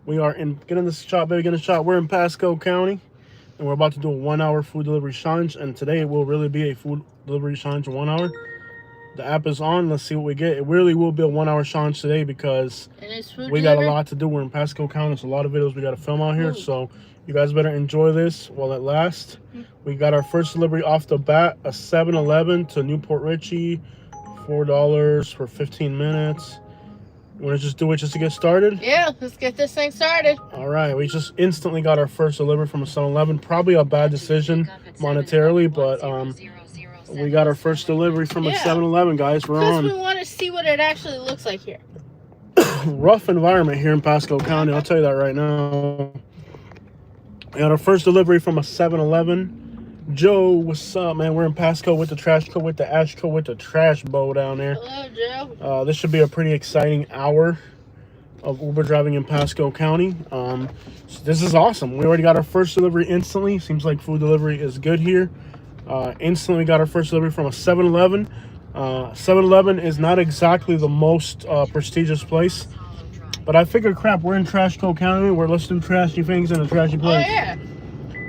We are in getting this shot, baby, getting a shot. We're in Pasco County, and we're about to do a 1 hour food delivery challenge. And today it will really be a food delivery challenge in 1 hour. The app is on. Let's see what we get. It really will be a 1 hour challenge today because we got a lot to do. We're in Pasco County. There's a lot of videos we got to film out here. So you guys better enjoy this while it lasts. We got our first delivery off the bat, a 7-Eleven to Newport Richie, $4 for 15 minutes. You want to just do it just to get started? Yeah, let's get this thing started. All right, we just instantly got our first delivery from a 7-Eleven. Probably a bad decision monetarily, but we got our first delivery from a 7-Eleven, guys. We're on. Because we want to see what it actually looks like here. Rough environment here in Pasco County, I'll tell you that right now. We got our first delivery from a 7-Eleven. Joe, what's up, man? We're in Pasco with the trash co, with the ash co, with the trash bow down there. Hello, Joe. This should be a pretty exciting hour of Uber driving in Pasco County. So this is awesome. We already got our first delivery instantly. Seems like food delivery is good here. Instantly got our first delivery from a 7-Eleven. 7-Eleven is not exactly the most prestigious place, but I figured, crap, we're in Trashco County, where let's do trashy things in a trashy place. Oh, yeah.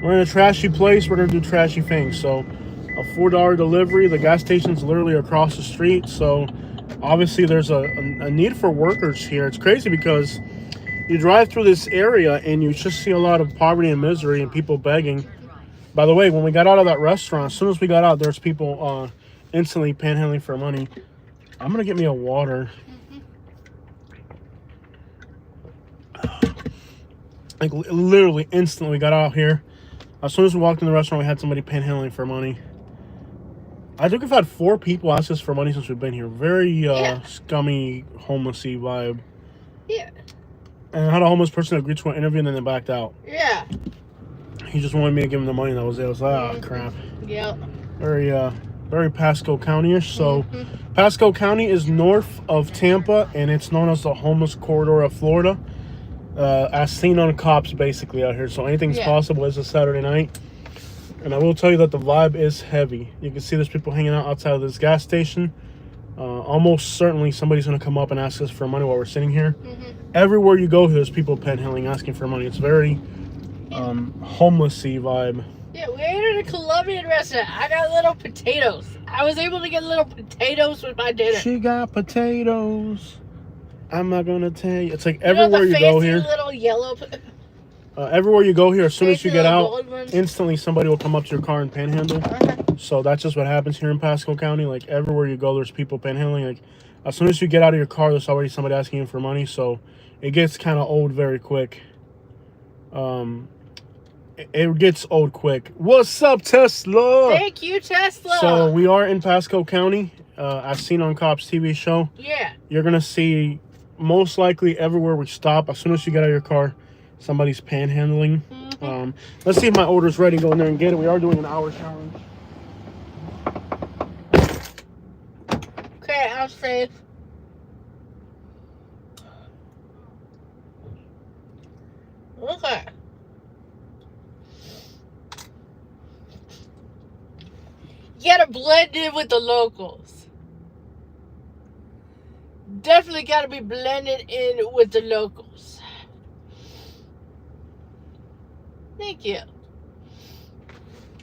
We're in a trashy place, we're going to do trashy things. So a $4 delivery. The gas station's literally across the street, so obviously there's a need for workers here. It's crazy because you drive through this area and you just see a lot of poverty and misery and people begging. By the way, when we got out of that restaurant, as soon as we got out, there's people instantly panhandling for money. I'm going to get me a water. Like, literally, instantly, we got out here. As soon as we walked in the restaurant, we had somebody panhandling for money. I think we've had 4 people ask us for money since we've been here. Very scummy, homelessy vibe. Yeah. And I had a homeless person agree to an interview and then they backed out. Yeah. He just wanted me to give him the money. That was it. I was like, oh, crap. Yep. Very Pasco County-ish. So, Pasco County is north of Tampa, and it's known as the homeless corridor of Florida. As seen on cops, basically, out here. So anything's possible. It's a Saturday night. And I will tell you that the vibe is heavy. You can see there's people hanging out outside of this gas station. Almost certainly somebody's going to come up and ask us for money while we're sitting here. Everywhere you go, there's people panhandling, asking for money. It's very homelessy vibe. Yeah, we ate at a Colombian restaurant. I got little potatoes. I was able to get little potatoes with my dinner. She got potatoes. I'm not gonna tell you. It's like everywhere you go here. Little yellow. Everywhere you go here, as soon as you get out, instantly somebody will come up to your car and panhandle. So that's just what happens here in Pasco County. Like everywhere you go, there's people panhandling. Like as soon as you get out of your car, there's already somebody asking you for money. So it gets kind of old very quick. It gets old quick. What's up, Tesla? Thank you, Tesla. So we are in Pasco County. As seen on Cops TV show. Yeah. You're gonna see. Most likely everywhere we stop, as soon as you get out of your car, somebody's panhandling. Let's see if my order's ready. Go in there and get it. We are doing an hour challenge. Okay, I'm safe. Okay. You gotta blend in with the locals. Definitely got to be blended in with the locals. Thank you.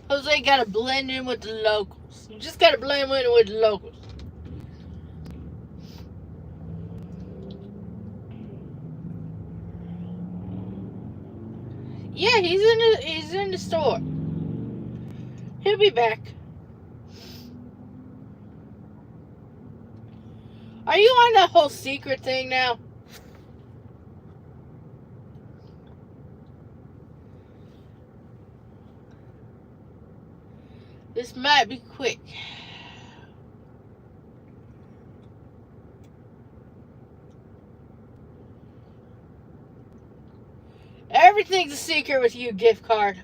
Jose got to blend in with the locals. You just got to blend in with the locals. Yeah, he's in the store. He'll be back. Are you on that whole secret thing now? This might be quick. Everything's a secret with you, gift card.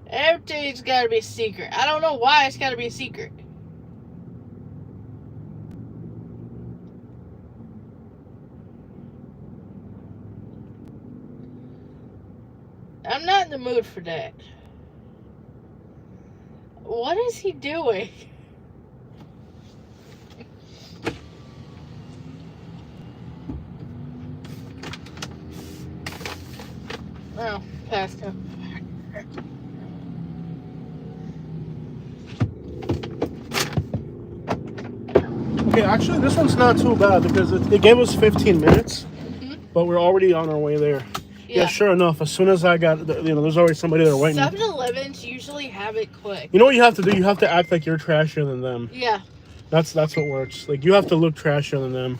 Everything's got to be a secret. I don't know why it's got to be a secret. I'm not in the mood for that. What is he doing? Oh, Pasco. Okay, actually, this one's not too bad because it gave us 15 minutes, but we're already on our way there. Yeah, sure enough. As soon as I got, there's already somebody there waiting. 7-Elevens usually have it quick. You know what you have to do? You have to act like you're trashier than them. Yeah. That's what works. Like, you have to look trashier than them.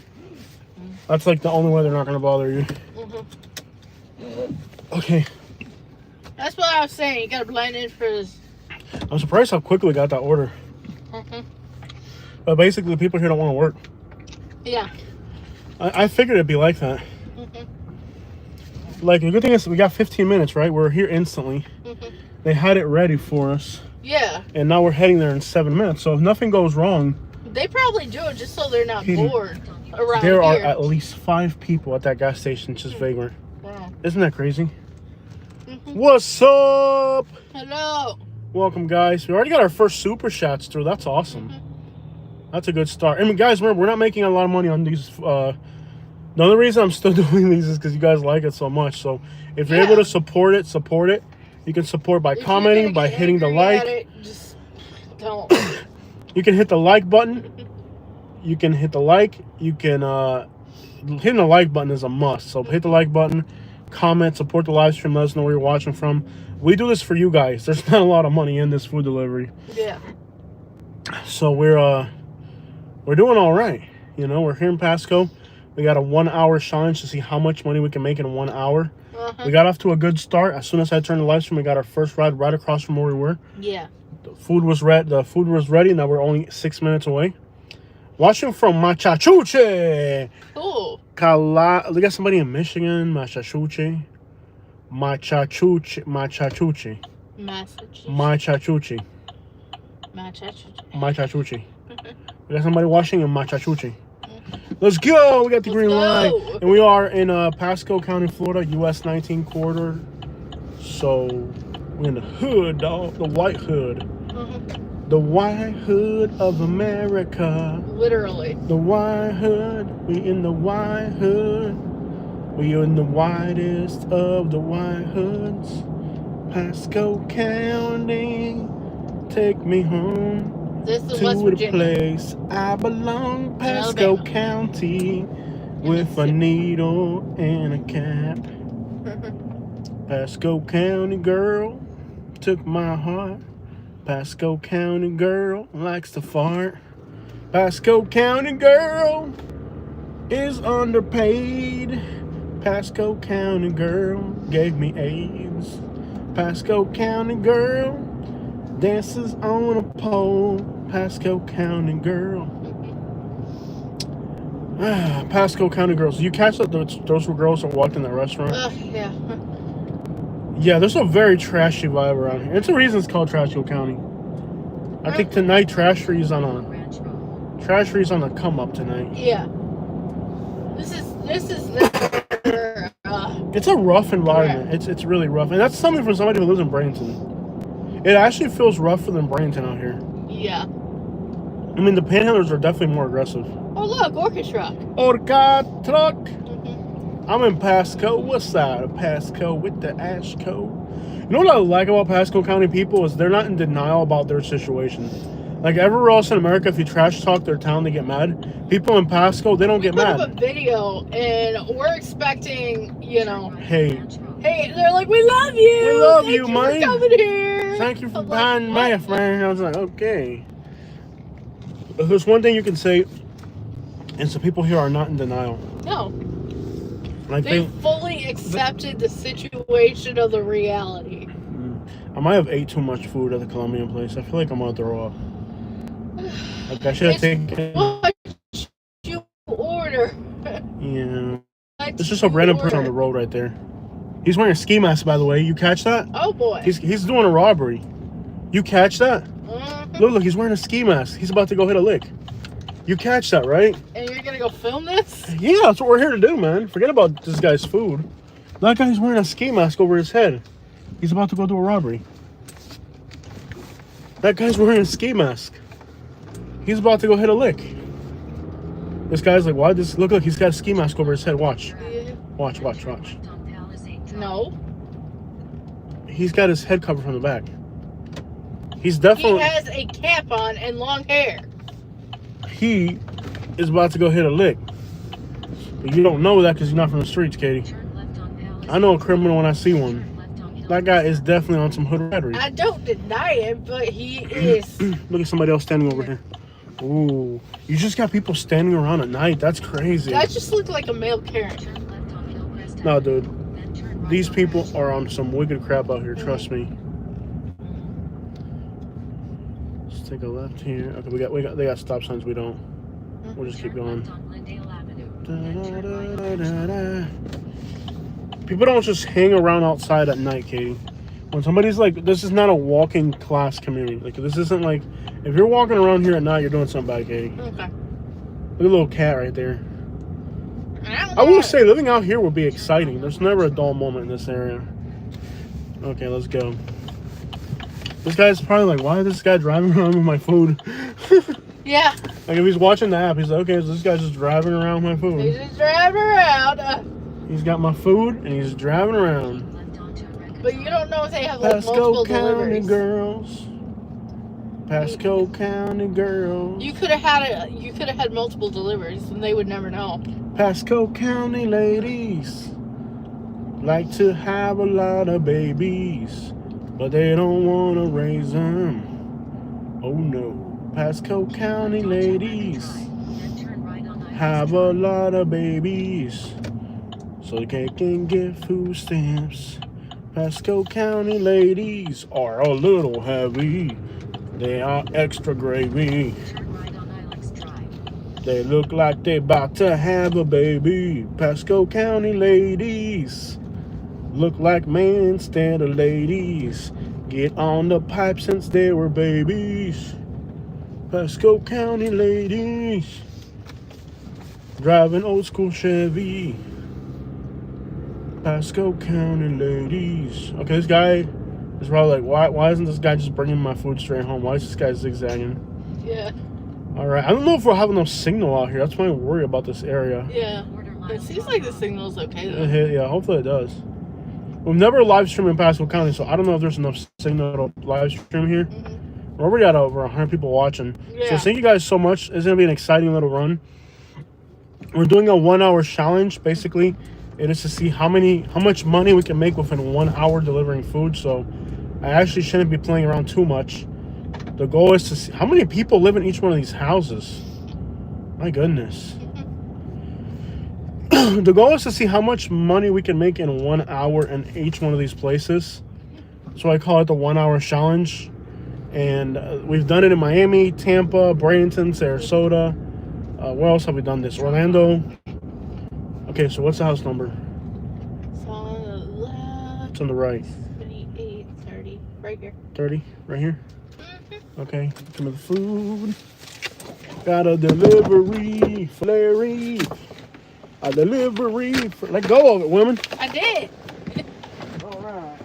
That's like the only way they're not gonna bother you. Okay. That's what I was saying. You gotta blend in for this. I'm surprised how quickly we got that order. But basically, the people here don't want to work. Yeah. I figured it'd be like that. Like, the good thing is we got 15 minutes, right? We're here instantly. They had it ready for us. Yeah. And now we're heading there in 7 minutes. So if nothing goes wrong... They probably do it just so they're not bored around there here. Are at least 5 people at that gas station just vagrant. Wow. Isn't that crazy? What's up? Hello. Welcome, guys. We already got our first super shots through. That's awesome. That's a good start. I mean, guys, remember, we're not making a lot of money on these. The only reason I'm still doing these is because you guys like it so much. So if you're able to support it. You can support by commenting, by hitting the like. Just don't. You can hit the like button. You can hit the like. You can hitting the like button is a must. So hit the like button, comment, support the live stream. Let us know where you're watching from. We do this for you guys. There's not a lot of money in this food delivery. Yeah. So we're doing all right. You know, we're here in Pasco. We got a 1 hour challenge to see how much money we can make in 1 hour. We got off to a good start. As soon as I turned the live stream, we got our first ride right across from where we were. Yeah. The food was ready. Now we're only 6 minutes away. Watching from Machachuche. Cool. We got somebody in Michigan. Machachuche. Massachusetts. Machachuche. We got somebody watching in Machachuche. Let's go. We got the green light. And we are in Pasco County, Florida, US 19 corridor. So we're in the hood, dog. The white hood. The white hood of America. Literally. The white hood. We in the white hood. We are in the whitest of the white hoods. Pasco County. Take me home. This is to West the Virginia. place I belong, Pasco County, with a needle and a cap. Pasco County girl took my heart. Pasco County girl likes to fart. Pasco County girl is underpaid. Pasco County girl gave me AIDS. Pasco County girl dances on a pole. Pasco County girl. Pasco County girls. You catch that those were girls that walked in that restaurant? Yeah. Yeah, there's a very trashy vibe around here. It's a reason it's called Pasco County. I think tonight Trashery's on a come up tonight. Yeah. This is their, it's a rough environment. Yeah. It's really rough. And that's something from somebody who lives in Bradenton. It actually feels rougher than Bradenton out here. Yeah. I mean, the panhandlers are definitely more aggressive. Oh, look, Orca truck. Orca truck. I'm in Pasco. What's that? Pasco with the ash coat. You know what I like about Pasco County people is they're not in denial about their situation. Like everywhere else in America, if you trash talk their town, they get mad. People in Pasco, they don't get mad. We put up a video, and we're expecting, Hey, they're like, we love you. We love you, man. Thank you for coming here. Thank you for buying math, man. I was like, okay. If there's one thing you can say, and some people here are not in denial. No. Like they fully accepted the situation of the reality. I might have ate too much food at the Colombian place. I feel like I'm gonna throw up. Like I should have taken. What you order? Yeah. There's just a random person on the road right there. He's wearing a ski mask, by the way. You catch that? Oh boy. He's doing a robbery. You catch that? Look, he's wearing a ski mask. He's about to go hit a lick. You catch that, right? And you're gonna go film this? Yeah, that's what we're here to do, man. Forget about this guy's food. That guy's wearing a ski mask over his head. He's about to go do a robbery. That guy's wearing a ski mask. He's about to go hit a lick. This guy's like, why this? Look, he's got a ski mask over his head. Watch. Watch. No. He's got his head covered from the back. He's definitely... He has a cap on and long hair. He is about to go hit a lick. But you don't know that because you're not from the streets, Katie. I know a criminal when I see one. That guy is definitely on some hood rattery. I don't deny it, but he is. Look at somebody else standing over here. Ooh. You just got people standing around at night. That's crazy. That just looked like a male Karen. No, dude. These people are on some wicked crap out here. Trust me. Let's take a left here. Okay, they got stop signs. We don't. We'll just keep going. People don't just hang around outside at night, Katie. When somebody's like, this is not a walking class community. Like, this isn't like, if you're walking around here at night, you're doing something bad, Katie. Okay. Look at a little cat right there. I will say, living out here would be exciting. There's never a dull moment in this area. Okay, let's go. This guy's probably like, why is this guy driving around with my food? Yeah. Like, if he's watching the app, he's like, okay, so this guy's just driving around with my food. He's just driving around. He's got my food, and he's driving around. But you don't know if they have like Pasco multiple County deliveries. girls. Pasco County girls. You could have had multiple deliveries, and they would never know. Pasco County ladies like to have a lot of babies, but they don't want to raise them. Oh no. Pasco County ladies have a lot of babies, so they can get food stamps. Pasco County ladies are a little heavy. They are extra gravy. They look like they about to have a baby. Pasco County ladies look like men instead of ladies. Get on the pipe since they were babies. Pasco County ladies driving old school Chevy. Pasco County ladies. Okay, this guy is probably like, why isn't this guy just bringing my food straight home? Why is this guy zigzagging? Yeah. All right, I don't know if we'll have enough signal out here. That's my worry about this area. Yeah. It seems like the signal's okay though. Yeah, hopefully it does. We've never live streamed in Pasco County, so I don't know if there's enough signal to live stream here. We're already got over 100 people watching. Yeah. So thank you guys so much. It's going to be an exciting little run. We're doing a 1-hour challenge, basically. It is to see how much money we can make within 1 hour delivering food. So I actually shouldn't be playing around too much. The goal is to see how many people live in each one of these houses. My goodness. The goal is to see how much money we can make in 1 hour in each one of these places. So I call it the 1 hour challenge. And we've done it in Miami, Tampa, Bradenton, Sarasota. Where else have we done this? Orlando. Okay, so what's the house number? It's on the left. It's on the right. 28, 30. Right here. 30? Right here? Okay, come with the food. Got a delivery for Larry. A delivery for... Let go of it, woman. I did. All right.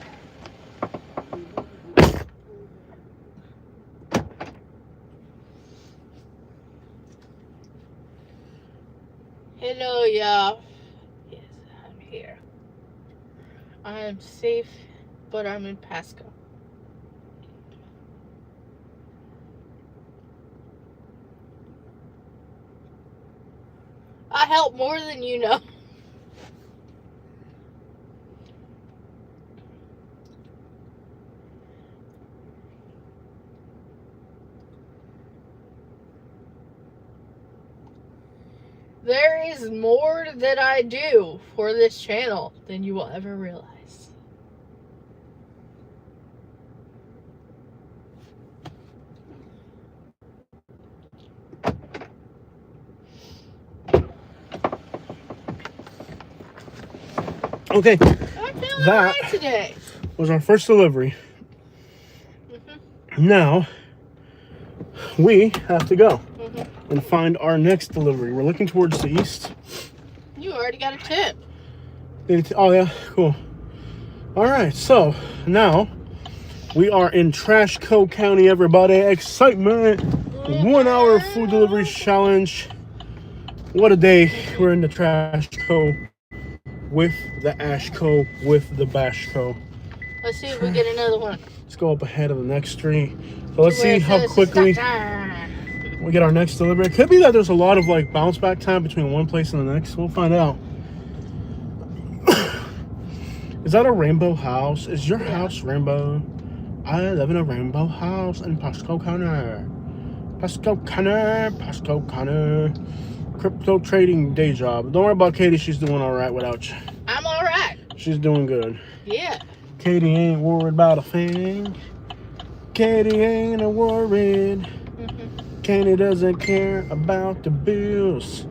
Hello, y'all. Yes, I'm here. I am safe, but I'm in Pasco. I help more than you know. There is more that I do for this channel than you will ever realize. Okay, I'm feeling alright today. was our first delivery. Now, we have to go and find our next delivery. We're looking towards the east. You already got a tip. Oh, yeah, cool. All right, so now we are in Pasco County, everybody. Excitement. 1 hour food delivery challenge. What a day. We're in the Trashco with the Ashco with the Bashco. Let's see if we get another one. Let's go up ahead of the next street. So let's see how quickly we get our next delivery. It could be that there's a lot of like bounce back time between one place and the next. We'll find out. Is that a rainbow house? Is your house rainbow? I live in a rainbow house in Pasco County. Pasco County, Pasco County. Crypto trading day job. Don't worry about Katie. She's doing all right without you. I'm all right. She's doing good. Yeah. Katie ain't worried about a thing. Katie ain't worried. Katie doesn't care about the bills.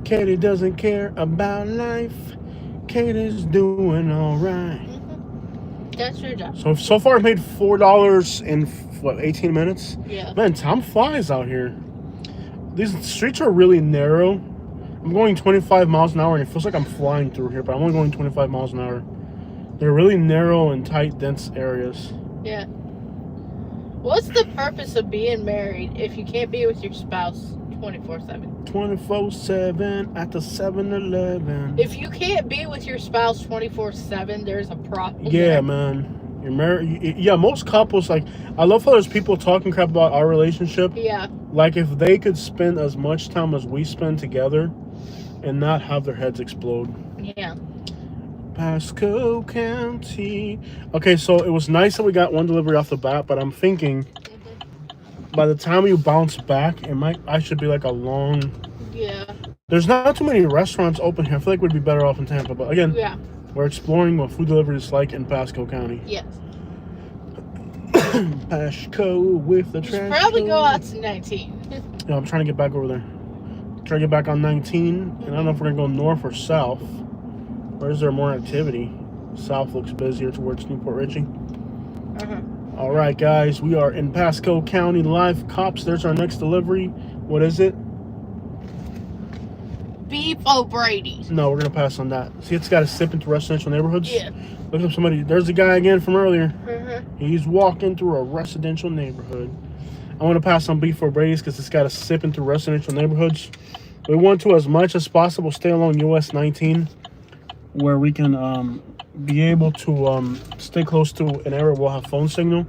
Katie doesn't care about life. Katie's doing all right. That's your job. So far I made $4 in what, 18 minutes? Yeah. Man, time flies out here. These streets are really narrow. I'm going 25 miles an hour and it feels like I'm flying through here, but I'm only going 25 miles an hour. They're really narrow and tight, dense areas. Yeah. What's the purpose of being married if you can't be with your spouse 24/7? 24/7 at the 7-Eleven. If you can't be with your spouse 24/7, there's a problem. Yeah, there. man. You're married. Yeah, most couples, like, I love how there's people talking crap about our relationship. Yeah. Like, if they could spend as much time as we spend together and not have their heads explode. Yeah. Pasco County. Okay, so it was nice that we got one delivery off the bat, but I'm thinking by the time you bounce back, I should be like a long. Yeah. There's not too many restaurants open here. I feel like we'd be better off in Tampa, but again, yeah, we're exploring what food delivery is like in Pasco County. Yes. Pasco with the You should trash. probably go out to 19. Yeah, I'm trying to get back over there. Try to get back on 19, and I don't know if we're gonna go north or south. Or is there more activity? South looks busier towards Newport Richie. All right, guys, we are in Pasco County. Live cops. There's our next delivery. What is it? Beef O'Brady's. No, we're gonna pass on that. See, it's got to sip into residential neighborhoods. Yeah. Look up somebody. There's the guy again from earlier. Uh-huh. He's walking through a residential neighborhood. I want to pass on Beef O'Brady's because it's got to sip into residential neighborhoods. We want to, as much as possible, stay along US 19, where we can be able to stay close to an area where we'll have phone signal.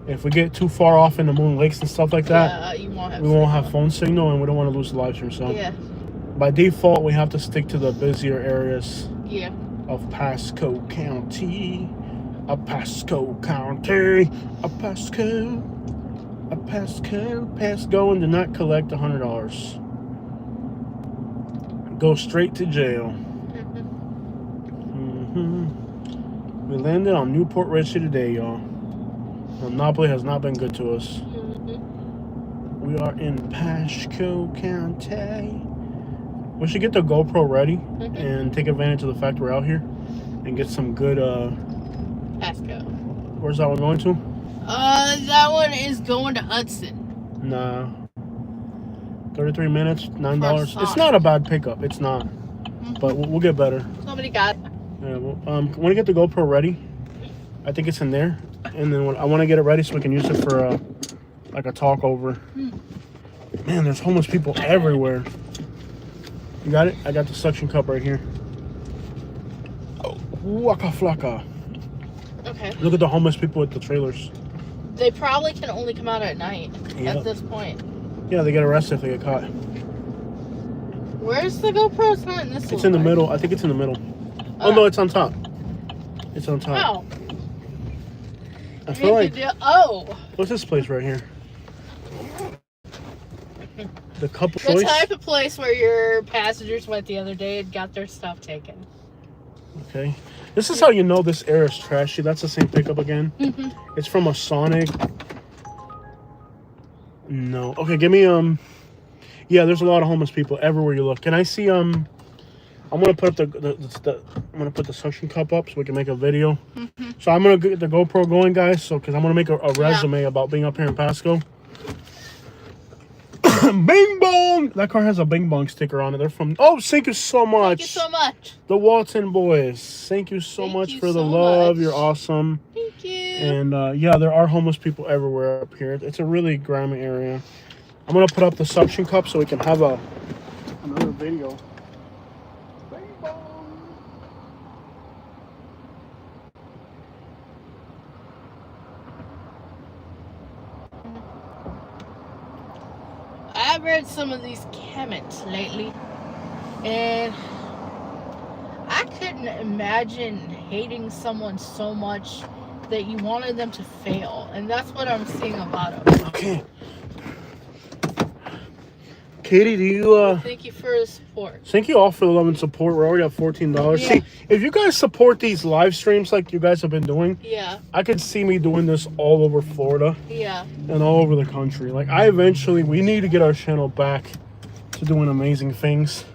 If we get too far off in the Moon Lakes and stuff like that, you won't have we won't have phone signal, and we don't want to lose the live stream. So yeah, by default, we have to stick to the busier areas yeah, of Pasco County. Pasco County. Pasco, and do not collect $100. Go straight to jail. We landed on Newport Richie today, y'all. Monopoly has not been good to us. We are in Pasco County. We should get the GoPro ready and take advantage of the fact we're out here and get some good Pasco. Where's that one going to? That one is going to Hudson. Nah. 33 minutes, $9. It's not a bad pickup. It's not. But we'll get better. Somebody got it. Yeah, well, want to get the GoPro ready. I think it's in there. And then I want to get it ready so we can use it for like a talk over. Man, there's homeless people everywhere. You got it? I got the suction cup right here. Oh, waka flocka. Okay. Look at the homeless people at the trailers. They probably can only come out at night at this point. Yeah, they get arrested if they get caught. Where's the GoPro? It's not in this one. It's in the middle. I think it's in the middle. Oh, no, it's on top. It's on top. Oh. I feel like... Oh. What's this place right here? The couple The choice? type of place where your passengers went the other day and got their stuff taken. Okay. This is how you know this air is trashy. That's the same pickup again. It's from a Sonic. No. Okay, give me yeah, there's a lot of homeless people everywhere you look. Can I see I'm gonna put up I'm gonna put the suction cup up so we can make a video. So I'm gonna get the GoPro going, guys. So because I'm gonna make a resume about being up here in Pasco. Bing bong! That car has a bing bong sticker on it. They're from... Oh, thank you so much. Thank you so much. The Walton boys. Thank you so much for the love. You're awesome. Thank you. And yeah, there are homeless people everywhere up here. It's a really grimy area. I'm going to put up the suction cup so we can have another video. Bing bong! I've read some of these comments lately, and I couldn't imagine hating someone so much that you wanted them to fail, and that's what I'm seeing a lot of. Okay. Katie, do you Thank you for the support. thank you all for the love and support. We're already at $14. Yeah. See, if you guys support these live streams like you guys have been doing, Yeah, I could see me doing this all over Florida yeah. and all over the country. Like, we need to get our channel back to doing amazing things.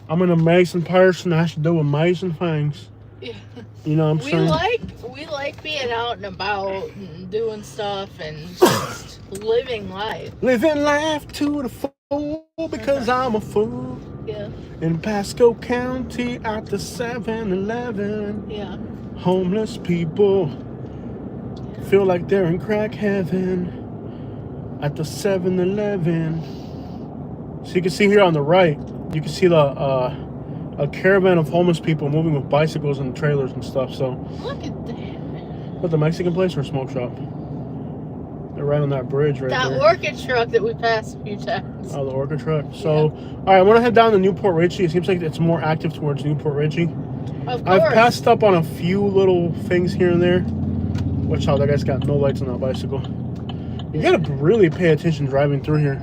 I'm an amazing person. I should do amazing things. Yeah. You know what I'm saying? We like being out and about and doing stuff and just living life. Living life to the full because I'm a fool. Yeah, In Pasco County at the 7-Eleven, yeah. homeless people feel like they're in crack heaven at the 7-Eleven. So you can see here on the right, you can see a caravan of homeless people moving with bicycles and trailers and stuff. So Look at that. what, the Mexican place or a smoke shop? They're right on that bridge right That there. orchid truck that we passed a few times. Oh, the Orca truck. So, all right, I'm gonna head down to Newport Richie. It seems like it's more active towards Newport Richie. Of course. I've passed up on a few little things here and there. Watch out, that guy's got no lights on that bicycle. You gotta really pay attention driving through here.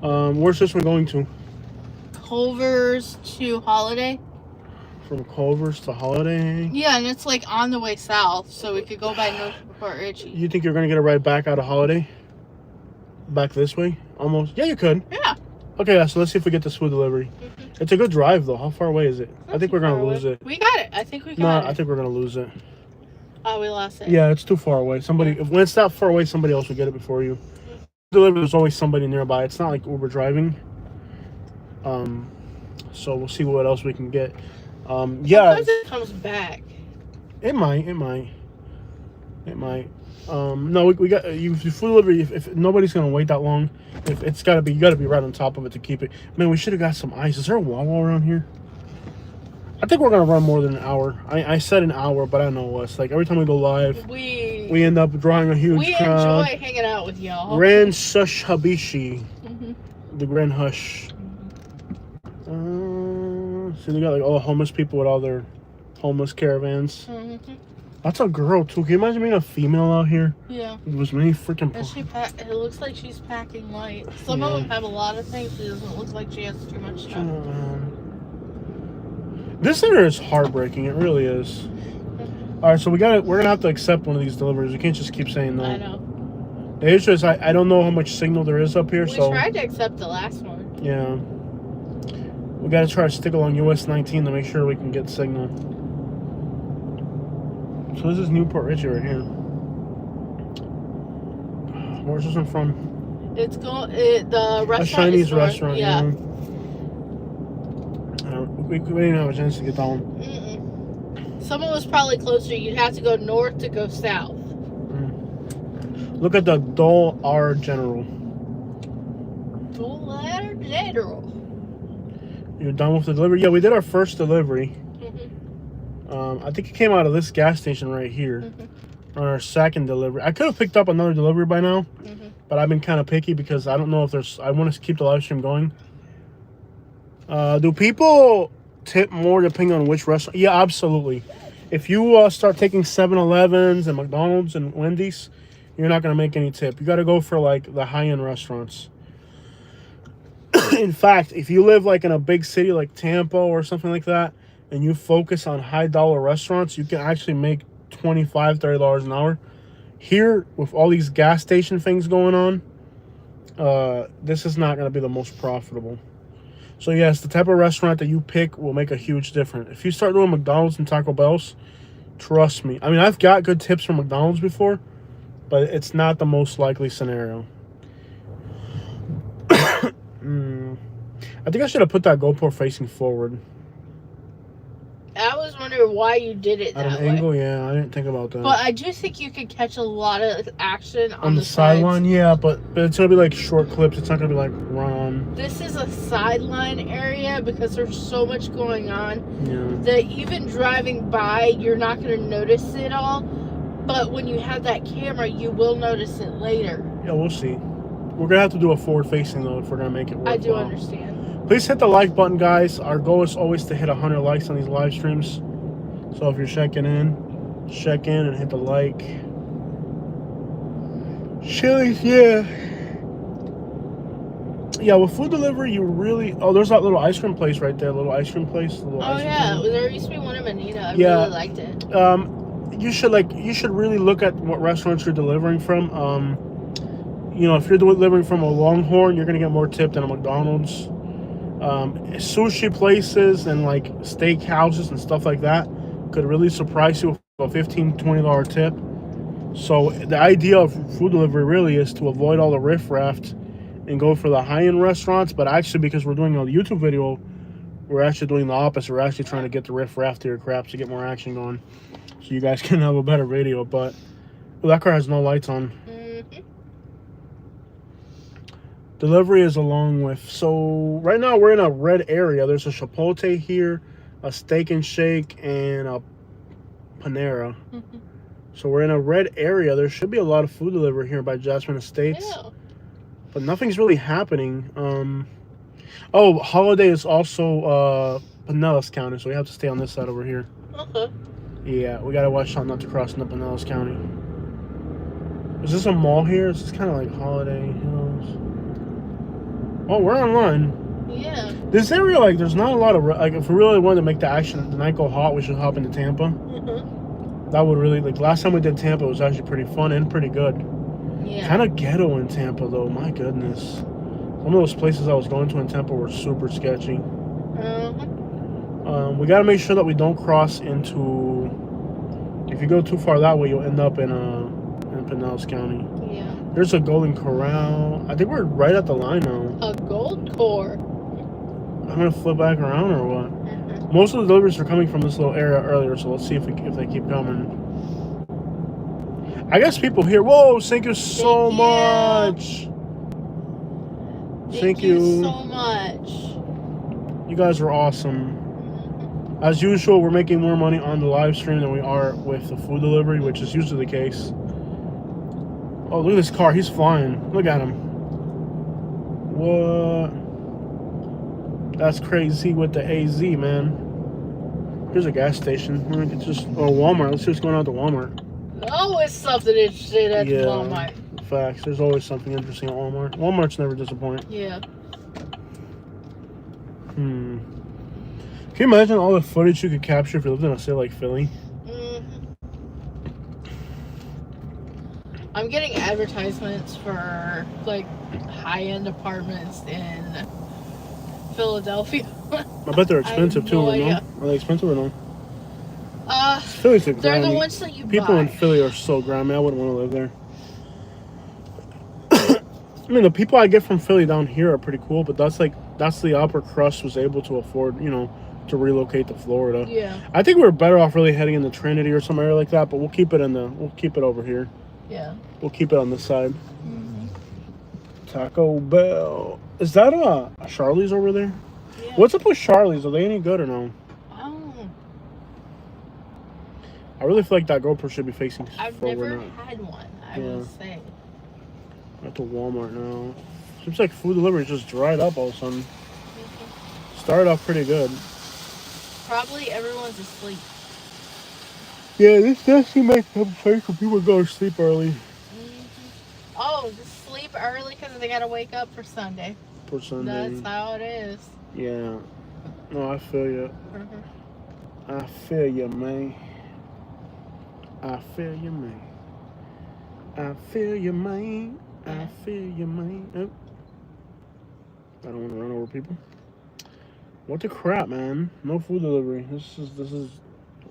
Where's this one going to? Culver's to Holiday. From Culver's to Holiday. Yeah, and it's like on the way south, so we could go by Newport Richie. You think you're gonna get a ride back out of Holiday? Back this way? Almost. Yeah, you could. Yeah. Okay, yeah, so let's see if we get this food delivery. Mm-hmm. It's a good drive though. How far away is it? I think we're gonna lose it. We got it. I think we No, got it. I think we're gonna lose it. Oh, we lost it. Yeah, it's too far away. When it's that far away, somebody else will get it before you. Delivery, there's always somebody nearby. It's not like Uber driving. So we'll see what else we can get. Yeah, Sometimes it comes back. it might. No, we got you food delivery. If nobody's gonna wait that long, if it's gotta be, you gotta be right on top of it to keep it. Man, we should have got some ice. Is there a Wawa around here? I think we're gonna run more than an hour. I said an hour, but I know us. Like every time we go live, we end up drawing a huge crowd. Enjoy hanging out with y'all. Grand Sush Habishi, Mm-hmm. the Grand Hush. See, they got like all the homeless people with all their homeless caravans. Mm-hmm. That's a girl too. Can you imagine being a female out here? Yeah. It was many freaking. And it looks like she's packing light. Some of them have a lot of things. It doesn't look like she has too much stuff. This center is heartbreaking. It really is. All right, so we're gonna have to accept one of these deliveries. We can't just keep saying no. I know. The issue is I don't know how much signal there is up here. We tried to accept the last one. Yeah. We gotta try to stick along US 19 to make sure we can get signal. So this is Newport Richie right here. Where's this one from? It's the restaurant. A Chinese is restaurant. Yeah. We didn't have a chance to get that one. Mm-mm. Someone was probably closer. You'd have to go north to go south. Look at the Dollar General. Dollar General. You're done with the delivery? Yeah, we did our first delivery. Mm-hmm. I think it came out of this gas station right here. Mm-hmm. On our second delivery. I could have picked up another delivery by now, but I've been kind of picky because I don't know if I want to keep the live stream going. Do people tip more depending on which restaurant? Yeah, absolutely. If you start taking 7-Elevens and McDonald's and Wendy's, you're not going to make any tip. You got to go for like the high-end restaurants. In fact, if you live like in a big city like Tampa or something like that, and you focus on high-dollar restaurants, you can actually make $25, $30 an hour. Here, with all these gas station things going on, this is not going to be the most profitable. So yes, the type of restaurant that you pick will make a huge difference. If you start doing McDonald's and Taco Bell's, trust me. I mean, I've got good tips from McDonald's before, but it's not the most likely scenario. I think I should have put that GoPro facing forward. I was wondering why you did it At that an way. angle, yeah, I didn't think about that. But I do think you could catch a lot of action on the sideline, yeah, but it's gonna be like short clips. It's not gonna be like run on. This is a sideline area because there's so much going on. Yeah. That even driving by, you're not gonna notice it all. But when you have that camera, you will notice it later. Yeah, we'll see. We're gonna have to do a forward facing though if we're gonna make it work. I do understand. Please hit the like button, guys. Our goal is always to hit 100 likes on these live streams. So if you're checking in, check in and hit the like. Chili's, yeah. Yeah, with food delivery, you really... Oh, there's that little ice cream place right there. Little ice cream place. Oh, yeah. There used to be one in Manita. I really liked it. You should really look at what restaurants you're delivering from. You know, if you're delivering from a Longhorn, you're going to get more tip than a McDonald's. Sushi places and like steak houses and stuff like that could really surprise you with a $15-20 tip. So the idea of food delivery really is to avoid all the riffraff and go for the high-end restaurants. But actually, because we're doing a YouTube video, we're actually doing the opposite. We're actually trying to get the riffraff to your craps to get more action going, so you guys can have a better video. But well, that car has no lights on. Delivery is along with, so right now we're in a red area. There's a Chipotle here, a Steak and Shake, and a Panera. So we're in a red area. There should be a lot of food delivery here by Jasmine Estates. Yeah. But nothing's really happening. Oh, Holiday is also Pinellas County, so we have to stay on this side over here. Okay. Yeah, we gotta watch out not to cross into Pinellas County. Is this a mall here? Is this kind of like Holiday Hills? Oh, we're online. Yeah. This area, like, there's not a lot of... Like, if we really wanted to make the action, the night go hot, we should hop into Tampa. That would really... Like, last time we did Tampa, it was actually pretty fun and pretty good. Yeah. Kind of ghetto in Tampa, though. My goodness. Some of those places I was going to in Tampa were super sketchy. We got to make sure that we don't cross into... If you go too far that way, you'll end up in Pinellas County. Yeah. There's a Golden Corral. I think we're right at the line now. A gold core. I'm going to flip back around or what? Most of the deliveries are coming from this little area earlier, so let's see if they keep coming. I guess people here... Whoa, thank you so much. Thank you so much. You guys are awesome. As usual, we're making more money on the live stream than we are with the food delivery, which is usually the case. Oh, look at this car. He's flying. Look at him. What? That's crazy with the AZ, man. Here's a gas station. It's just... Oh, Walmart. Let's see what's going on at the Walmart. Always something interesting at Walmart. Facts. There's always something interesting at Walmart. Walmart's never disappoint. Yeah. Can you imagine all the footage you could capture if you lived in a city like Philly? I'm getting advertisements for like high-end apartments in Philadelphia. I bet they're expensive too. No? Are they expensive or no? Philly's like they're the ones that you People buy. in Philly are so grimy. I wouldn't want to live there. I mean, the people I get from Philly down here are pretty cool, but that's the upper crust was able to afford, you know, to relocate to Florida. Yeah. I think we're better off really heading into Trinity or some area like that, but we'll keep it over here. Yeah. We'll keep it on this side. Taco Bell. Is that a Charlie's over there? Yeah. What's up with Charlie's? Are they any good or no? I really feel like that GoPro should be facing I've forward. never had one, I will say. At the Walmart now. Seems like food delivery just dried up all of a sudden. Started off pretty good. Probably everyone's asleep. Yeah, this definitely makes a place for people to go to sleep early. Oh, just sleep early because they gotta wake up for Sunday. For Sunday. That's how it is. Yeah. No, I feel you. I feel you, man. I feel you, man. I feel you, man. I feel you, man. Oh. I don't want to run over people. What the crap, man? No food delivery. This is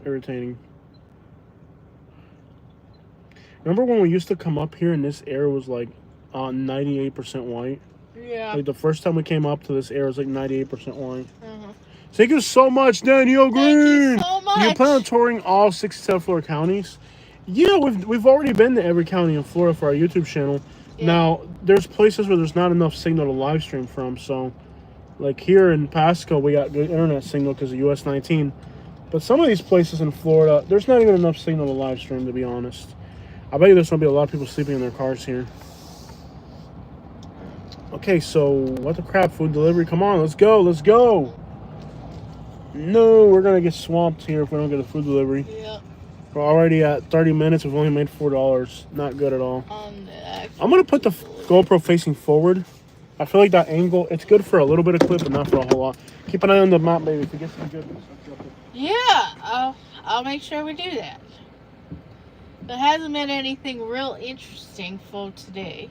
irritating. Remember when we used to come up here and this area was like 98% white? Yeah. Like the first time we came up to this area, it was like 98% white. Uh-huh. Thank you so much, Daniel Green. Thank you so much. Do you plan on touring all 67 Florida counties? Yeah, we've already been to every county in Florida for our YouTube channel. Yeah. Now, there's places where there's not enough signal to live stream from. So, like here in Pasco, we got good internet signal because of US 19. But some of these places in Florida, there's not even enough signal to live stream, to be honest. I bet you there's going to be a lot of people sleeping in their cars here. Okay, so what the crap? Food delivery? Come on, let's go. Let's go. No, we're going to get swamped here if we don't get a food delivery. Yeah. We're already at 30 minutes. We've only made $4. Not good at all. I'm going to put the GoPro facing forward. I feel like that angle, it's good for a little bit of clip, but not for a whole lot. Keep an eye on the map, baby. If it gets some good. Yeah, I'll make sure we do that. There hasn't been anything real interesting for today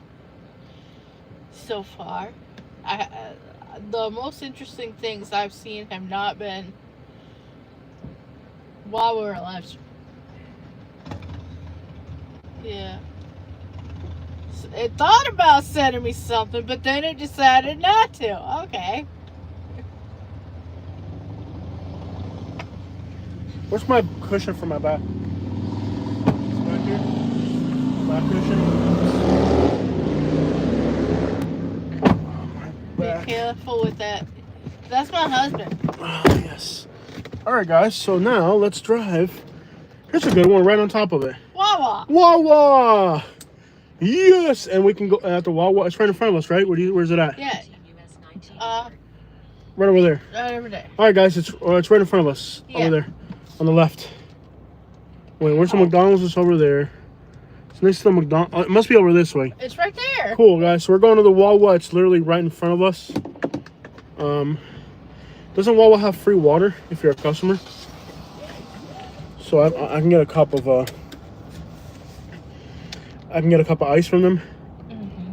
so far. The most interesting things I've seen have not been while we were live streaming. Yeah. It thought about sending me something, but then it decided not to. Okay. Where's my cushion for my back? It's back here. Back cushion. Be careful with that. That's my husband. Oh, yes. All right, guys. So now let's drive. Here's a good one right on top of it. Wawa. Wawa. Yes, and we can go at the Wawa. It's right in front of us, right? Where's it at? Yeah. Right over there. Right over there. All right, guys. It's right in front of us. Yeah. Over there, on the left. Wait, where's the McDonald's? It's over there. It's next to the McDonald's. It must be over this way. It's right there. Cool, guys. So we're going to the Wawa. It's literally right in front of us. Doesn't Wawa have free water if you're a customer? So I can get a cup of I can get a cup of ice from them. Mm-hmm.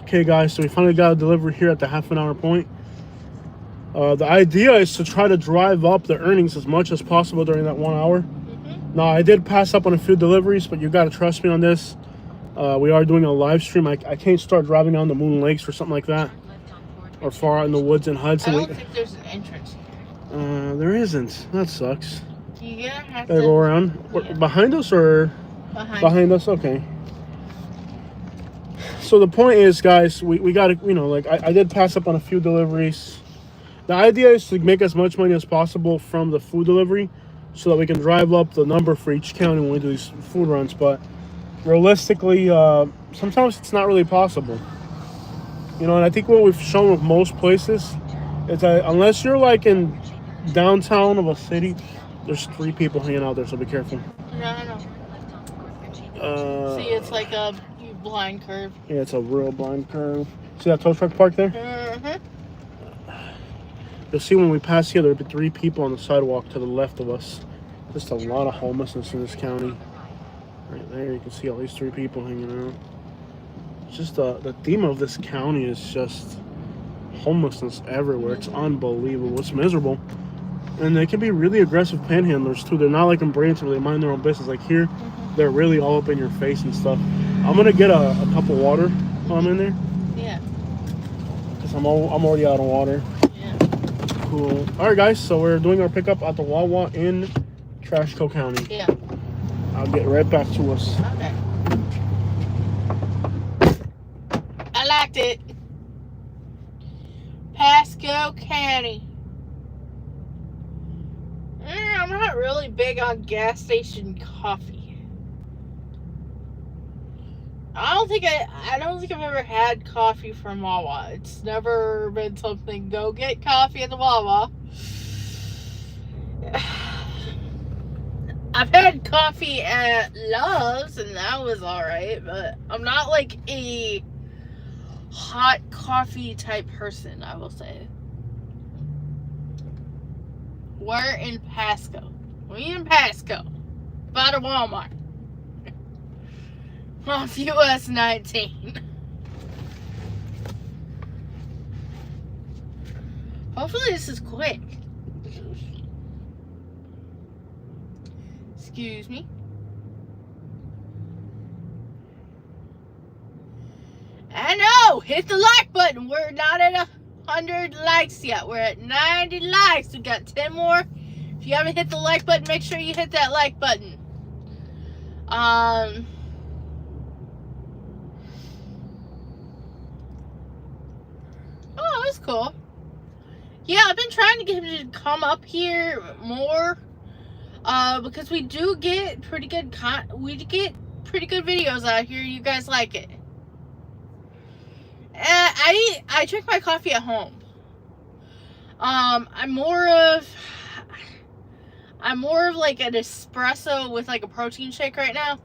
Okay, guys. So we finally got a delivery here at the half-an-hour point. The idea is to try to drive up the earnings as much as possible during that 1 hour. Mm-hmm. Now, I did pass up on a few deliveries, but you got to trust me on this. We are doing a live stream. I can't start driving down the Moon Lakes or something like that, or far out in the woods in Hudson. I don't think there's an entrance here. There isn't. That sucks. You're gonna have Gotta to go around. Yeah. Behind us or behind us? Okay. So the point is, guys, we got to, like I did pass up on a few deliveries. The idea is to make as much money as possible from the food delivery so that we can drive up the number for each county when we do these food runs. But realistically, sometimes it's not really possible. And I think what we've shown with most places is that unless you're like in downtown of a city, there's 3 people hanging out there, so be careful. No. See, it's like a blind curve. Yeah, it's a real blind curve. See that tow truck parked there? Mm-hmm. You'll see when we pass here, there'll be 3 people on the sidewalk to the left of us. Just a lot of homelessness in this county. Right there, you can see at least 3 people hanging out. It's just the theme of this county is just homelessness everywhere. It's unbelievable. It's miserable. And they can be really aggressive panhandlers too. They're not like in Bradenton where they mind their own business. Like here, they're really all up in your face and stuff. I'm gonna get a cup of water while I'm in there. Yeah. Cause I'm already out of water. Yeah. Cool. All right, guys. So we're doing our pickup at the Wawa in Pasco County. Yeah. I'll get right back to us. Okay. I liked it. Pasco County. I'm not really big on gas station coffee. I don't think I've ever had coffee from Wawa. It's never been something. Go get coffee at the Wawa. I've had coffee at Love's and that was alright, but I'm not like a hot coffee type person, I will say. We're in Pasco. We in Pasco. By the Walmart. Off US 19. Hopefully this is quick. Excuse me. hit the like button. We're not at 100 likes yet. We're at 90 likes. We got 10 more. If you haven't hit the like button, make sure you hit that like button. Oh, that's cool. Yeah, I've been trying to get him to come up here more. Because we do get pretty good videos out here. You guys like it. I drink my coffee at home. I'm more of like an espresso with like a protein shake right now.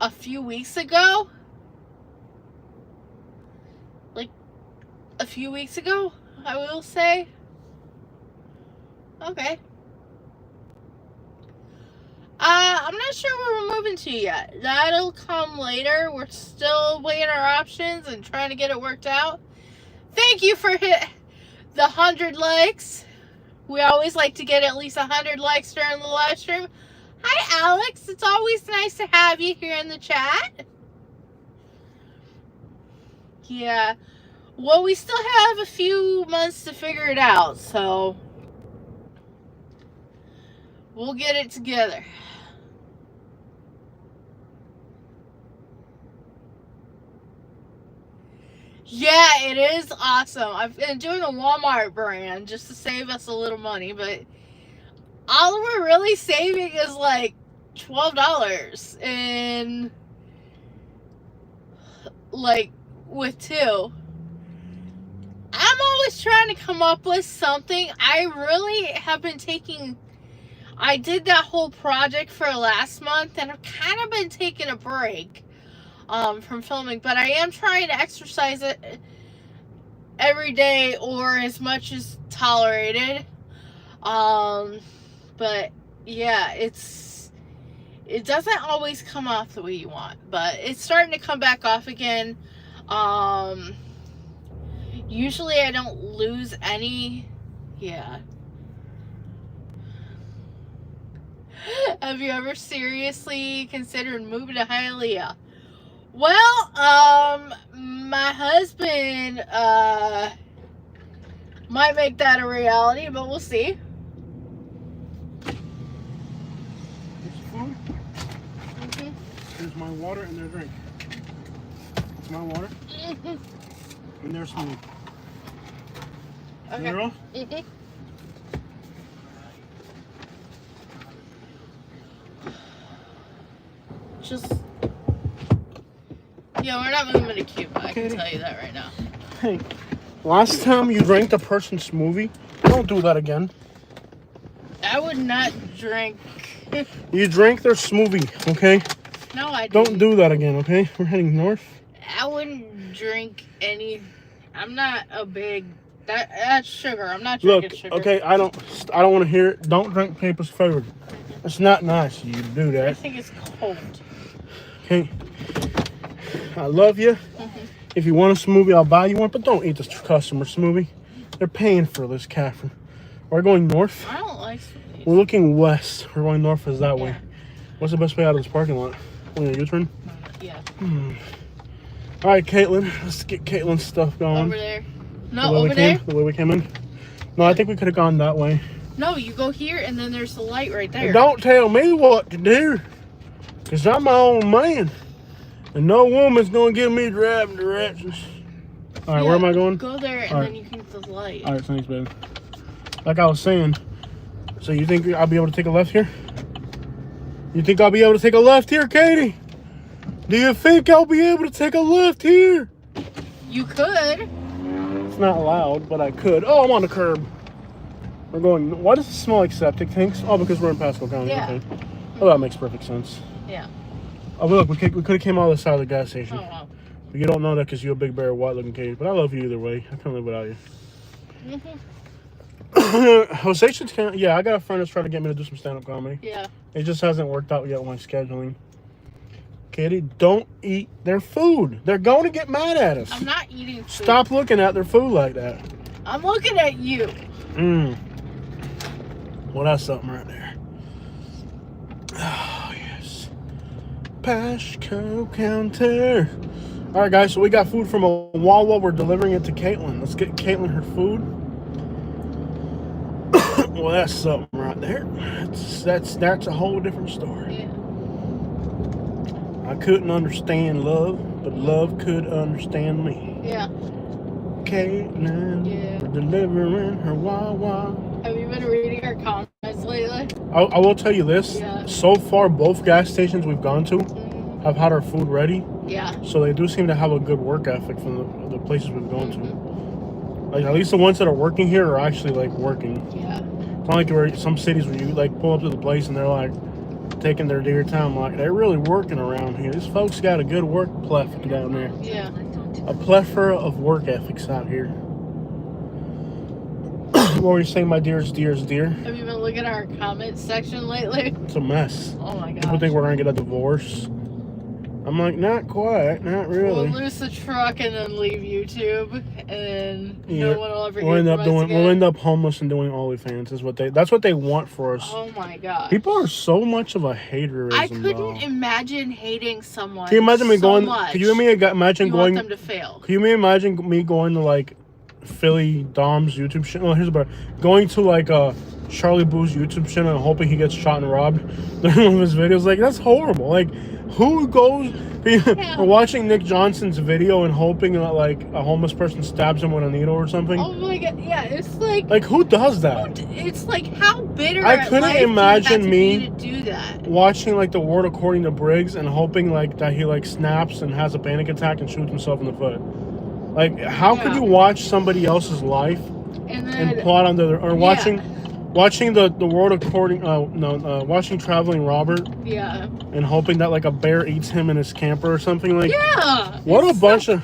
A few weeks ago, I will say. Okay. I'm not sure where we're moving to yet. That'll come later. We're still weighing our options and trying to get it worked out. Thank you for the 100 likes. We always like to get at least 100 likes during the live stream. Hi, Alex. It's always nice to have you here in the chat. Yeah. Well, we still have a few months to figure it out, so we'll get it together. Yeah, it is awesome. I've been doing a Walmart brand just to save us a little money, but all we're really saving is like $12 and like with 2. I'm always trying to come up with something. I really have been I did that whole project for last month, and I've kind of been taking a break from filming, but I am trying to exercise it every day or as much as tolerated. But yeah, it doesn't always come off the way you want, but it's starting to come back off again. Usually I don't lose any. Yeah. Have you ever seriously considered moving to Hialeah? Well, my husband might make that a reality, but we'll see. Here's my water and their drink. It's my water. And their smoothie. Okay. Girl? Yeah, we're not moving to Cuba. I can tell you that right now. Hey, last time you drank the person's smoothie, don't do that again. I would not drink. You drank their smoothie, okay? No, I didn't. Don't do that again, okay? We're heading north. I wouldn't drink any. I'm not a big. That's sugar. I'm not drinking sugar. Look, okay, I don't want to hear it. Don't drink Paper's favorite. It's not nice of you to do that. I think it's cold. Okay. I love you. If you want a smoothie, I'll buy you one, but don't eat this customer smoothie. They're paying for this, Catherine. We're going north. I don't like smoothies. We're looking west. We're going north is that way. What's the best way out of this parking lot? Want a U-turn? Yeah. All right, Caitlin. Let's get Caitlin's stuff going. Over there. No, over there? The way we came in? No, I think we could have gone that way. No, you go here, and then there's the light right there. And don't tell me what to do, because I'm my own man. And no woman's going to give me driving directions. All right, where am I going? Go there, and then you can get the light. All right, thanks, baby. Like I was saying, so you think I'll be able to take a left here? You think I'll be able to take a left here, Katie? Do you think I'll be able to take a left here? You could. It's not loud, but I could. Oh, I'm on the curb. We're going. Why does it smell like septic tanks? Oh, because we're in Pasco County. Yeah. Okay. Oh, that makes perfect sense. Yeah. Oh, look, we could have came out of the side of the gas station. Oh, wow. But you don't know that because you're a big bear, white-looking Katie. But I love you either way. I can't live without you. Jose should. Yeah, I got a friend that's trying to get me to do some stand-up comedy. Yeah. It just hasn't worked out yet with my scheduling. Katie, don't eat their food. They're going to get mad at us. I'm not eating food. Stop looking at their food like that. I'm looking at you. Well, that's something right there. Oh, yes. Pasco County. All right, guys. So we got food from a Wawa. We're delivering it to Caitlin. Let's get Caitlin her food. Well, that's something right there. That's a whole different story. Yeah. I couldn't understand love, but love could understand me. Yeah. Caitlin, Yeah. we're delivering her Wawa. Have you been reading our comments lately? I will tell you this. Yeah. So far, both gas stations we've gone to Mm-hmm. have had our food ready. Yeah. So they do seem to have a good work ethic from the places we've gone to. Mm-hmm. Like, at least the ones that are working here are actually, like, working. Yeah. It's not like there are some cities where you, like, pull up to the place and they're, like, taking their dear time. Like, they're really working around here. These folks got a good work plethora down there. Yeah. A plethora of work ethics out here. What were you saying, my dear? Have you been looking at our comment section lately? It's a mess. Oh my god. People think we're going to get a divorce. I'm like, not quite, not really. We'll lose the truck and then leave YouTube, and Yeah. no one will ever We'll hear end from up us doing. again. We'll end up homeless and doing OnlyFans. That's what they want for us. Oh my god. People are so much of a haterism. I couldn't though. imagine hating someone. Can you imagine me so going? Much. Could you imagine You going? want them to fail. Can you imagine me going to like Philly Dom's YouTube channel? Oh, here's about going to like Charlie Boo's YouTube channel and hoping he gets shot and robbed during one of his videos. Like, that's horrible. Like, who goes? Yeah. We're watching Nick Johnson's video and hoping that like a homeless person stabs him with a needle or something. Oh my god, yeah, it's like Like, who does that? it's like how bitter. I at couldn't life do you imagine have to me be to do that. Watching like the world according to Briggs and hoping like that he like snaps and has a panic attack and shoots himself in the foot. Like, how could Yeah. you watch somebody else's life And then and plot on the or watching the world according watching Traveling Robert yeah, and hoping that like a bear eats him in his camper or something? Like, yeah. what a it's bunch of.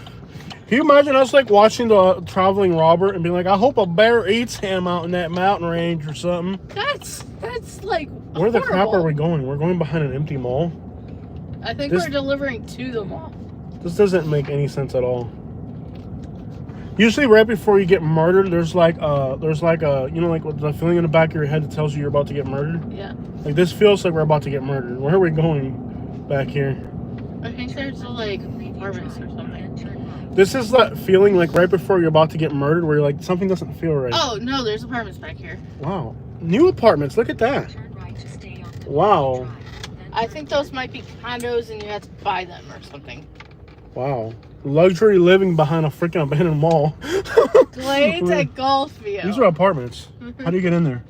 Can you imagine us like watching the Traveling Robert and being like, I hope a bear eats him out in that mountain range or something? That's like Where the crap horrible. are we going? We're going behind an empty mall. I think This- we're delivering to the mall. This doesn't make any sense at all. Usually, right before you get murdered, there's like a you know, like the feeling in the back of your head that tells you you're about to get murdered. Yeah, Like, this feels like we're about to get murdered. Where are we going back here? I think there's like apartments or something. This is that feeling like right before you're about to get murdered, where you're like something doesn't feel right. Oh no, there's apartments back here. Wow, new apartments. Look at that. Wow, I think those might be condos, and you have to buy them or something. wow. Luxury living behind a freaking abandoned mall. Glades at Gulfview. These are apartments. How do you get in there?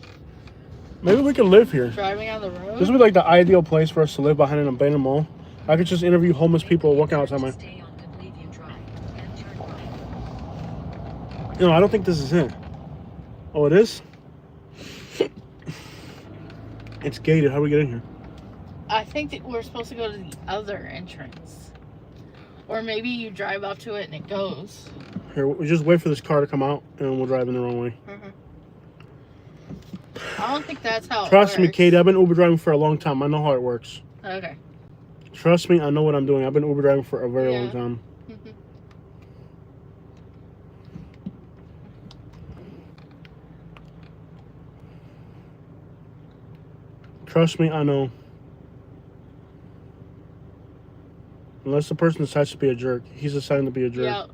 Maybe we could live here. Driving on the road. This would be like the ideal place for us to live behind an abandoned mall. I could just interview homeless people walking outside my. No, I don't think this is it. Oh, it is? It's gated. How do we get in here? I think that we're supposed to go to the other entrance. Or maybe you drive up to it and it goes. Here, we just wait for this car to come out and we'll drive in the wrong way. I don't think that's how Trust it me, works. Kate, I've been Uber driving for a long time. I know how it works. Okay. Trust me, I know what I'm doing. I've been Uber driving for a very long time. Trust me, I know. Unless the person decides to be a jerk. He's deciding to be a jerk. Yeah.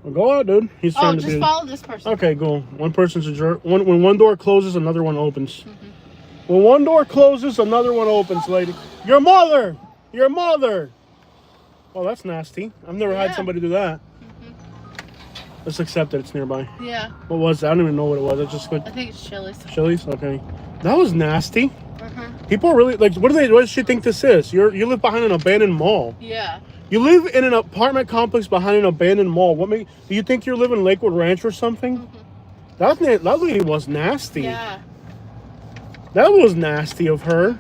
Well, go out, dude. He's trying to just be. follow this person. Okay, go. One person's a jerk. When one door closes, another one opens. When one door closes, another one opens, lady. Your mother! Your mother! Oh, that's nasty. I've never had somebody do that. Let's accept that it's nearby. Yeah. What was it? I don't even know what it was. I just I think it's Chili's. Chili's? Okay. That was nasty. People are really like, what does she think this is? You live behind an abandoned mall. Yeah. You live in an apartment complex behind an abandoned mall. Do you think you live in Lakewood Ranch or something? That lady was nasty. Yeah. That was nasty of her.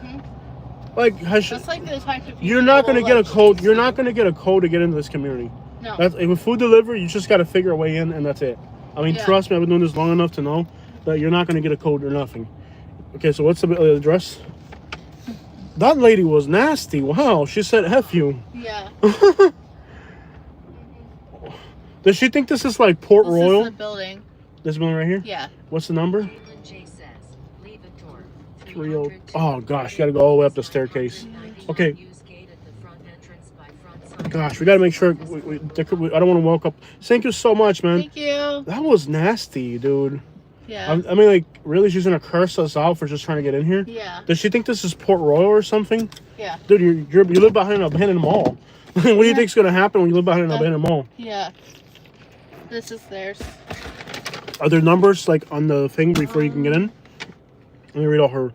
Like, That's like the type of people you're not going to get a code. chase You're you. not going to get a code to get into this community. No. With food delivery, you just got to figure a way in, and that's it. I mean, trust me, I've been doing this long enough to know that you're not going to get a code or nothing. Okay, so what's the address? That lady was nasty. Wow, she said F you. Yeah. Does she think this is like Port Royal? This is the building. This building right here? Yeah. What's the number? 30. Oh gosh, you gotta go all the way up the staircase. Okay. gosh, we gotta make sure. I don't want to walk up. Thank you so much, man. Thank you. That was nasty, dude. Yeah. I mean, like, really, she's gonna curse us out for just trying to get in here? Yeah. Does she think this is Port Royal or something? Yeah. Dude, you live behind an abandoned mall. What do you think's gonna happen when you live behind an abandoned mall? Yeah. This is theirs. Are there numbers like on the thing before you can get in? Let me read all her.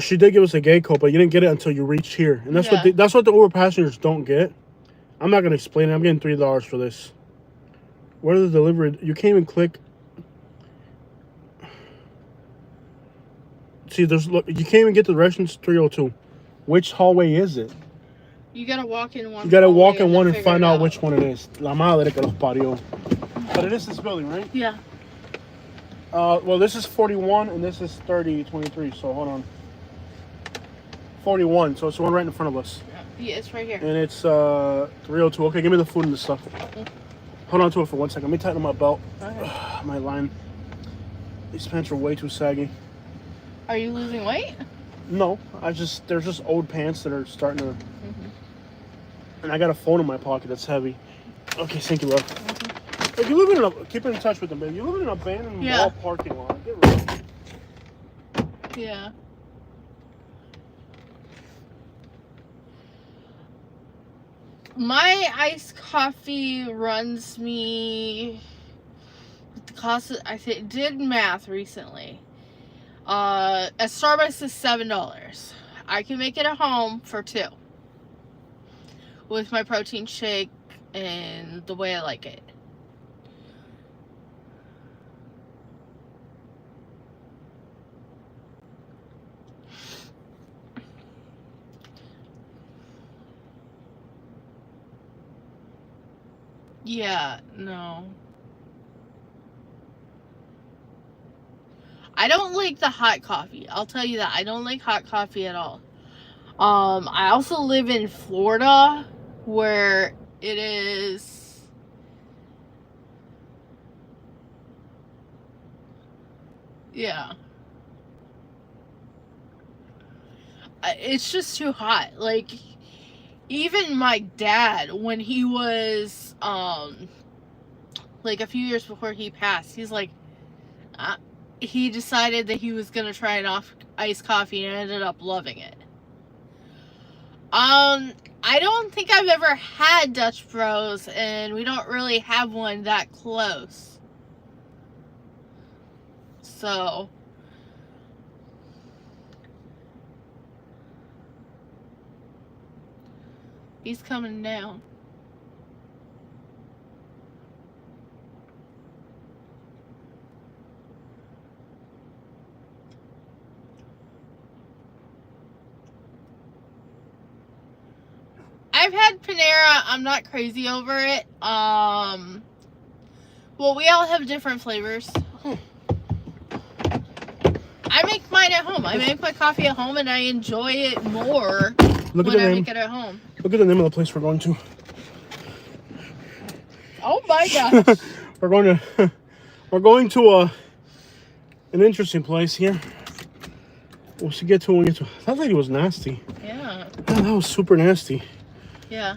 She did give us a gate code, but you didn't get it until you reached here, and that's what the Uber passengers don't get. I'm not gonna explain it. I'm getting $3 for this. What are the delivery? You can't even click. See, you can't even get the directions. 302. Which hallway is it? You gotta walk in one. You gotta walk in one and figure find it out which one it is. La madre que los parió. But it is this building, right? Yeah. Well, this is 41 and this is 3023. So hold on. 41. So it's the one right in front of us. Yeah, it's right here. And it's 302. Okay, give me the food and the stuff. Hold on to it for 1 second. Let me tighten my belt. Okay. My line. These pants are way too saggy. Are you losing weight? No, there's just old pants that are starting to. And I got a phone in my pocket that's heavy. Okay, thank you, love. If you live in keep in touch with them, baby. You live in an abandoned mall parking lot. Get rid. Yeah. My iced coffee runs me. The cost. Did math recently. At Starbucks is $7. I can make it at home for $2 with my protein shake and the way I like it. Yeah, no. I don't like the hot coffee. I'll tell you that. I don't like hot coffee at all. I also live in Florida where it is it's just too hot. Like, even my dad, when he was like a few years before he passed, he's like he decided that he was gonna try an iced coffee and ended up loving it. I don't think I've ever had Dutch Bros, and we don't really have one that close. So he's coming down. I've had Panera. I'm not crazy over it. Well, we all have different flavors. I make mine at home. I make my coffee at home, and I enjoy it more when I make it at home. Look at the name of the place we're going to. Oh my gosh. We're going to an interesting place here. We'll get to it when we get to it. That lady was nasty. Yeah. That was super nasty. Yeah.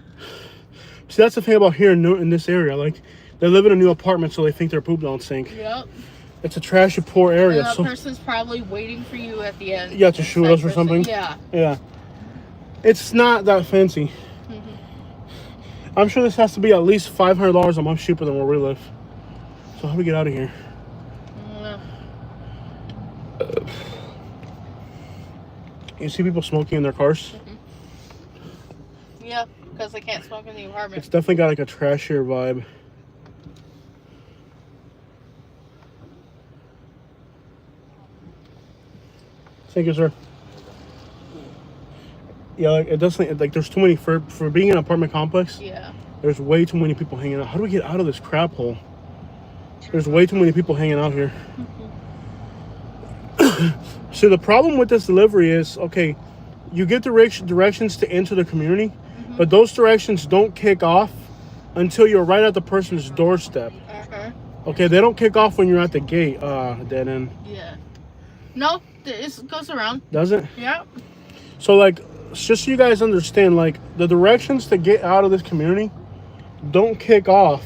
See, that's the thing about here in this area. Like, they live in a new apartment, so they think their poop don't stink. Yep. It's a trashy, poor area. And that person's probably waiting for you at the end. Yeah, to shoot us or something. Yeah. Yeah. It's not that fancy. I'm sure this has to be at least $500 a month cheaper than where we live. So how do we get out of here? You see people smoking in their cars? Yeah, because they can't smoke in the apartment. It's definitely got like a trashier vibe. Thank you, sir. Yeah, like it doesn't like there's too many for being an apartment complex. Yeah. There's way too many people hanging out. How do we get out of this crap hole? There's way too many people hanging out here. So the problem with this delivery is, okay, you get directions to enter the community, but those directions don't kick off until you're right at the person's doorstep. Okay, they don't kick off when you're at the gate. Dead end. Yeah. No, it goes around. Does it? Yeah. So like, just so you guys understand, like the directions to get out of this community don't kick off.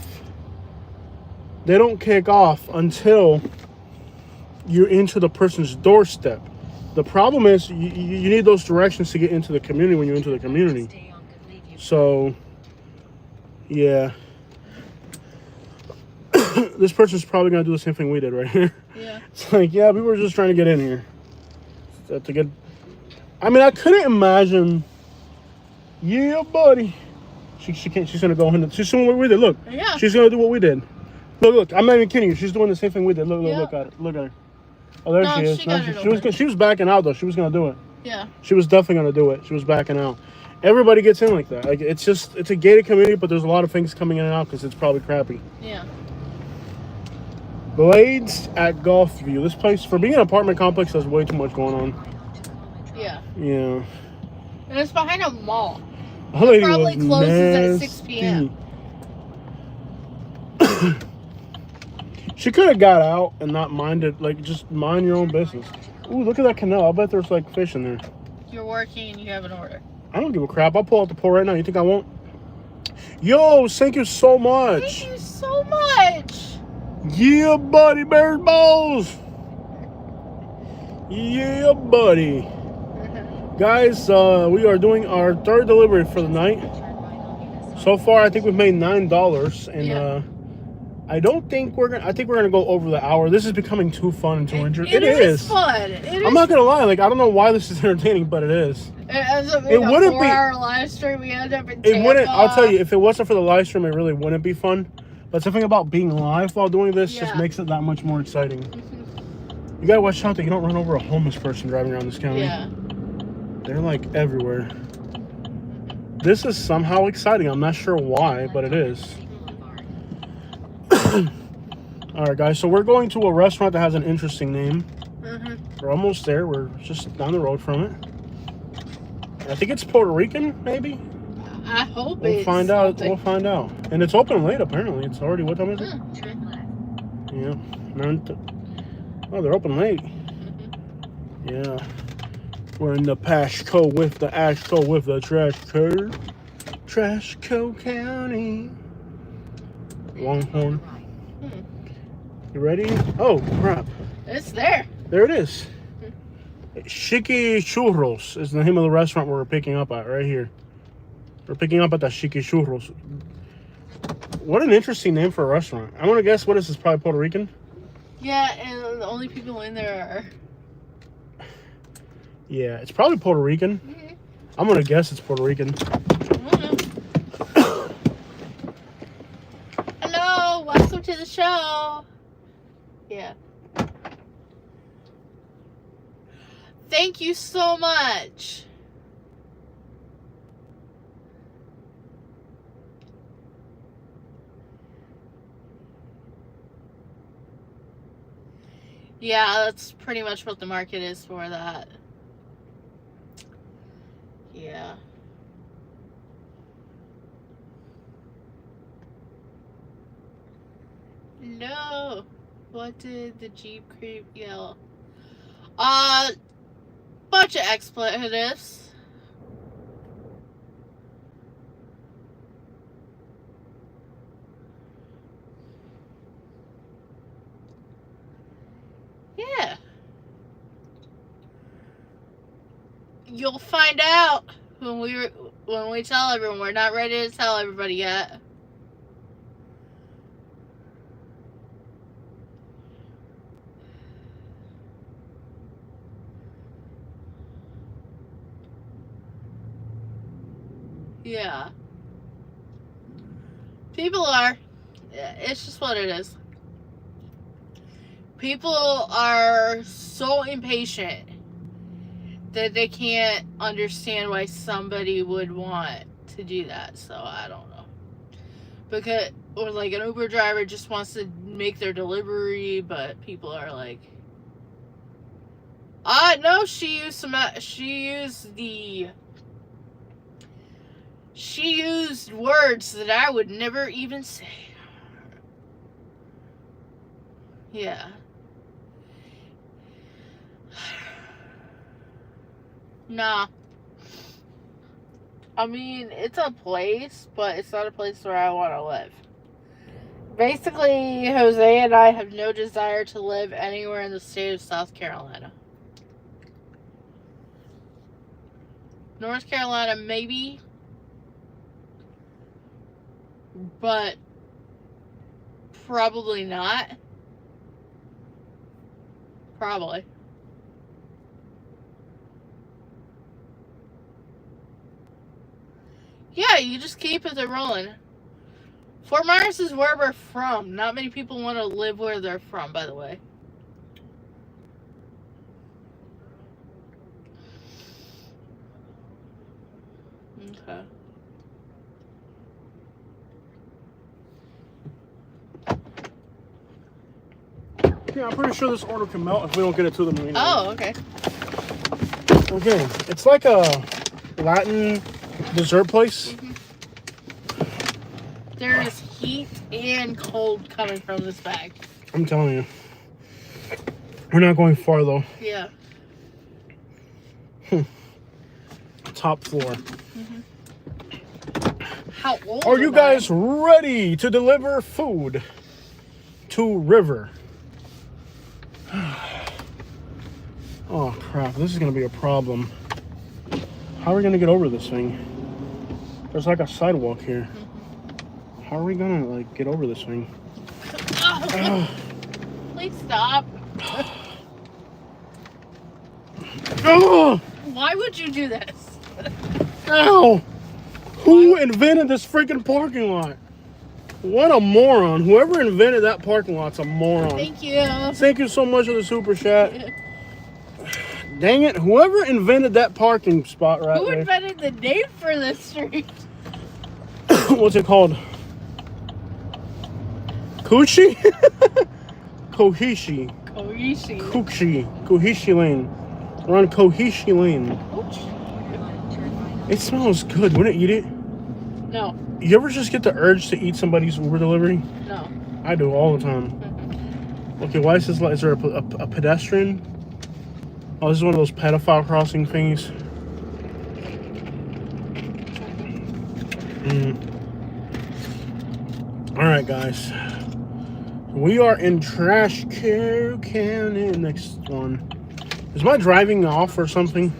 They don't kick off until you're into the person's doorstep. The problem is you need those directions to get into the community when you're into the community. So, yeah. This person's probably going to do the same thing we did right here. Yeah. It's like, yeah, we were just trying to get in here. To get... I mean, I couldn't imagine... Yeah, buddy. She can't... She's going to go in... She's doing what we did. Look. Yeah. She's going to do what we did. Look. I'm not even kidding you. She's doing the same thing we did. Look at it. Look at her. Oh, there she is. She was backing out, though. She was going to do it. Yeah. She was definitely going to do it. She was backing out. Everybody gets in like that. Like, it's a gated community, but there's a lot of things coming in and out because it's probably crappy. Yeah. Blades at Gulfview. This place, for being an apartment complex, has way too much going on. Yeah. Yeah. And it's behind a mall. That lady probably was closes nasty. at 6 p.m. She could have got out and not minded, like, just mind your own business. Ooh, look at that canal. I bet there's, like, fish in there. You're working and you have an order. I don't give a crap. I'll pull out the pole right now. You think I won't? Yo, thank you so much. Thank you so much. Yeah, buddy, Bears Balls. Yeah, buddy. Guys, we are doing our third delivery for the night. So far, I think we've made $9, and Yeah. I think we're gonna go over the hour. This is becoming too fun and too interesting. It is fun. I'm not gonna lie, like I don't know why this is entertaining, but it is. It wouldn't 4-hour live stream. We end up in Tampa. It wouldn't. I'll tell you, if it wasn't for the live stream, it really wouldn't be fun. But something about being live while doing this just makes it that much more exciting. You gotta watch out that you don't run over a homeless person driving around this county. Yeah. They're like everywhere. This is somehow exciting. I'm not sure why, but it is. Alright, guys. So we're going to a restaurant that has an interesting name. We're almost there. We're just down the road from it. I think it's Puerto Rican, maybe? I hope we'll find out. We'll find out. And it's open late, apparently. It's already... What time is it? Yeah. Oh, they're open late. Yeah. We're in the Pasco with the Ashco with the Pasco County. Longhorn. You ready? Oh, crap. It's there. There it is. Shiki Churros is the name of the restaurant we're picking up at right here. We're picking up at the Shiki Churros. What an interesting name for a restaurant. I'm going to guess what is this? Probably Puerto Rican? Yeah, and the only people in there are... Yeah, it's probably Puerto Rican. I'm going to guess it's Puerto Rican. Hello, welcome to the show. Yeah. Thank you so much. Yeah, that's pretty much what the market is for that. Yeah. No. What did the Jeep creep yell? Bunch of expletives. Yeah. You'll find out when we tell everyone. We're not ready to tell everybody yet. Yeah. People are. It's just what it is. People are so impatient that they can't understand why somebody would want to do that. So I don't know. Because, or like an Uber driver just wants to make their delivery, but people are like, no, she used words that I would never even say. Yeah. Nah. I mean, it's a place, but it's not a place where I want to live. Basically, Jose and I have no desire to live anywhere in the state of South Carolina. North Carolina, maybe. But probably not. Probably. Yeah, you just keep it rolling. Fort Myers is where we're from. Not many people want to live where they're from, by the way. Okay. Yeah, I'm pretty sure this order can melt if we don't get it to them immediately. Oh, okay. Okay, it's like a Latin dessert place. Mm-hmm. There is heat and cold coming from this bag. I'm telling you. We're not going far though. Yeah. Top floor. Mm-hmm. How old Are you guys ready to deliver food to River? Oh crap, this is gonna be a problem. How are we gonna get over this thing? There's like a sidewalk here. How are we gonna like get over this thing? Please stop. Oh! Why would you do this? Ow! Who invented this freaking parking lot? What a moron. Whoever invented that parking lot's a moron. Thank you. Thank you so much for the super chat. Dang it. Whoever invented that parking spot right Who there. invented the name for this street? What's it called? Kuchi? Kohishi. Koishi. Kohishi Lane. We're on Kohishi Lane. Ouch. It smells good. Wouldn't you eat it? No. You ever just get the urge to eat somebody's Uber delivery? No. I do all the time. Mm-hmm. Okay, why is this? Is there a pedestrian? Oh, this is one of those pedophile crossing thingies. All right, guys. We are in Trash County. Next one. Is my driving off or something?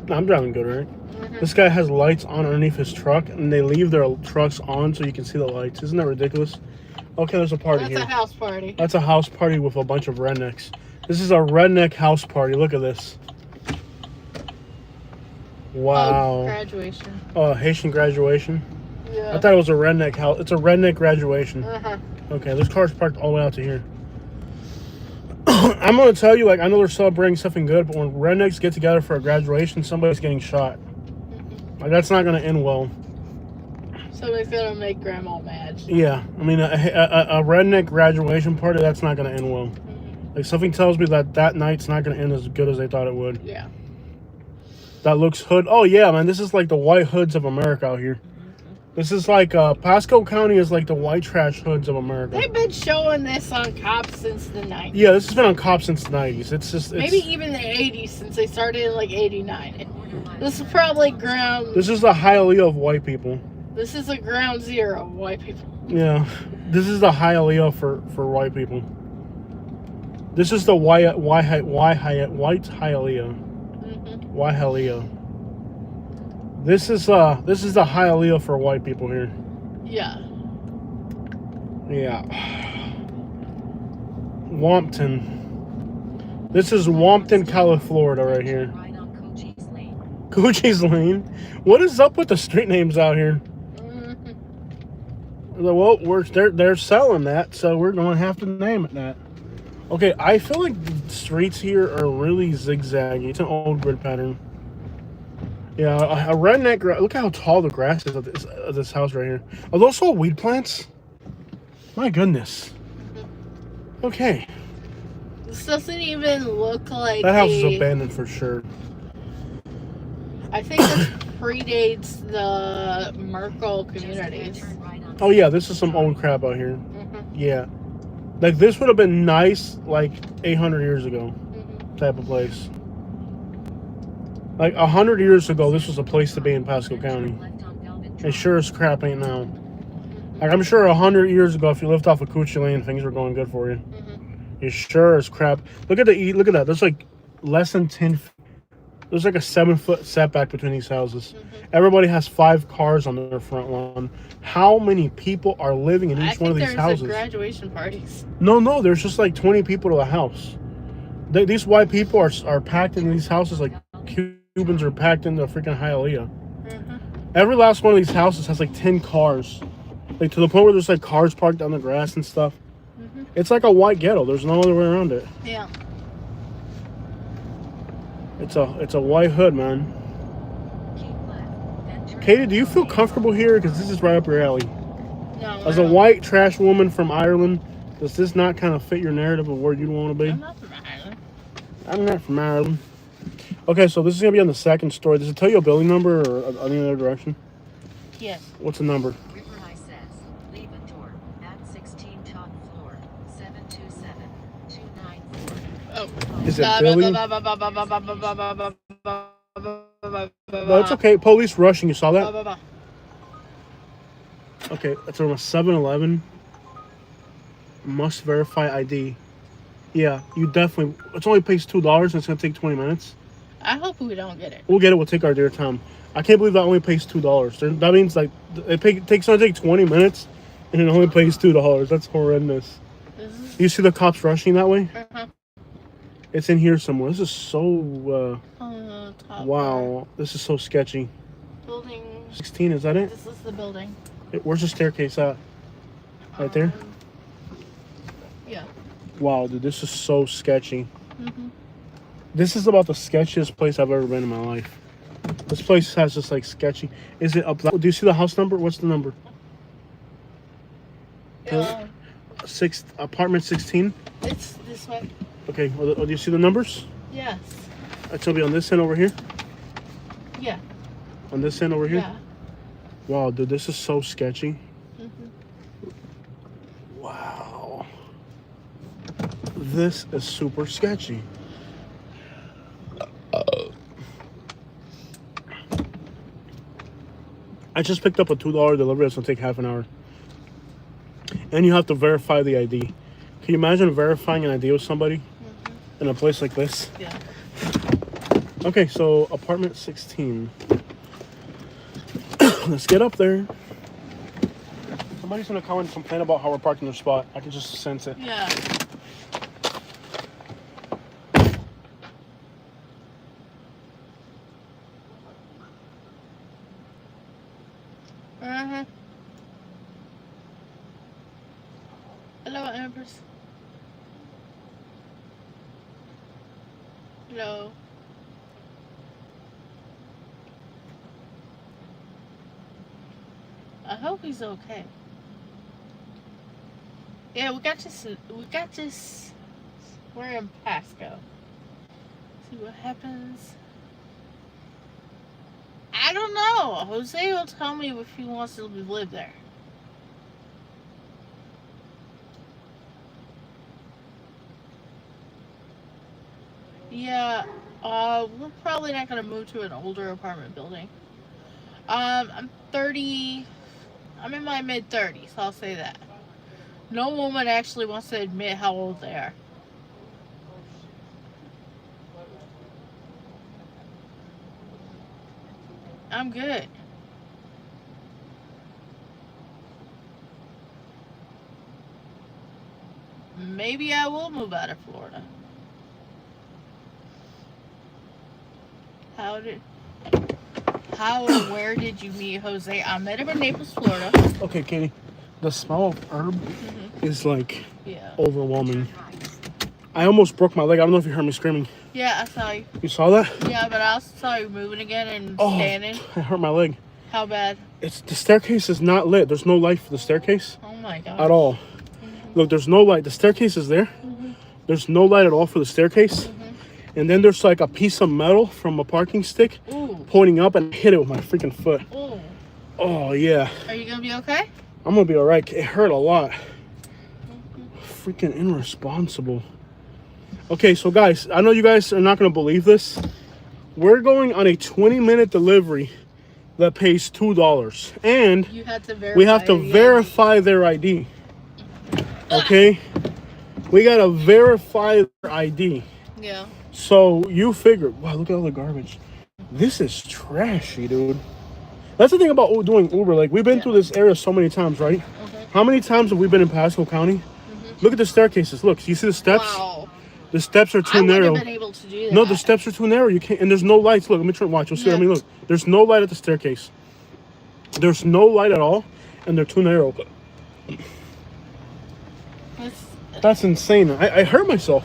No, I'm driving good, right? Mm-hmm. This guy has lights on underneath his truck, and they leave their trucks on so you can see the lights. Isn't that ridiculous? Okay, there's a party here. That's a house party. That's a house party with a bunch of rednecks. This is a redneck house party. Look at this. Wow. Oh, graduation. Oh, Haitian graduation. Yeah. I thought it was a redneck house. It's a redneck graduation. Uh-huh. Okay, this car's parked all the way out to here. I'm gonna tell you, like, I know they're celebrating something good, but when rednecks get together for a graduation, somebody's getting shot. Like, that's not gonna end well. Somebody's gonna make grandma mad. Yeah, I mean, a redneck graduation party, that's not gonna end well. Like, something tells me that night's not gonna end as good as they thought it would. Yeah. That looks hood. Oh yeah, man, this is like the white hoods of America out here. This is like Pasco County is like the white trash hoods of America. They've been showing this on Cops since the 90s. Yeah, this has been on Cops since the 90s. It's maybe even the 80s, since they started in like 89. This is probably ground. This is the Hialeah of white people. This is a ground zero of white people. Yeah, this is the Hialeah for white people. This is the white Hialeah. Mm-hmm. Hialeah. This is the Hialeah for white people here. Yeah. Yeah. Wampton. This is Wampton, California, right here. Cochise Lane. What is up with the street names out here? Mm-hmm. Well, they're selling that, so we're going to have to name it that. Okay, I feel like the streets here are really zigzaggy. It's an old grid pattern. Yeah, a redneck. Look how tall the grass is of this house right here. Are those all weed plants? My goodness. Okay. This doesn't even look like That house is abandoned for sure. I think this predates the Merkel communities. Oh yeah, this is some old crap out here. Mm-hmm. Yeah. Like this would have been nice like 800 years ago. Mm-hmm. Type of place. Like 100 years ago, this was a place to be in Pasco County. It sure as crap ain't now. Like I'm sure 100 years ago, if you lived off of Coochie Lane, things were going good for you. You sure as crap. Look at look at that. There's like less than 10. There's like a 7-foot setback between these houses. Everybody has 5 cars on their front lawn. How many people are living in each one of these houses? There's graduation parties. No. There's just like 20 people to a house. These white people are packed in these houses like Cubans are packed in the freaking Hialeah. Every last one of these houses has like 10 cars. Like to the point where there's like cars parked on the grass and stuff. It's like a white ghetto. There's no other way around it. Yeah. It's a white hood, man. Katie, do you feel comfortable here? Because this is right up your alley. No. As a white trash woman from Ireland, does this not kind of fit your narrative of where you want to be? I'm not from Ireland. I'm not from Ireland. Okay, so this is going to be on the second story. Does it tell you a building number or any other direction? Yes. What's the number? Leave a door at 16 top floor, 727-294. Oh. Is it Billy? No, it's okay. Police rushing. You saw that? Okay, it's from a 7-Eleven. Must verify ID. Yeah, you definitely. It only pays $2 and it's going to take 20 minutes. I hope we don't get it. We'll get it. We'll take our dear time. I can't believe that only pays $2. That means like it takes only 20 minutes and it only pays $2. That's horrendous. You see the cops rushing that way? It's in here somewhere. This is so. Wow, this is so sketchy. Building 16, is that it? This is the building. Where's the staircase at? Right there? Yeah. Wow, dude, this is so sketchy. This is about the sketchiest place I've ever been in my life. This place has just like sketchy. Is it up? Do you see the house number? What's the number? Apartment 16. It's this way. Okay. Do you see the numbers? Yes. It's gonna be on this end over here. Yeah. On this end over here. Yeah. Wow, dude, this is so sketchy. Wow. This is super sketchy. I just picked up a $2 delivery. That's gonna take half an hour. And you have to verify the ID. Can you imagine verifying an ID with somebody in a place like this? Yeah. Okay, so apartment 16. Let's get up there. Somebody's gonna come and complain about how we're parking their spot. I can just sense it. Yeah. Hello, Empress. Hello. I hope he's okay. Yeah, we got this. We're in Pasco. See what happens. I don't know. Jose will tell me if he wants to live there. Yeah, we're probably not gonna move to an older apartment building. I'm 30. I'm in my mid-30s, I'll say that. No woman actually wants to admit how old they are. I'm good. Maybe I will move out of Florida. How and where did you meet Jose? I met him in Naples, Florida. Okay, Katie. The smell of herb is like overwhelming. I almost broke my leg. I don't know if you heard me screaming. Yeah, I saw you. You saw that? Yeah, but I also saw you moving again and standing. I hurt my leg. How bad? The staircase is not lit. There's no light for the staircase. Oh my god. At all. Look, there's no light. The staircase is there. There's no light at all for the staircase. And then there's like a piece of metal from a parking stick pointing up, and I hit it with my freaking foot. Ooh. Oh, yeah. Are you going to be okay? I'm going to be all right. It hurt a lot. Freaking irresponsible. Okay, so guys, I know you guys are not going to believe this, We're going on a 20-minute delivery that pays $2, and You had to verify. we have to verify their ID. Okay, we gotta verify their ID. Yeah. So you figure, wow, look at all the garbage. This is trashy, dude. That's the thing about doing Uber. Like, we've been through this area so many times, right? Okay. How many times have we been in Pasco County? Look at the staircases. Look, you see the steps? Wow. The steps are too I wouldn't narrow. have been able to do that. No, the steps are too narrow. You can't, and there's no lights. Look, let me try and watch. You'll see what I mean. Look, there's no light at the staircase. There's no light at all, and they're too narrow. That's insane. I hurt myself.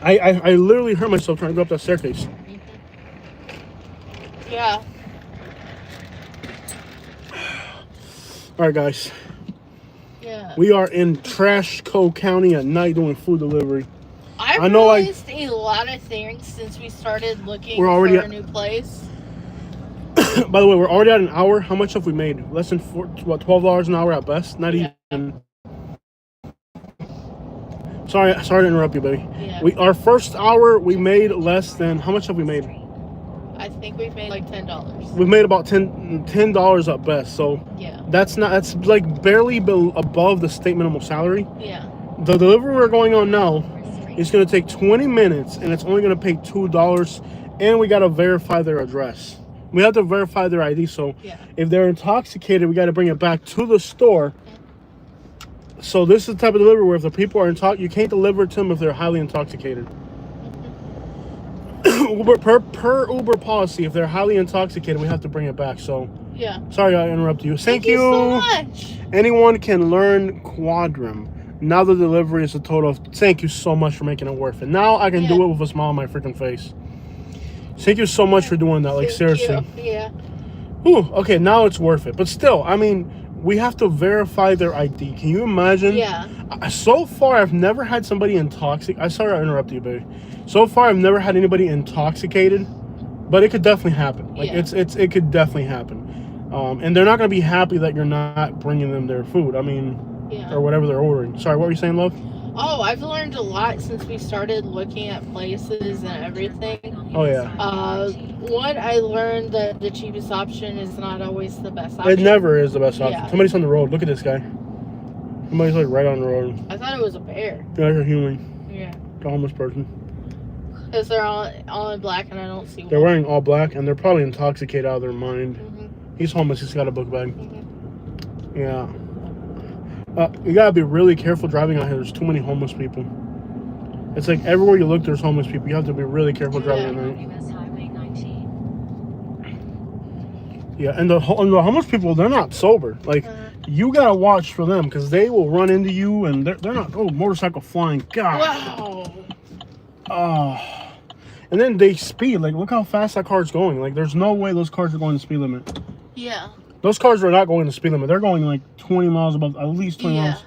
I literally hurt myself trying to go up that staircase. Yeah. All right, guys. Yeah. We are in Pasco County at night doing food delivery. I know I- realized a lot of things since we started looking We're already for a at- new place. By the way, we're already at an hour. How much have we made? Less than $12 an hour at best. Not even. Sorry to interrupt you, baby. Yeah. Our first hour we made less than, how much have we made? I think we've made like $10. We've made about $10 at best. So Yeah. that's like barely above the state minimum salary. Yeah. The delivery we're going on now is going to take 20 minutes, and it's only going to pay $2, and we got to verify their address. We have to verify their ID. So if they're intoxicated, we got to bring it back to the store. So this is the type of delivery where if the people are intoxicated, you can't deliver to them if they're highly intoxicated. Uber, per Uber policy, if they're highly intoxicated, we have to bring it back. So Yeah. sorry I interrupted you. Thank you so much. Anyone can learn Quadrum. Now the delivery is a total of, thank you so much for making it worth it. Now I can do it with a smile on my freaking face. Thank you so much for doing that. Like, Thank seriously. you. Yeah. Whew, okay, now it's worth it. But still, I mean, we have to verify their ID. Can you imagine? Yeah. So far, I've never had somebody intoxicated. I'm sorry I interrupted you, baby. So far, I've never had anybody intoxicated, but it could definitely happen. Like, it could definitely happen. And they're not going to be happy that you're not bringing them their food. I mean, or whatever they're ordering. Sorry, what were you saying, love? Oh, I've learned a lot since we started looking at places and everything. Oh, yeah. One, I learned that the cheapest option is not always the best option. It never is the best option. Yeah. Somebody's on the road. Look at this guy. Somebody's like right on the road. I thought it was a bear. Yeah, you're human. Yeah. The homeless person. Because they're all in black and I don't see They're one. wearing all black and they're probably intoxicated out of their mind. Mm-hmm. He's homeless. He's got a book bag. Mm-hmm. Yeah. You gotta be really careful driving out here. There's too many homeless people. It's like everywhere you look, there's homeless people. You have to be really careful driving at night. Yeah, and the homeless people, they're not sober. Like, you gotta watch for them because they will run into you and they're not. Oh, motorcycle flying. God. Wow. And then they speed. Like, look how fast that car's going. Like, there's no way those cars are going the speed limit. Yeah. Those cars are not going the speed limit. They're going like 20 miles above, at least 20 miles.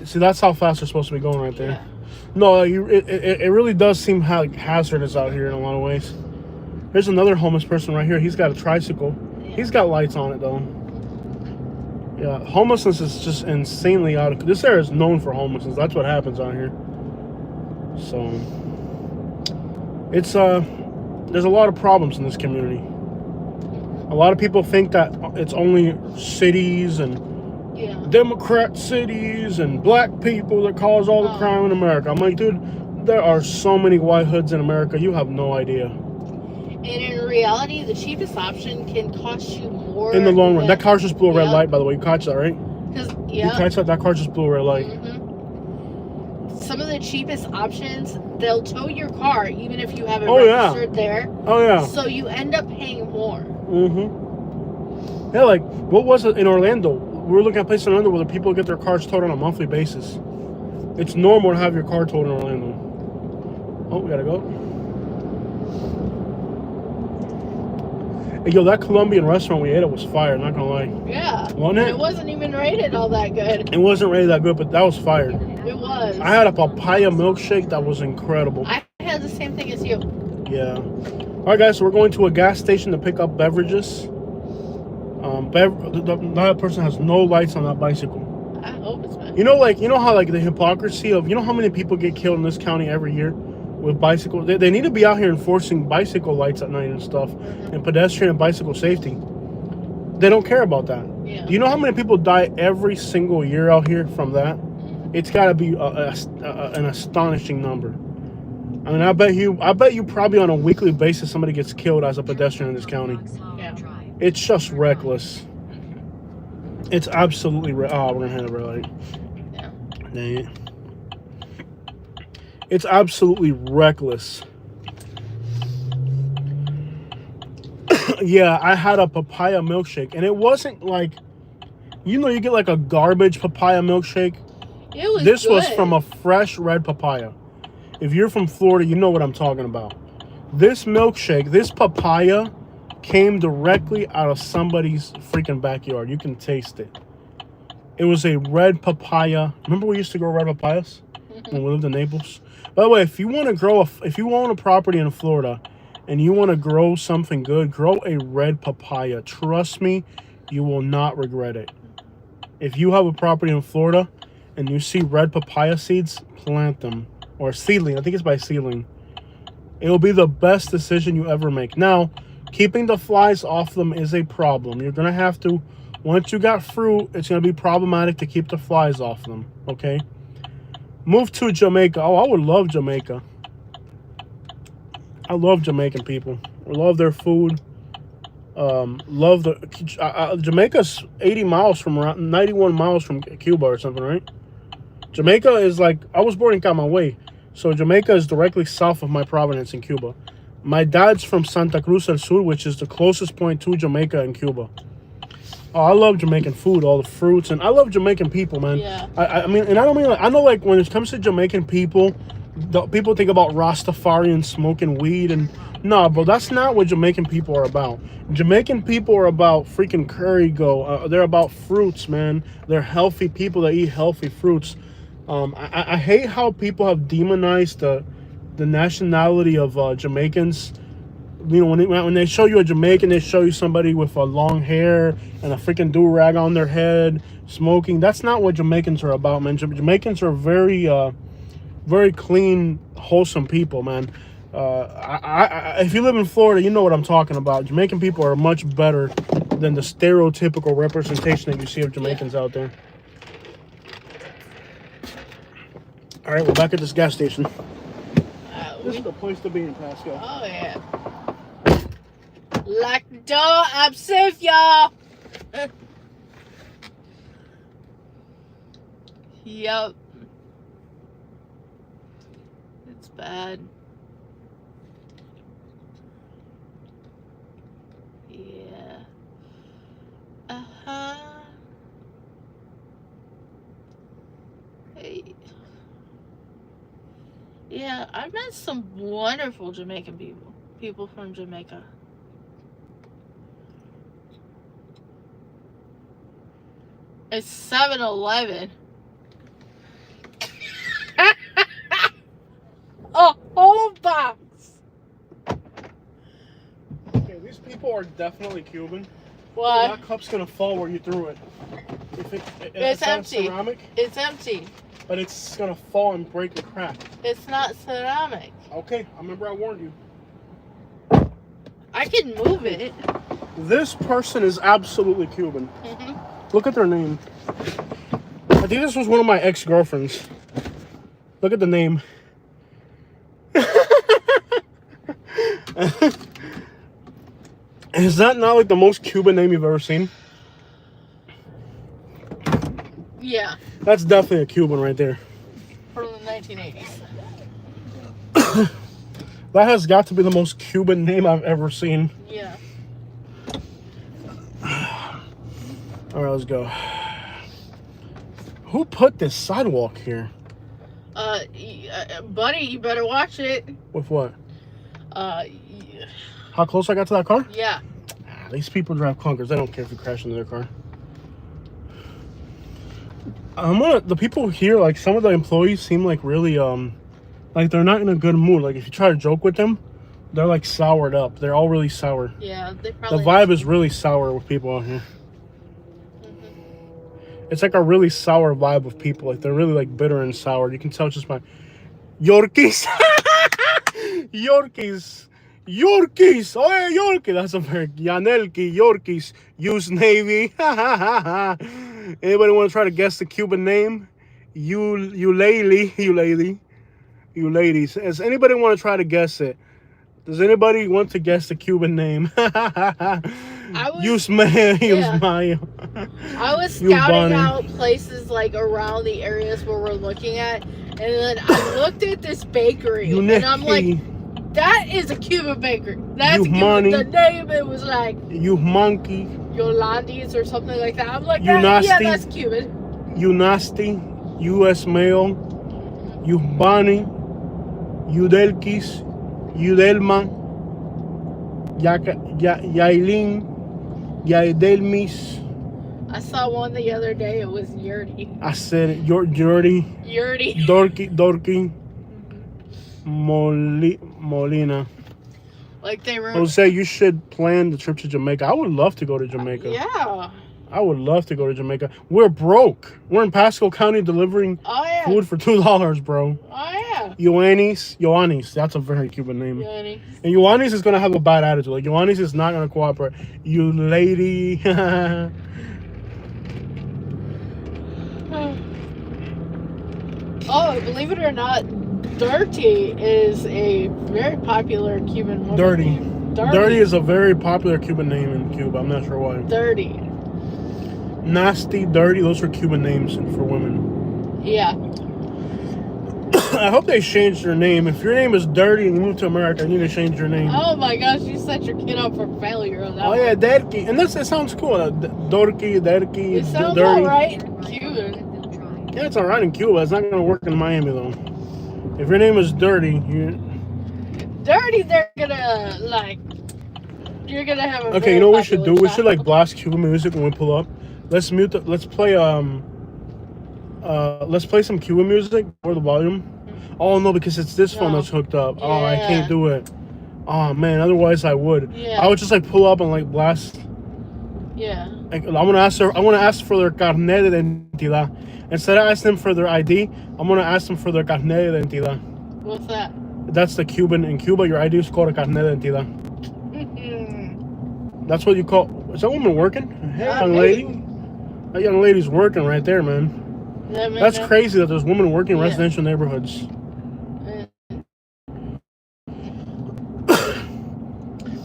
See, that's how fast they're supposed to be going right there. Yeah. No, it really does seem hazardous out here in a lot of ways. There's another homeless person right here. He's got a tricycle. Yeah. He's got lights on it, though. Yeah, homelessness is just insanely out of... This area is known for homelessness. That's what happens out here. So, it's, there's a lot of problems in this community. A lot of people think that it's only cities and Democrat cities and black people that cause all the crime in America. I'm like, dude, there are so many white hoods in America. You have no idea. And in reality, the cheapest option can cost you more. In the long run. That car just blew a red light, by the way. You caught that, right? You caught that car just blew a red light. Some of the cheapest options, they'll tow your car even if you have it registered there. Oh, yeah. So you end up paying more. Yeah, like, what was it in Orlando? We were looking at places in Orlando where the people get their cars towed on a monthly basis. It's normal to have your car towed in Orlando. Oh, we gotta go. Hey, yo, that Colombian restaurant we ate at was fire, not gonna lie. Yeah. Wasn't it? It wasn't even rated all that good. It wasn't really that good, but that was fire. It was. I had a papaya milkshake that was incredible. I had the same thing as you. Yeah. All right, guys, so we're going to a gas station to pick up beverages. That person has no lights on that bicycle. I hope it's bad. You know how like the hypocrisy of, you know how many people get killed in this county every year with bicycle. They need to be out here enforcing bicycle lights at night and stuff, and pedestrian and bicycle safety. They don't care about that. Yeah. Do you know how many people die every single year out here from that? It's got to be an astonishing number. I mean, I bet you probably on a weekly basis somebody gets killed as a pedestrian in this county. Yeah. It's just reckless. It's absolutely we're gonna hit a red light. Yeah. Dang it. It's absolutely reckless. Yeah, I had a papaya milkshake, and it wasn't like, you get like a garbage papaya milkshake. It was This good. was from a fresh red papaya. If you're from Florida, you know what I'm talking about. This milkshake, this papaya, came directly out of somebody's freaking backyard. You can taste it. It was a red papaya. Remember we used to grow red papayas when we lived in Naples? By the way, if you want to own a property in Florida and you want to grow something good, grow a red papaya. Trust me, you will not regret it. If you have a property in Florida and you see red papaya seeds, plant them. Or seedling. I think it's by seedling. It will be the best decision you ever make. Now, keeping the flies off them is a problem. You're going to have to, once you got fruit, it's going to be problematic to keep the flies off them. Okay? Move to Jamaica. Oh, I would love Jamaica. I love Jamaican people. I love their food. Love the... Jamaica's 80 miles from around... 91 miles from Cuba or something, right? Jamaica is like... I was born in Camagüey. So Jamaica is directly south of my province in Cuba. My dad's from Santa Cruz del Sur, which is the closest point to Jamaica in Cuba. Oh, I love Jamaican food, all the fruits, and I love Jamaican people, man. Yeah. I mean, and I don't mean like, I know like when it comes to Jamaican people, people think about Rastafarians smoking weed and no, bro, that's not what Jamaican people are about. Jamaican people are about freaking curry go. They're about fruits, man. They're healthy people that eat healthy fruits. I hate how people have demonized the nationality of Jamaicans. You know, when they show you a Jamaican, they show you somebody with a long hair and a freaking do-rag on their head, smoking. That's not what Jamaicans are about, man. Jamaicans are very, very clean, wholesome people, man. If you live in Florida, you know what I'm talking about. Jamaican people are much better than the stereotypical representation that you see of Jamaicans out there. All right, we're back at this gas station. This is the place to be in Pasco. Oh, yeah. Lock the door. I'm safe, y'all. Yup. It's bad. Yeah. Uh-huh. Hey. Yeah, I met some wonderful Jamaican people. People from Jamaica. It's 7-Eleven. A whole box. Okay, these people are definitely Cuban. What? That cup's gonna fall where you threw it. It's empty. Ceramic, It's empty. but it's gonna fall and break and crack. It's not ceramic. Okay, I remember I warned you. I can move it. This person is absolutely Cuban. Look at their name. I think this was one of my ex-girlfriends. Look at the name. Is that not like the most Cuban name you've ever seen? Yeah. That's definitely a Cuban right there. From the 1980s. That has got to be the most Cuban name I've ever seen. Yeah. All right, let's go. Who put this sidewalk here? Buddy, you better watch it. With what? Yeah. How close I got to that car? Yeah. These people drive clunkers. They don't care if you crash into their car. The people here, like some of the employees seem like really, like they're not in a good mood. Like if you try to joke with them, they're like soured up. They're all really sour. Yeah, they The probably... vibe is really sour with people out here. It's like a really sour vibe of people. Like they're really like bitter and sour. You can tell just by Yorkies. Yorkies. Yorkies. Oh, yeah, Yorkie. That's a very Yanelki. Yorkies. Use Navy. Anybody want to try to guess the Cuban name? You lady. You ladies. Does anybody want to try to guess it? Does anybody want to guess the Cuban name? Use Mayo. Use Mayo. I was scouting out places like around the areas where we're looking at, and then I looked at this bakery, and I'm like, that is a Cuban bakery. That's a Cuban. The name, it was like You Monkey. Yolandi's or something like that. I'm like, yeah, that's Cuban. You Nasty. U.S. Mail. You Bonnie. You Delkis. You Delma. Yailin. Yaidelmis. I saw one the other day. It was Yurdy. I said it. Yurdy. Dorky. Molina. Like they were. Jose, you should plan the trip to Jamaica. I would love to go to Jamaica. Yeah. I would love to go to Jamaica. We're broke. We're in Pasco County delivering food for $2, bro. Oh, yeah. Ioannis. That's a very Cuban name. Ioannis. And Ioannis is going to have a bad attitude. Like, Ioannis is not going to cooperate. You lady. Oh, believe it or not, Dirty is a very popular Cuban woman. Dirty is a very popular Cuban name in Cuba. I'm not sure why. Dirty. Nasty, Dirty, those are Cuban names for women. Yeah. I hope they changed your name. If your name is Dirty and you move to America, you need to change your name. Oh my gosh, you set your kid up for failure on that one. Yeah, Derky. And it sounds cool. Dorky, It sounds Dirty. alright in Cuban. Yeah, it's alright in Cuba. It's not going to work in Miami, though. If your name is Dirty, Dirty, they're going to, like... You're going to have a Okay, you know what we should do? We should, like, blast Cuban music when we pull up. Let's play some Cuban music for the volume. Oh no, because it's this phone that's hooked up. Yeah. Oh, I can't do it. Oh man, otherwise I would. Yeah. I would just like pull up and like blast. Yeah. Like, I want to ask for their carnet de identidad. Instead of asking them for their ID, I'm gonna ask them for their carnet de identidad. What's that? That's the Cuban in Cuba. Your ID is called a carnet de identidad. That's what you call. Is that woman working? Hey, young lady. That young lady's working right there, man. That's crazy that there's women working in residential neighborhoods.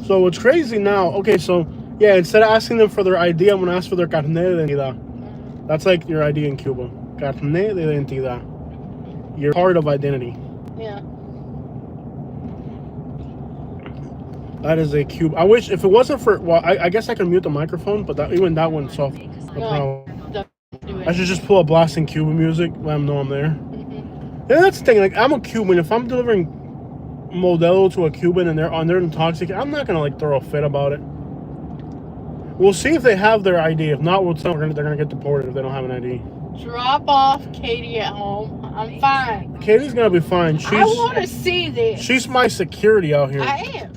So what's crazy now, okay, so yeah, instead of asking them for their ID, I'm gonna ask for their carnet de identidad. That's like your ID in Cuba. Carnet de identidad. Your card of identity. Yeah. That is a Cuba. I wish if it wasn't for, well, I guess I could mute the microphone, but even that wouldn't solve the problem. I should just pull up blasting Cuban music, let them know I'm there. Yeah, that's the thing. Like, I'm a Cuban. If I'm delivering Modelo to a Cuban and they're intoxicated, I'm not gonna like throw a fit about it. We'll see if they have their ID. If not, we'll tell them they're gonna get deported if they don't have an ID. Drop off Katie at home. I'm fine. Katie's gonna be fine. I want to see this. She's my security out here. I am.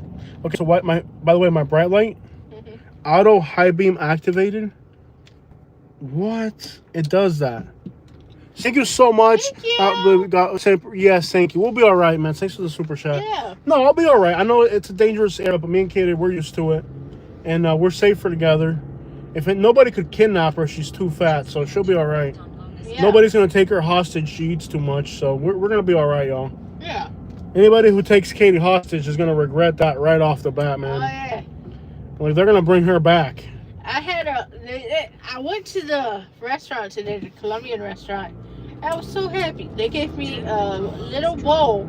Okay, so by the way, my bright light, auto high beam activated. What? It does that. Thank you so much. Thank you. Yes, thank you. We'll be all right, man. Thanks for the super chat. Yeah. No, I'll be all right. I know it's a dangerous area, but me and Katie, we're used to it. And we're safer together. Nobody could kidnap her, she's too fat, so she'll be all right. Yeah. Nobody's going to take her hostage. She eats too much, so we're going to be all right, y'all. Yeah. Anybody who takes Katie hostage is going to regret that right off the bat, man. Oh, yeah. Like, they're going to bring her back. I went to the restaurant today, the Colombian restaurant. I was so happy. They gave me a little bowl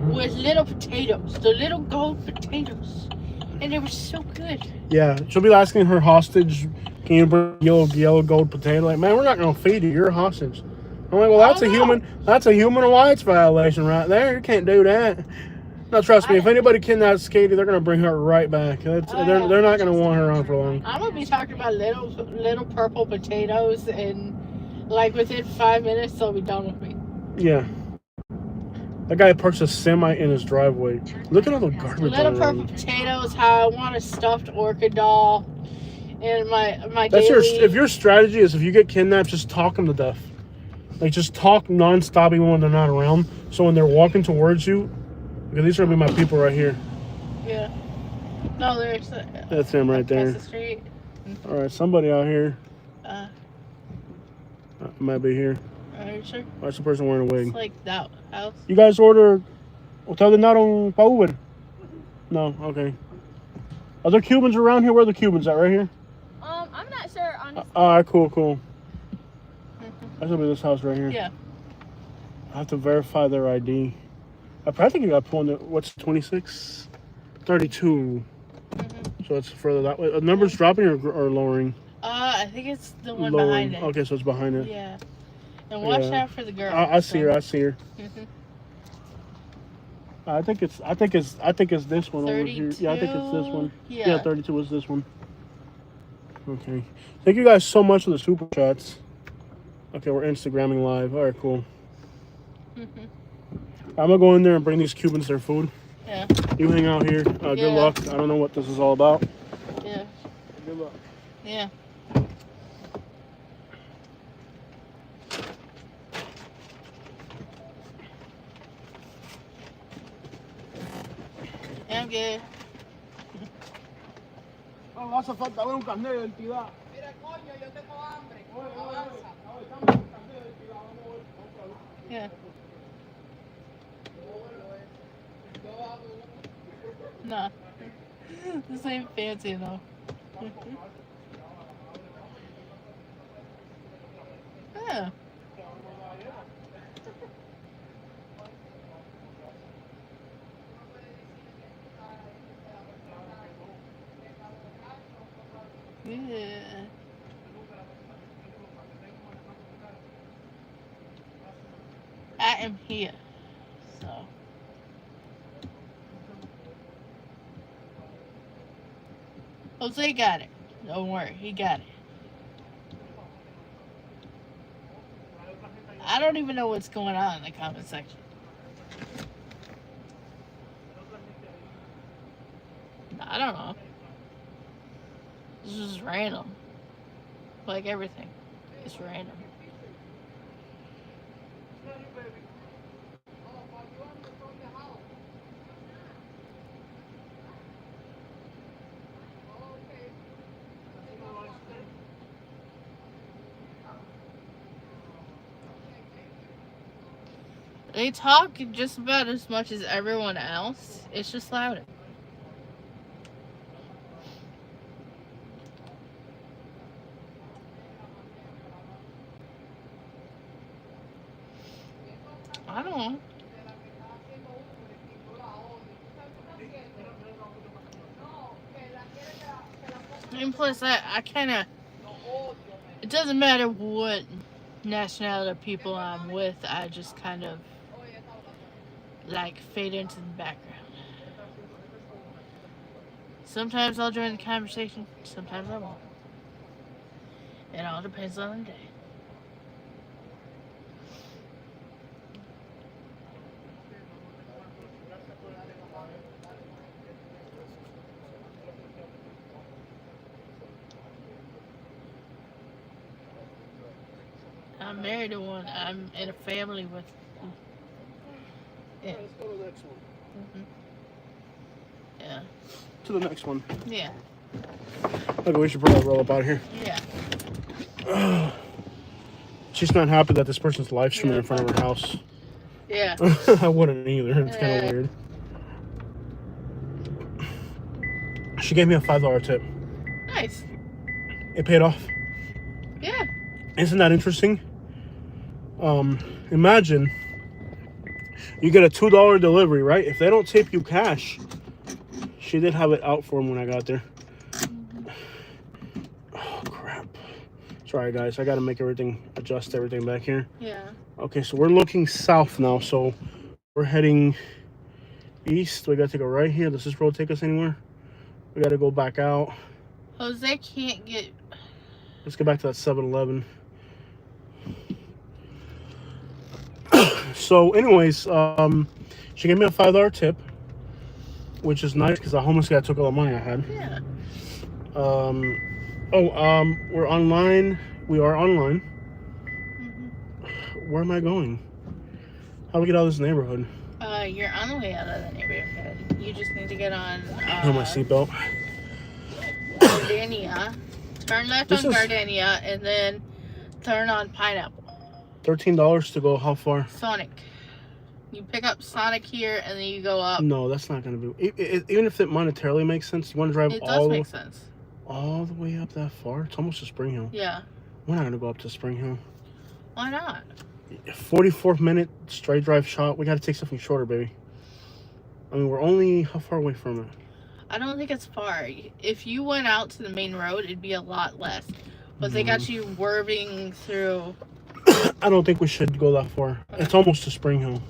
with little potatoes, the little gold potatoes, and they were so good. Yeah, she'll be asking her hostage, can you bring yellow gold potato? Like, man, we're not gonna feed you. You're a hostage. I'm like, well, that's a human rights violation right there. You can't do that. No, trust me. If anybody kidnaps Katie, they're gonna bring her right back. They're not gonna want her on for long. I'm gonna be talking about little purple potatoes, and like within 5 minutes, they'll be done with me. Yeah. That guy parks a semi in his driveway. Look at all the garbage. Little purple potatoes. How I want a stuffed orchid doll, and my. That's if your strategy is if you get kidnapped, just talk them to death. Like just talk nonstop even when they're not around. So when they're walking towards you, Okay, these are gonna be my people right here. Yeah. No, there's. That's him right there. Across the street. All right, somebody out here might be here. Are you sure? That's the person wearing a wig. It's like that house. You guys order hotel ordenaron pa Uber? No, okay. Are there Cubans around here? Where are the Cubans at? Right here? I'm not sure, honestly. All right, cool. That's gonna be this house right here. Yeah. I have to verify their ID. I think I got put on the, what's 26? 32. So it's further that way. The number's dropping or lowering? I think it's the one Lowering. behind it. Okay, so it's behind it. Yeah. And watch out for the girl. I see her. Mhm. I think it's this one over here. Yeah, I think it's this one. Yeah. 32 is this one. Okay. Thank you guys so much for the super chats. Okay, we're Instagramming live. All right, cool. I'm gonna go in there and bring these Cubans their food. Yeah. You hang out here. Good luck. I don't know what this is all about. Yeah. Good luck. Yeah. I'm good. No vas a faltar un carnet de identidad. Mira, coño, yo tengo hambre. Yeah. Nah. This ain't fancy enough. Yeah. Yeah. I am here. So. Jose got it. Don't worry, he got it. I don't even know what's going on in the comment section. I don't know. This is random. Like everything. It's random. They talk just about as much as everyone else. It's just louder. I don't know. And plus, I kind of... It doesn't matter what nationality of people I'm with. I just kind of... like fade into the background. Sometimes I'll join the conversation, sometimes I won't. It all depends on the day. I'm married to one. I'm in a family with. Yeah. Let's go to the next one. Yeah. To the next one. Yeah. Okay, we should probably roll up out of here. Yeah. She's not happy that this person's live streaming in front of her house. Yeah. I wouldn't either. It's kind of weird. She gave me a $5 tip. Nice. It paid off. Yeah. Isn't that interesting? Imagine you get a $2 delivery, right? If they don't tip you cash, she did have it out for him when I got there. Oh, crap. Sorry, guys. I got to adjust everything back here. Yeah. Okay, so we're looking south now. So we're heading east. We got to go right here. Does this road take us anywhere? We got to go back out. Jose can't get... Let's get back to that 7-Eleven. So anyways, she gave me a $5 tip, which is nice because the homeless guy took all the money I had. Yeah. We're online. We are online. Mm-hmm. Where am I going? How do we get out of this neighborhood? You're on the way out of the neighborhood. You just need to get on On my seatbelt. Gardenia. Turn left This on is- Gardenia and then turn on Pineapple. $13 to go how far? Sonic. You pick up Sonic here and then you go up. No, that's not going to be... Even if it monetarily makes sense, you want to drive It does make sense. all the way up that far? It's almost to Spring Hill. Yeah. We're not going to go up to Spring Hill. Why not? 44th minute straight drive shot. We got to take something shorter, baby. I mean, we're only... How far away from it? I don't think it's far. If you went out to the main road, it'd be a lot less. But they got you whirling through. I don't think we should go that far. It's almost to Spring Hill.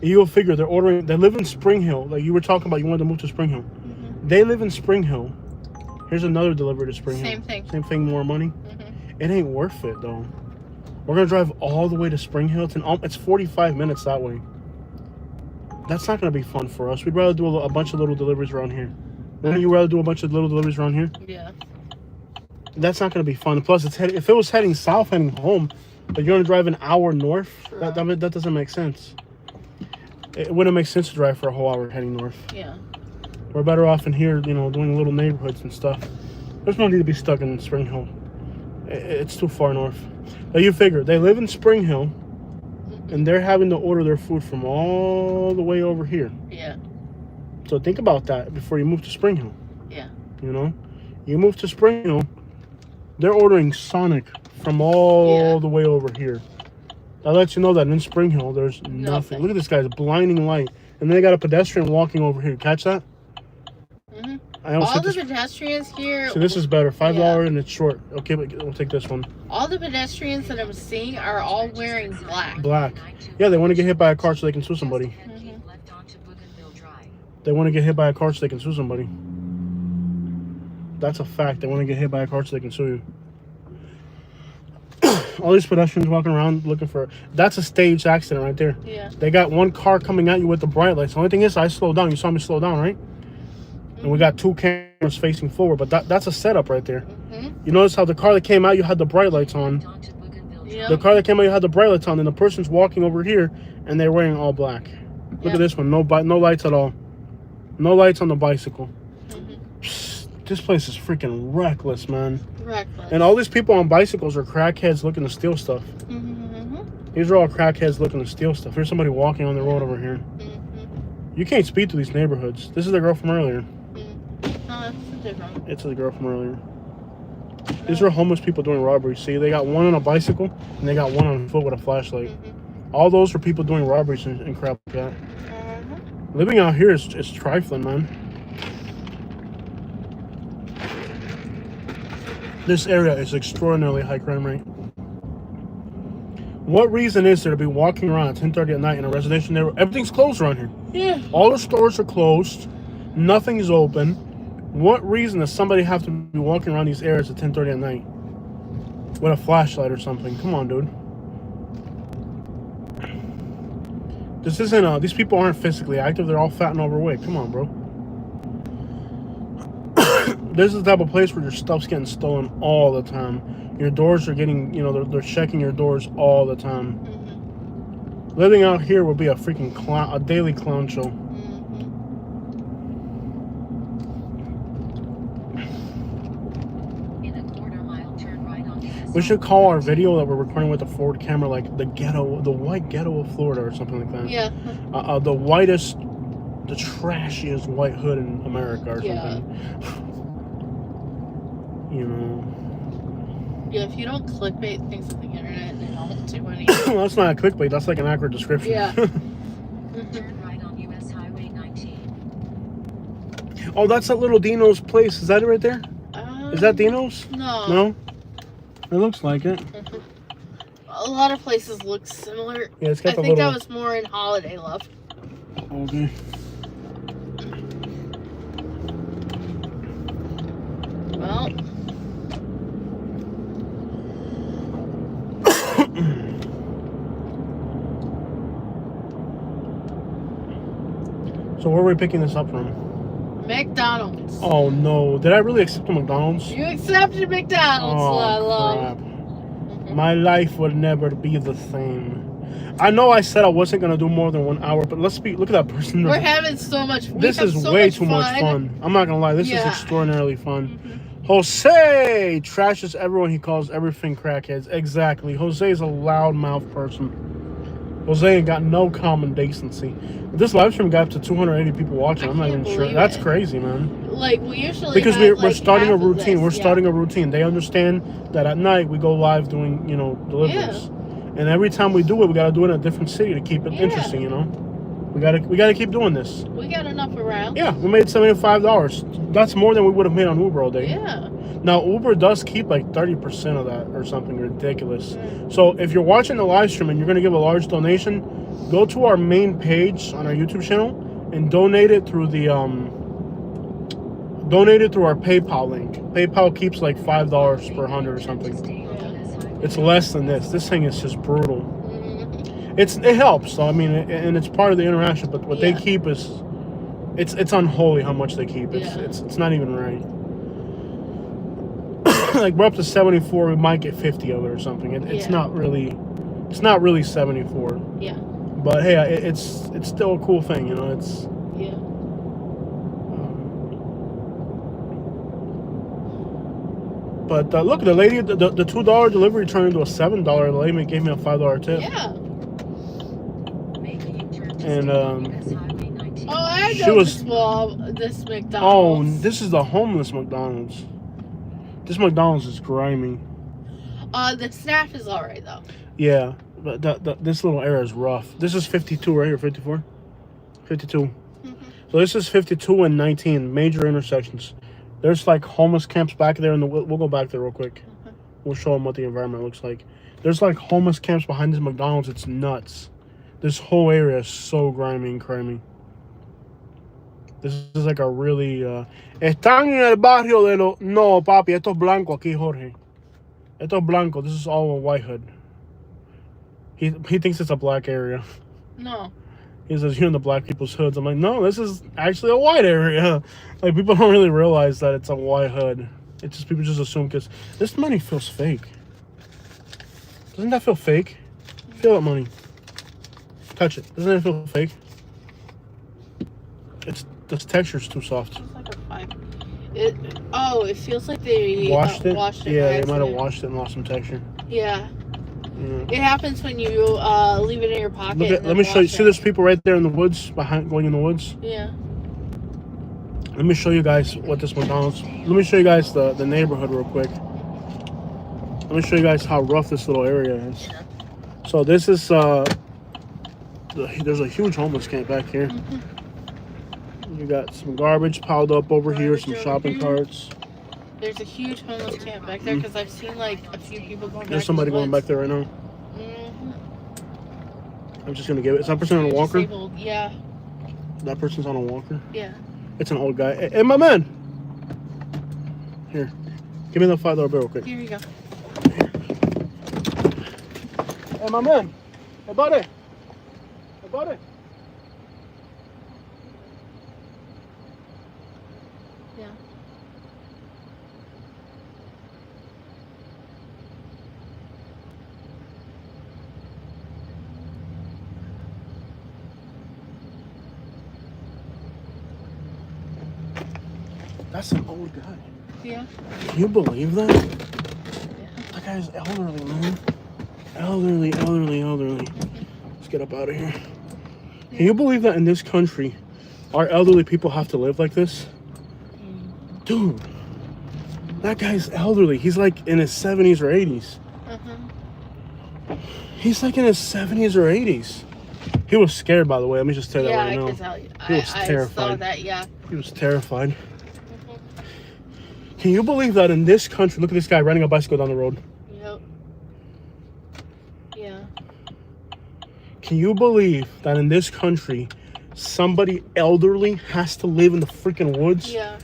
You'll figure they're ordering... They live in Spring Hill. Like you were talking about, you wanted to move to Spring Hill. Mm-hmm. They live in Spring Hill. Here's another delivery to Spring Hill. Same thing. Same thing, more money. Mm-hmm. It ain't worth it, though. We're going to drive all the way to Spring Hill. It's 45 minutes that way. That's not going to be fun for us. We'd rather do a bunch of little deliveries around here. Wouldn't you rather do a bunch of little deliveries around here? Yeah. That's not going to be fun. Plus, if it was heading south, heading home, but you're going to drive an hour north, that doesn't make sense. It wouldn't make sense to drive for a whole hour heading north. Yeah. We're better off in here, doing little neighborhoods and stuff. There's no need to be stuck in Spring Hill. It's too far north. But you figure, they live in Spring Hill, and they're having to order their food from all the way over here. Yeah. So think about that before you move to Spring Hill. Yeah. You move to Spring Hill, they're ordering Sonic from all the way over here. That lets you know that in Spring Hill, there's nothing. Look at this guy's blinding light. And then they got a pedestrian walking over here. Catch that? Mm-hmm. All the pedestrians here... So this is better. $5 and it's short. Okay, but we'll take this one. All the pedestrians that I'm seeing are all wearing black. Black. Yeah, they want to get hit by a car so they can sue somebody. Mm-hmm. They want to get hit by a car so they can sue somebody. That's a fact. They want to get hit by a car so they can sue you. All these pedestrians walking around looking for... That's a staged accident right there. Yeah. They got one car coming at you with the bright lights. The only thing is I slowed down. You saw me slow down, right? Mm-hmm. And we got two cameras facing forward. But that's a setup right there. Mm-hmm. You notice how the car that came out you had the bright lights on. Yeah. The car that came out you had the bright lights on. And the person's walking over here and they're wearing all black. Look at this one. No lights at all. No lights on the bicycle. Mm-hmm. This place is freaking reckless, man. Reckless. And all these people on bicycles are crackheads looking to steal stuff. Mm-hmm. These are all crackheads looking to steal stuff. There's somebody walking on the road over here. Mm-hmm. You can't speed through these neighborhoods. This is the girl from earlier. Mm-hmm. No, that's different. It's the girl from earlier. These are homeless people doing robberies. See, they got one on a bicycle and they got one on foot with a flashlight. Mm-hmm. All those are people doing robberies and crap like that. Mm-hmm. Living out here is trifling, man. This area is extraordinarily high crime rate. What reason is there to be walking around at 10:30 at night in a residential neighborhood? Everything's closed around here. Yeah. All the stores are closed. Nothing's open. What reason does somebody have to be walking around these areas at 10:30 at night with a flashlight or something? Come on, dude. This isn't these people aren't physically active. They're all fat and overweight. Come on, bro. This is the type of place where your stuff's getting stolen all the time. Your doors are getting, they're checking your doors all the time. Mm-hmm. Living out here would be a freaking a daily clown show. In a quarter-mile turn right on US. We should call our video that we're recording with the forward camera like the white ghetto of Florida or something like that. Yeah. The whitest, the trashiest white hood in America or Yeah. something. Yeah, if you don't clickbait things on the internet, they don't do any. That's not a clickbait. That's like an accurate description. Yeah. Turn right on US Highway 19. Oh, that's that little Dino's place. Is that it right there? Is that Dino's? No. No? It looks like it. A lot of places look similar. Yeah, it's got I the think little... that was more in Holiday Love. Okay. Well. So where are we picking this up from? McDonald's. Oh no! Did I really accept the McDonald's? You accepted McDonald's, Lala. Crap. My life will never be the same. I know I said I wasn't gonna do more than 1 hour, but let's be. Look at that person. We're having so much. This is way too much fun. I'm not gonna lie. This is extraordinarily fun. Jose trashes everyone he calls everything crackheads. Exactly. Jose is a loudmouth person. Jose ain't got no common decency. This live stream got up to 280 people watching. I'm not even sure. That's crazy, man. Like, we usually because have, we're starting a routine. We're yeah. starting a routine. They understand that at night we go live doing, deliveries. And every time we do it, we got to do it in a different city to keep it interesting, We gotta keep doing this. We got enough around. Yeah, we made $75. That's more than we would have made on Uber all day. Yeah. Now Uber does keep like 30% of that or something ridiculous. So if you're watching the live stream and you're gonna give a large donation, go to our main page on our YouTube channel and donate it through the our PayPal link. PayPal keeps like $5 per 100 or something. It's less than this. This thing is just brutal. It helps, though. I mean, and it's part of the interaction. But what they keep is, it's unholy how much they keep. It's not even right. Like we're up to 74. We might get 50 of it or something. It's not really 74. Yeah. But hey, it's still a cool thing, It's But look, the lady, the $2 delivery turned into a $7. The lady gave me a $5 tip. Yeah. And I she know was this McDonald's. Oh, this is the homeless McDonald's. This McDonald's is grimy. The staff is alright though. Yeah, but this little area is rough. This is 52 right here, 54, 52. So this is 52 and 19 major intersections. There's like homeless camps back there, and we'll go back there real quick. We'll show them what the environment looks like. There's like homeless camps behind this McDonald's. It's nuts. This whole area is so grimy and crimey. This is like a really... Están en el barrio de los... No, papi, esto es blanco aquí, Jorge. Esto es blanco. This is all a white hood. He thinks it's a black area. No. He says, you're in the black people's hoods. I'm like, no, this is actually a white area. Like, people don't really realize that it's a white hood. It's just, people just assume, because this money feels fake. Doesn't that feel fake? Feel that money. Touch it. Doesn't it feel fake? This texture's too soft. It's like a 5. It feels like they washed it. Yeah, they might have accident. washed it and lost some texture. Yeah. It happens when you leave it in your pocket. Let me show you. See, there's people right there in the woods, going in the woods. Yeah. Let me show you guys what this McDonald's. Let me show you guys the neighborhood real quick. Let me show you guys how rough this little area is. So this is there's a huge homeless camp back here. You got some garbage piled up over here, some shopping carts. There's a huge homeless camp back there because I've seen like a few people going back. There's somebody going back there right now. I'm just gonna give it. Is that person on a walker? Disabled. Yeah. That person's on a walker? Yeah. It's an old guy. Hey, my man! Here. Give me the $5 bill real quick. Here you go. Hey, my man! Hey, buddy! Hey, buddy! Yeah. That's an old guy. Yeah. Can you believe that? Yeah. That guy's elderly, man. Elderly. Let's get up out of here. Can you believe that in this country, our elderly people have to live like this? Dude, that guy's elderly. He's like in his 70s or 80s. He's like in his 70s or 80s. He was scared, by the way. Let me just tell you that right now. I can tell you. He was terrified. I saw that, yeah. He was terrified. Can you believe that in this country, look at this guy riding a bicycle down the road. Yep. Yeah. Can you believe that in this country, somebody elderly has to live in the freaking woods? Yeah.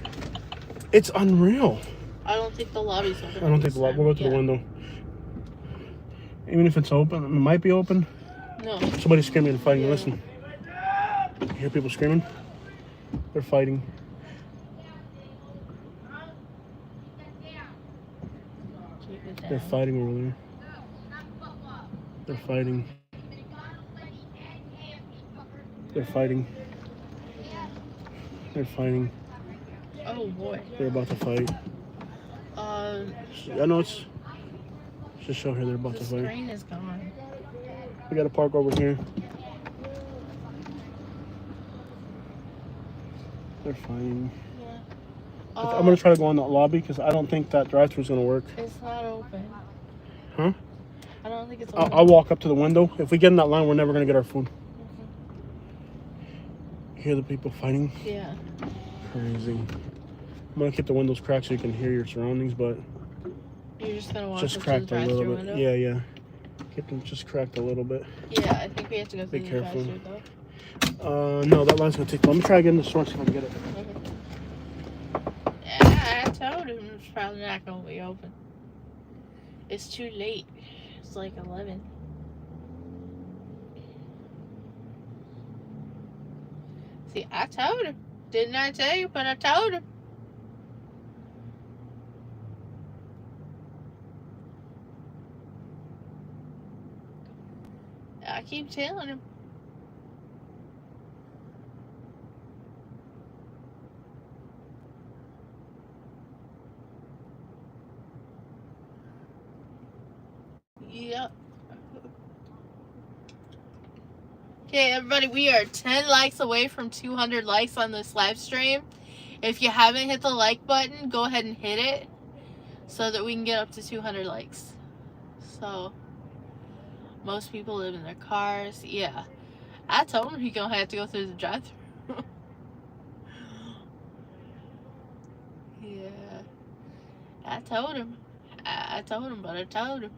It's unreal. I don't think the lobby's open. I don't think the lobby. We'll go to the window. Even if it's open, it might be open. No. Somebody's screaming and fighting. Listen. You hear people screaming? They're fighting. They're fighting over there. They're fighting. They're fighting. They're fighting. Oh boy. They're about to fight. I know it's just show her they're about The to fight. screen is gone. We gotta park over here. They're fighting. Yeah. I'm gonna try to go in the lobby because I don't think that drive-thru is gonna work. It's not open. Huh? I don't think it's open. I'll walk up to the window. If we get in that line, we're never gonna get our food. Hear the people fighting? Yeah. Crazy. I'm gonna keep the windows cracked so you can hear your surroundings, but You're just gonna walk just up to the cracked a little drive-thru bit. window? Yeah. Keep them just cracked a little bit. Yeah, I think we have to go through Be the careful. drive-thru though. No, that line's gonna take. Let me try to get in the store so I can get it. Yeah, I told him it's probably not gonna be open. It's too late. It's like 11. See, I told him. Didn't I tell you? But I told him. I keep telling him. Yep. Okay, everybody, we are 10 likes away from 200 likes on this live stream. If you haven't hit the like button, go ahead and hit it so that we can get up to 200 likes. So, most people live in their cars. Yeah. I told him he gonna have to go through the drive-thru. Yeah. I told him. I told him, but I told him.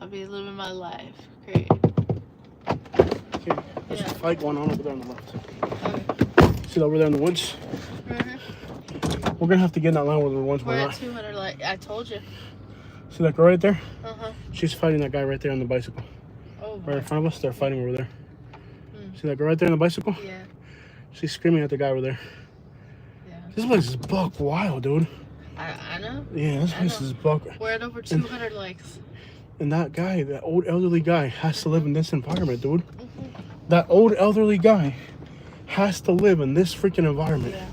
I'll be living my life. Great. Okay, there's a fight going on over there on the left. Okay. See that over there in the woods? Mm-hmm. We're gonna have to get in that line where the ones We're we're at not. 200 like I told you. See that girl right there? Uh-huh. She's fighting that guy right there on the bicycle. Oh, Right boy. in front of us, they're fighting over there. Mm. See that girl right there on the bicycle? Yeah. She's screaming at the guy over there. Yeah. This place is buck wild, dude. I know. Yeah, this I place know. is buck. We're at over 200 likes. And that guy, that old elderly guy, has to live in this environment, dude. Mm-hmm. That old elderly guy has to live in this freaking environment. Yeah.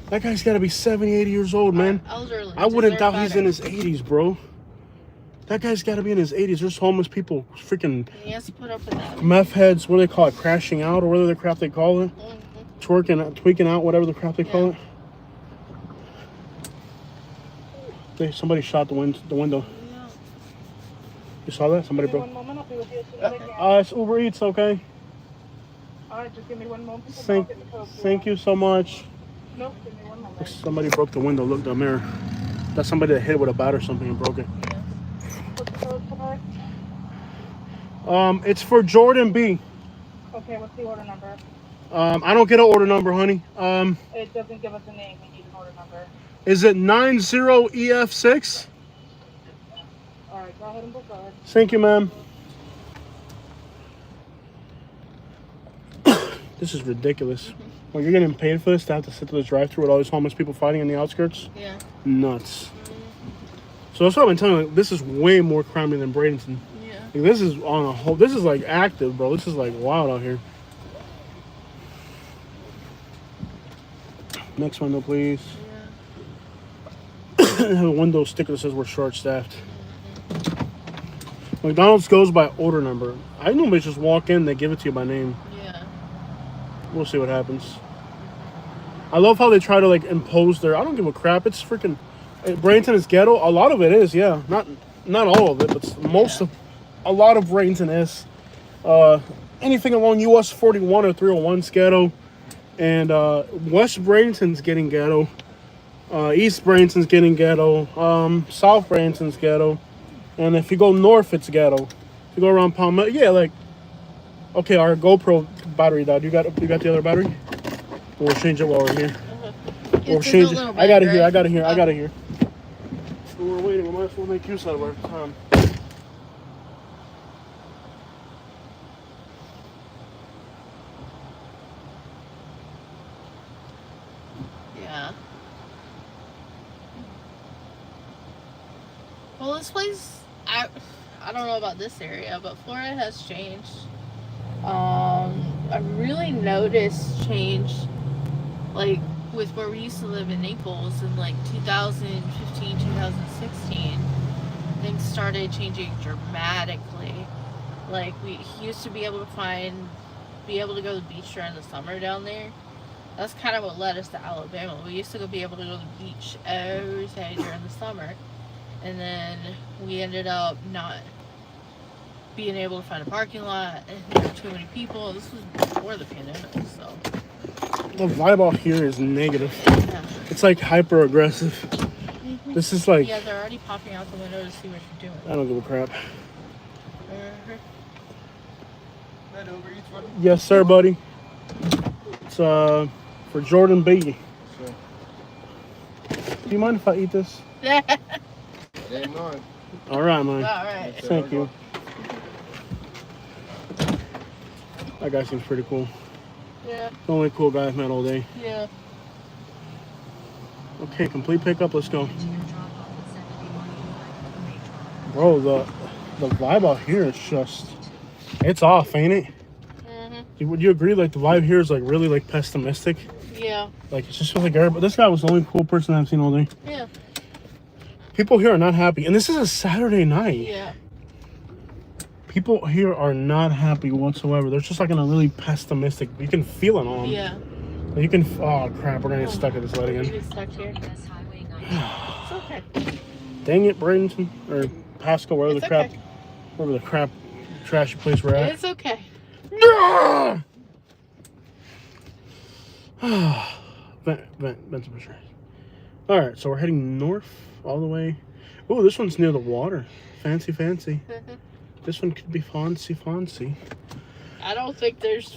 That guy's got to be 70, 80 years old, man. Elderly. I wouldn't deserve doubt he's better. in his 80s, bro. That guy's got to be in his 80s. There's homeless people freaking He has to put up with that. meth heads, what do they call it, crashing out, or whatever the crap they call it. Mm-hmm. Twerking, tweaking out, whatever the crap they call it. Somebody shot the window. Yeah. You saw that? Somebody broke. One moment, I'll be with you as soon as I can. It's Uber Eats, okay? Alright, just give me one moment. Thank you so much. No, give me one moment. Somebody broke the window. Look, the mirror. That's somebody that hit it with a bat or something and broke it. What's the code for that? It's for Jordan B. Okay, what's the order number? I don't get an order number, honey. It doesn't give us a name. We need an order number. Is it 90EF6? Alright, go ahead and book ahead. Thank you, ma'am. This is ridiculous. Well, you're getting paid for this to have to sit through the drive-thru with all these homeless people fighting in the outskirts? Yeah. Nuts. So that's what I've been telling you. This is way more crime than Bradenton. Yeah. Like, this is on a whole. This is like active, bro. This is like wild out here. Next window, please. Yeah. Have a window sticker that says we're short-staffed. McDonald's goes by order number. I normally just walk in, they give it to you by name. Yeah. We'll see what happens. I love how they try to like impose their. I don't give a crap. It's freaking. Bradenton is ghetto. A lot of it is, yeah. Not all of it, but most of. A lot of Bradenton is. Anything along US 41 or 301's ghetto, and West Bradenton's getting ghetto. East Bradenton's getting ghetto. South Bradenton's ghetto. And if you go north, it's ghetto. If you go around Palmetto, yeah, like, okay, our GoPro battery died. You got the other battery? We'll change it while we're here. We'll change it. I got it here. We're waiting. We might as well make use out of our time. Yeah. Well, this place, I don't know about this area, but Florida has changed. I really noticed change, like with where we used to live in Naples in like 2015, 2016. Things started changing dramatically. Like we used to be able to go to the beach during the summer down there. That's kind of what led us to Alabama. We used to be able to go to the beach every day during the summer, and then we ended up not being able to find a parking lot, and there were too many people. This was before the pandemic, so The vibe out here is negative. yeah. It's like hyper aggressive. Mm-hmm. This is like, Yeah, they're already popping out the window to see what you're doing. I don't give a crap. Uh-huh. Yes, sir, buddy. It's for Jordan B. Sure. Do you mind if I eat this? Yeah. It ain't mine. All right, man. All right. Thank you. That guy seems pretty cool. Yeah. The only cool guy I've met all day. Yeah. Okay, complete pickup. Let's go. To your drop off at 71 May Drive. Bro, the vibe out here is just, it's off, ain't it? Mm-hmm. Would you agree? Like the vibe here is like really like pessimistic. Yeah. Like it's just like everybody. This guy was the only cool person I've seen all day. Yeah. People here are not happy, and this is a Saturday night. Yeah. People here are not happy whatsoever. They're just like in a really pessimistic. You can feel it on them. Yeah. You can. Oh crap! We're gonna get stuck at this light You again. get stuck here. US Highway 19. It's okay. Dang it, Bradenton or Pasco, wherever It's the crap, okay. wherever the crap, trashy place we're at. It's okay. Vent temperature. All right, so we're heading north all the way. Oh, this one's near the water. Fancy. This one could be fancy. I don't think there's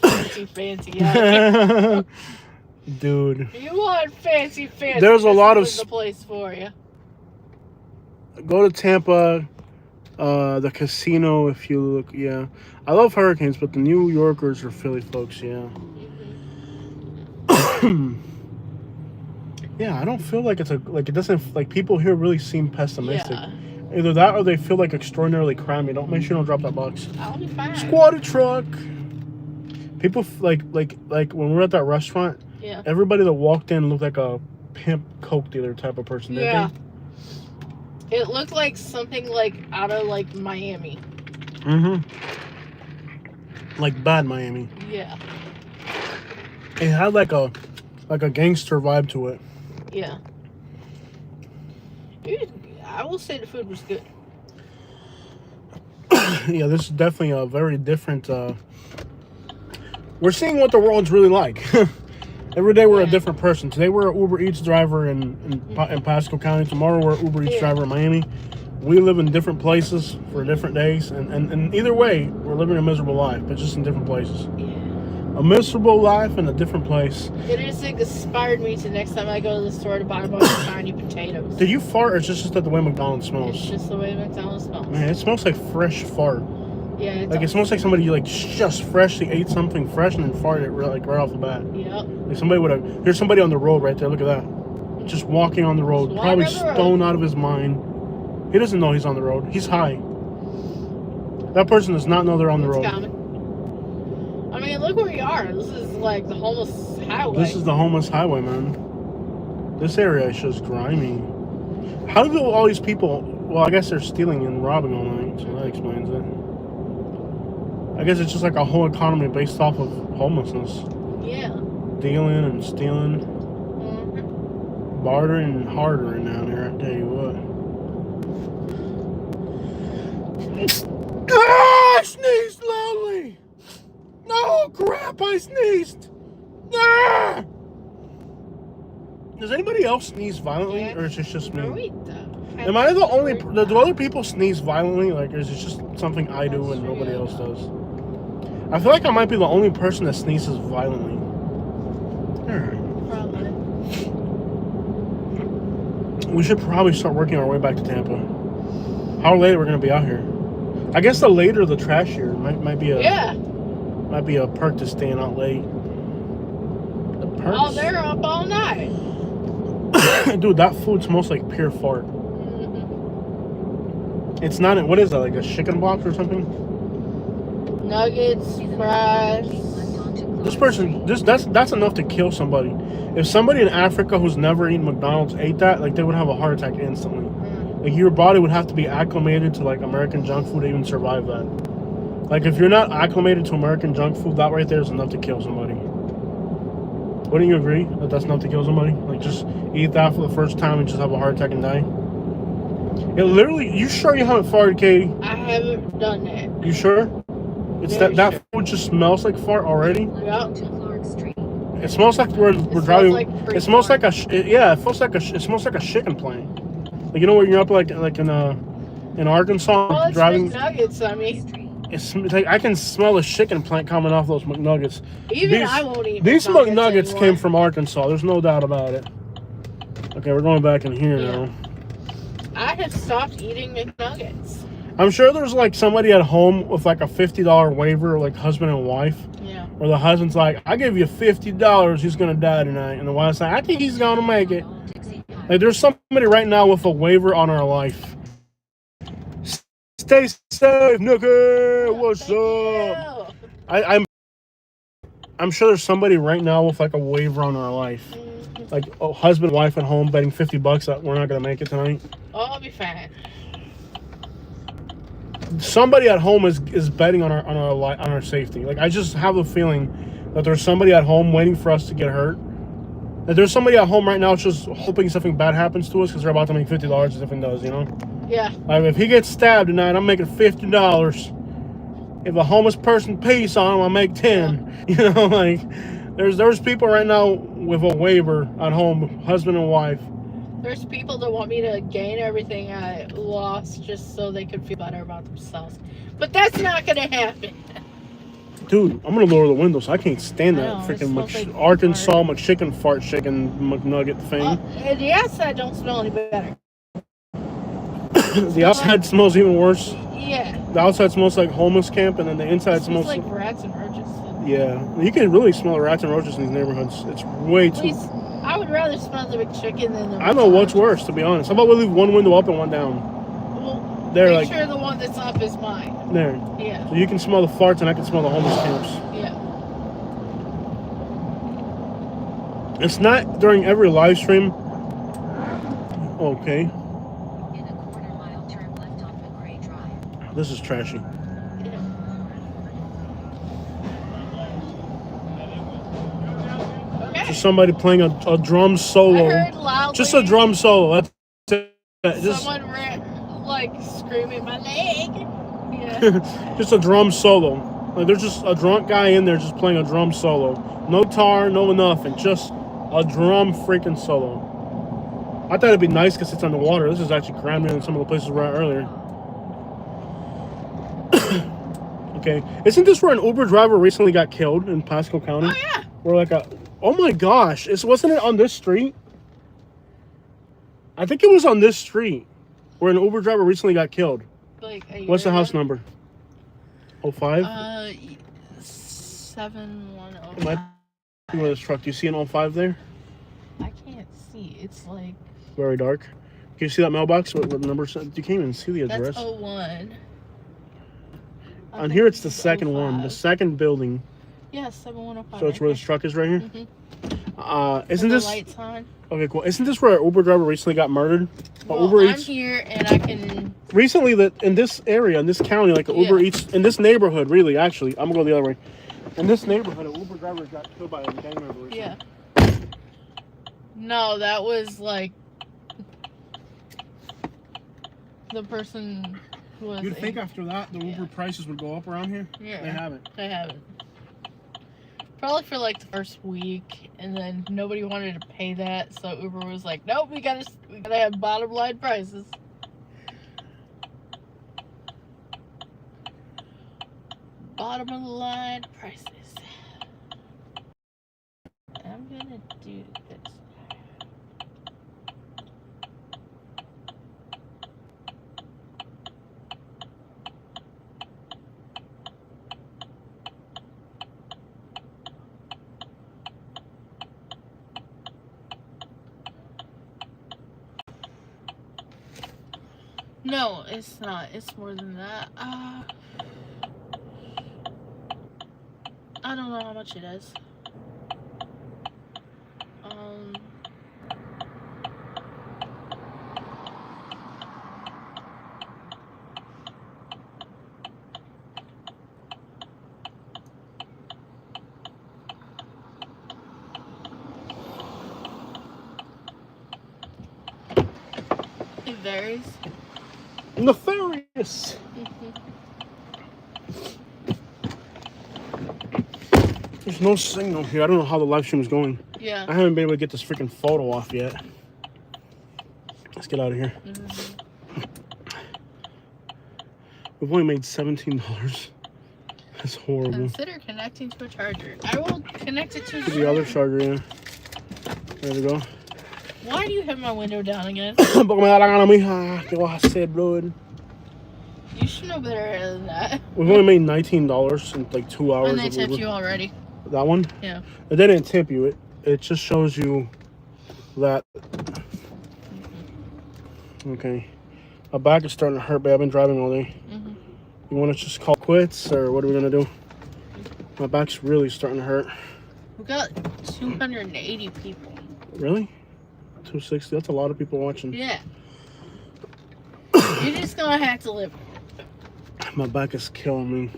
fancy out. Dude, You want fancy. There's a lot of this is the place for you. go to Tampa, the casino. If you look, yeah, I love Hurricanes, but the New Yorkers are Philly folks. Yeah. Yeah, I don't feel like it doesn't like people here really seem pessimistic. Yeah. Either that or they feel like extraordinarily crummy. Don't make sure you don't drop that box. I'll be fine. Squatted truck. People like when we were at that restaurant, Yeah. everybody that walked in looked like a pimp coke dealer type of person. didn't Yeah. It looked like something like out of like Miami. they? Mm-hmm. Like bad Miami. Yeah. It had like a gangster vibe to it. Yeah. I will say the food was good. Yeah, this is definitely a very different. We're seeing what the world's really like. Every day we're a different person. Today we're an Uber Eats driver in Pasco County. Tomorrow we're an Uber Eats driver in Miami. We live in different places for different days, and either way, we're living a miserable life, but just in different places. Yeah. A miserable life in a different place. It just inspired me to next time I go to the store to buy a bunch of tiny potatoes. Did you fart, or is this just that the way McDonald's It's smells? just the way McDonald's smells. Man, it smells like fresh fart. Yeah. Like it smells like somebody like just freshly ate something fresh and then farted like right off the bat. Yep. Like somebody would have. There's somebody on the road right there. Look at that. Just walking on the road, Just probably walking on the road. stoned out of his mind. He doesn't know he's on the road. He's high. That person does not know they're on the It's road. coming. I mean, look where we are. This is like the homeless highway. This is the homeless highway, man. This area is just grimy. How do all these people? Well, I guess they're stealing and robbing all night, so that explains it. I guess it's just like a whole economy based off of homelessness, Yeah. dealing and stealing, Mhm. bartering and hardering down here. I tell you what. Ah, I sneezed loudly. No, crap, I sneezed. Ah! Does anybody else sneeze violently, or is it just me? Am I the only? Do other people sneeze violently? Like, or is it just something I do and nobody else does? I feel like I might be the only person that sneezes violently. Alright. Probably. We should probably start working our way back to Tampa. How late are we gonna be out here? I guess the later the trashier might be a might be a perk to staying out late. The perks. Oh, they're up all night. Dude, that food smells like pure fart. Mm-hmm. It's not. What is that? Like a chicken box or something? Nuggets, fries. Left onto This person, that's enough to kill somebody. If somebody in Africa who's never eaten McDonald's ate that, like they would have a heart attack instantly. Like your body would have to be acclimated to like American junk food to even survive that. Like if you're not acclimated to American junk food, that right there is enough to kill somebody. Wouldn't you agree that that's enough to kill somebody? Like just eat that for the first time and just have a heart attack and die. It literally. You sure you haven't farted, Katie? I haven't done that. You sure? It's Very that sure. food just smells like fart already. Yep. To Clark Street. It smells like we're It driving. smells like It smells like pre-fart. it smells like a chicken plant. Like you know when you're up like in Arkansas Well, it's driving. McNuggets. I mean, Street. It's like I can smell a chicken plant coming off those McNuggets. even I won't eat These McNuggets anymore. came from Arkansas. There's no doubt about it. Okay, we're going back in here Yeah. now. I have stopped eating McNuggets. I'm sure there's like somebody at home with like a $50 waiver, like husband and wife, Yeah. where the husband's like, "I give you $50, he's gonna die tonight," and the wife's like, "I think he's gonna make it." Like there's somebody right now with a waiver on our life. Stay safe, Nookie. What's up? I'm sure there's somebody right now with like a waiver on our life, like a husband and wife at home betting $50 that we're not gonna make it tonight. Oh, I'll be fine. Somebody at home is betting on our safety. Like I just have a feeling that there's somebody at home waiting for us to get hurt. That there's somebody at home right now just hoping something bad happens to us because they're about to make $50 if something does, you know? Yeah. Like if he gets stabbed tonight, I'm making $50. If a homeless person pees on him, I make 10. You know, like there's people right now with a waiver at home, husband and wife. There's people that want me to gain everything I lost just so they could feel better about themselves. But that's not going to happen. Dude, I'm gonna lower the windows. I can't stand that I know, it freaking smells like Arkansas fart. McChicken fart chicken McNugget thing. And the outside don't smell any better. The outside smells even worse. Yeah. The outside smells like homeless camp, and then the inside It smells smells like rats and roaches. yeah. You can really smell the rats and roaches in these neighborhoods. It's way At too. least I would rather smell the McChicken than the I know what's roaches. worse, to be honest. How about we leave one window up and one down? Well, There, make like sure the one that's up is mine. there. Yeah. So you can smell the farts, and I can smell the homeless camps. Yeah. It's not during every live stream. Okay, In a quarter-mile turn left on McRae Drive. this is trashy. Okay. Just somebody playing a drum I solo. heard loudly. Just a drum solo. That's it. Just, Someone ran, like screaming my leg. Yeah. just a drum solo. Like there's just a drunk guy in there just playing a drum solo. No tar, no nothing. Just a drum freaking solo. I thought it'd be nice because it's on the water. This is actually grimier than some of the places we were at earlier. Okay, isn't this where an Uber driver recently got killed in Pasco County? Oh yeah. Where like oh my gosh, wasn't it on this street? I think it was on this street where an Uber driver recently got killed. Like a What's the year house ago. number? 05? 710. It might be where this truck. Do you see an 05 there? I can't see. It's like Very dark. Can you see that mailbox? What number? You can't even see the address. that's 01. I On think here, it's the this is second one, the 05. second building. Yeah, 7105. So it's where this truck is right here. Isn't the this lights on? okay? Cool. Isn't this where an Uber driver recently got murdered? Well, Uber I'm Eats here and I can. recently that in this area, in this county, like an Uber Yeah. Eats in this neighborhood. Really, actually, I'm gonna go the other way. In this neighborhood, an Uber driver got killed by a gang member. Recently. Yeah. No, that was like the person who was. You'd think after that the Uber prices would go up around here. Yeah. They haven't. I haven't. Probably for like the first week, and then nobody wanted to pay that, so Uber was like, "Nope, we gotta have bottom line prices." Bottom of the line prices. I'm gonna do this. No, it's not. It's more than that. I don't know how much it is. It varies. Nefarious. There's no signal here. I don't know how the live stream is going. Yeah. I haven't been able to get this freaking photo off yet. Let's get out of here. We've only made $17. That's horrible. Consider connecting to a charger. I will connect it to The other charger, yeah. There we go. Why do you have my window down again? Porque me da la gana, mija. ¿Qué vas a hacer, bro? You should know better than that. We've only made $19 in like 2 hours. And they tipped you already. That one? Yeah. It didn't tip you. It just shows you that. Okay. My back is starting to hurt, babe. I've been driving all day. You want to just call quits, or what are we going to do? My back's really starting to hurt. We got 280 people. Really? 260? That's a lot of people watching. Yeah. You're just going to have to live. My back is killing me.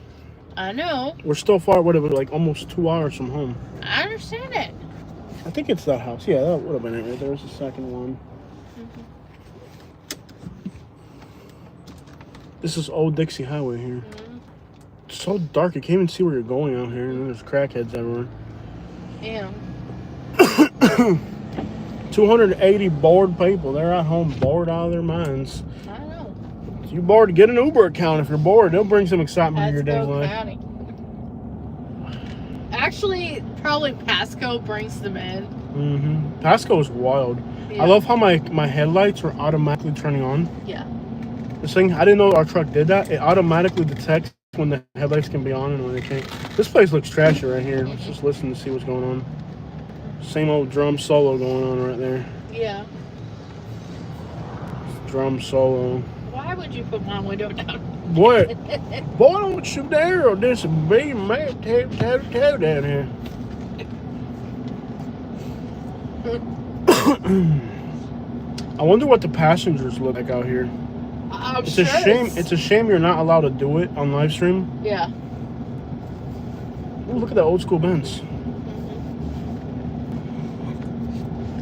I know. We're still far, whatever, like almost 2 hours from home. I understand it. I think it's that house. Yeah, that would have been it right there. There's the second one. This is Old Dixie Highway here. It's so dark, you can't even see where you're going out here, and then there's crackheads everywhere. Yeah. 280 bored people. They're at home bored out of their minds. I know. If you're bored, get an Uber account. If you're bored, they'll bring some excitement to your daily Pasco life. County. Actually, probably Pasco brings them in. Pasco is wild. Yeah. I love how my headlights are automatically turning on. Yeah. This thing, I didn't know our truck did that. It automatically detects when the headlights can be on and when they can't. This place looks trashy right here. Let's just listen to see what's going on. Same old drum solo going on right there. Yeah. Drum solo. Why would you put my window down? What? Boy, don't you dare, or there's some big mad tattoo down here. I wonder what the passengers look like out here. I'm It's sure a shame. It's a shame you're not allowed to do it on live stream. Yeah. Ooh, look at that old school Benz.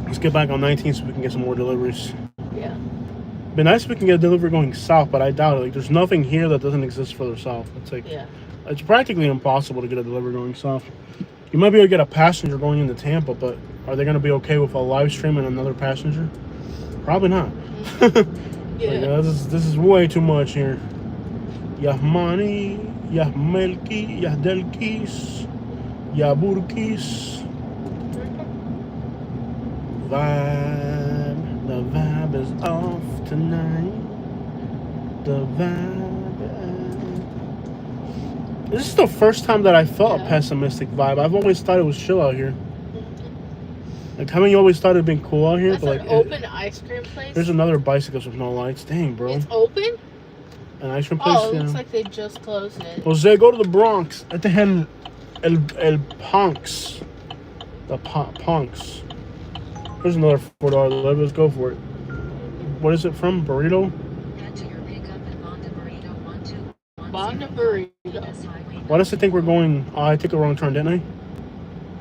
Let's get back on 19 so we can get some more deliveries. Yeah. Be nice if we can get a delivery going south, but I doubt it. Like, there's nothing here that doesn't exist further south. It's like, Yeah. it's practically impossible to get a delivery going south. You might be able to get a passenger going into Tampa, but are they going to be okay with a live stream and another passenger? Probably not. Yeah. Like, this is way too much here. Yah money, yah melki, yah delkis, yah burkis. Vibe, the vibe is off tonight. The vibe. This is the first time that I felt a pessimistic vibe. I've always thought it was chill out here. Like, how many always thought it'd been cool out here? That's but an like, open ice cream place. there's another bicycles with no lights. Dang, bro. It's open? An ice cream place. Oh, it Yeah. looks like they just closed it. Jose, go to the Bronx. At the hen, el punks. The punks. There's another $4 delivery. Let's go for it. What is it from? Burrito? Head to your pickup at Bonda Burrito 1210 Bonda Burrito. US Highway. Why does it think we're going? Oh, I took a wrong turn, didn't I?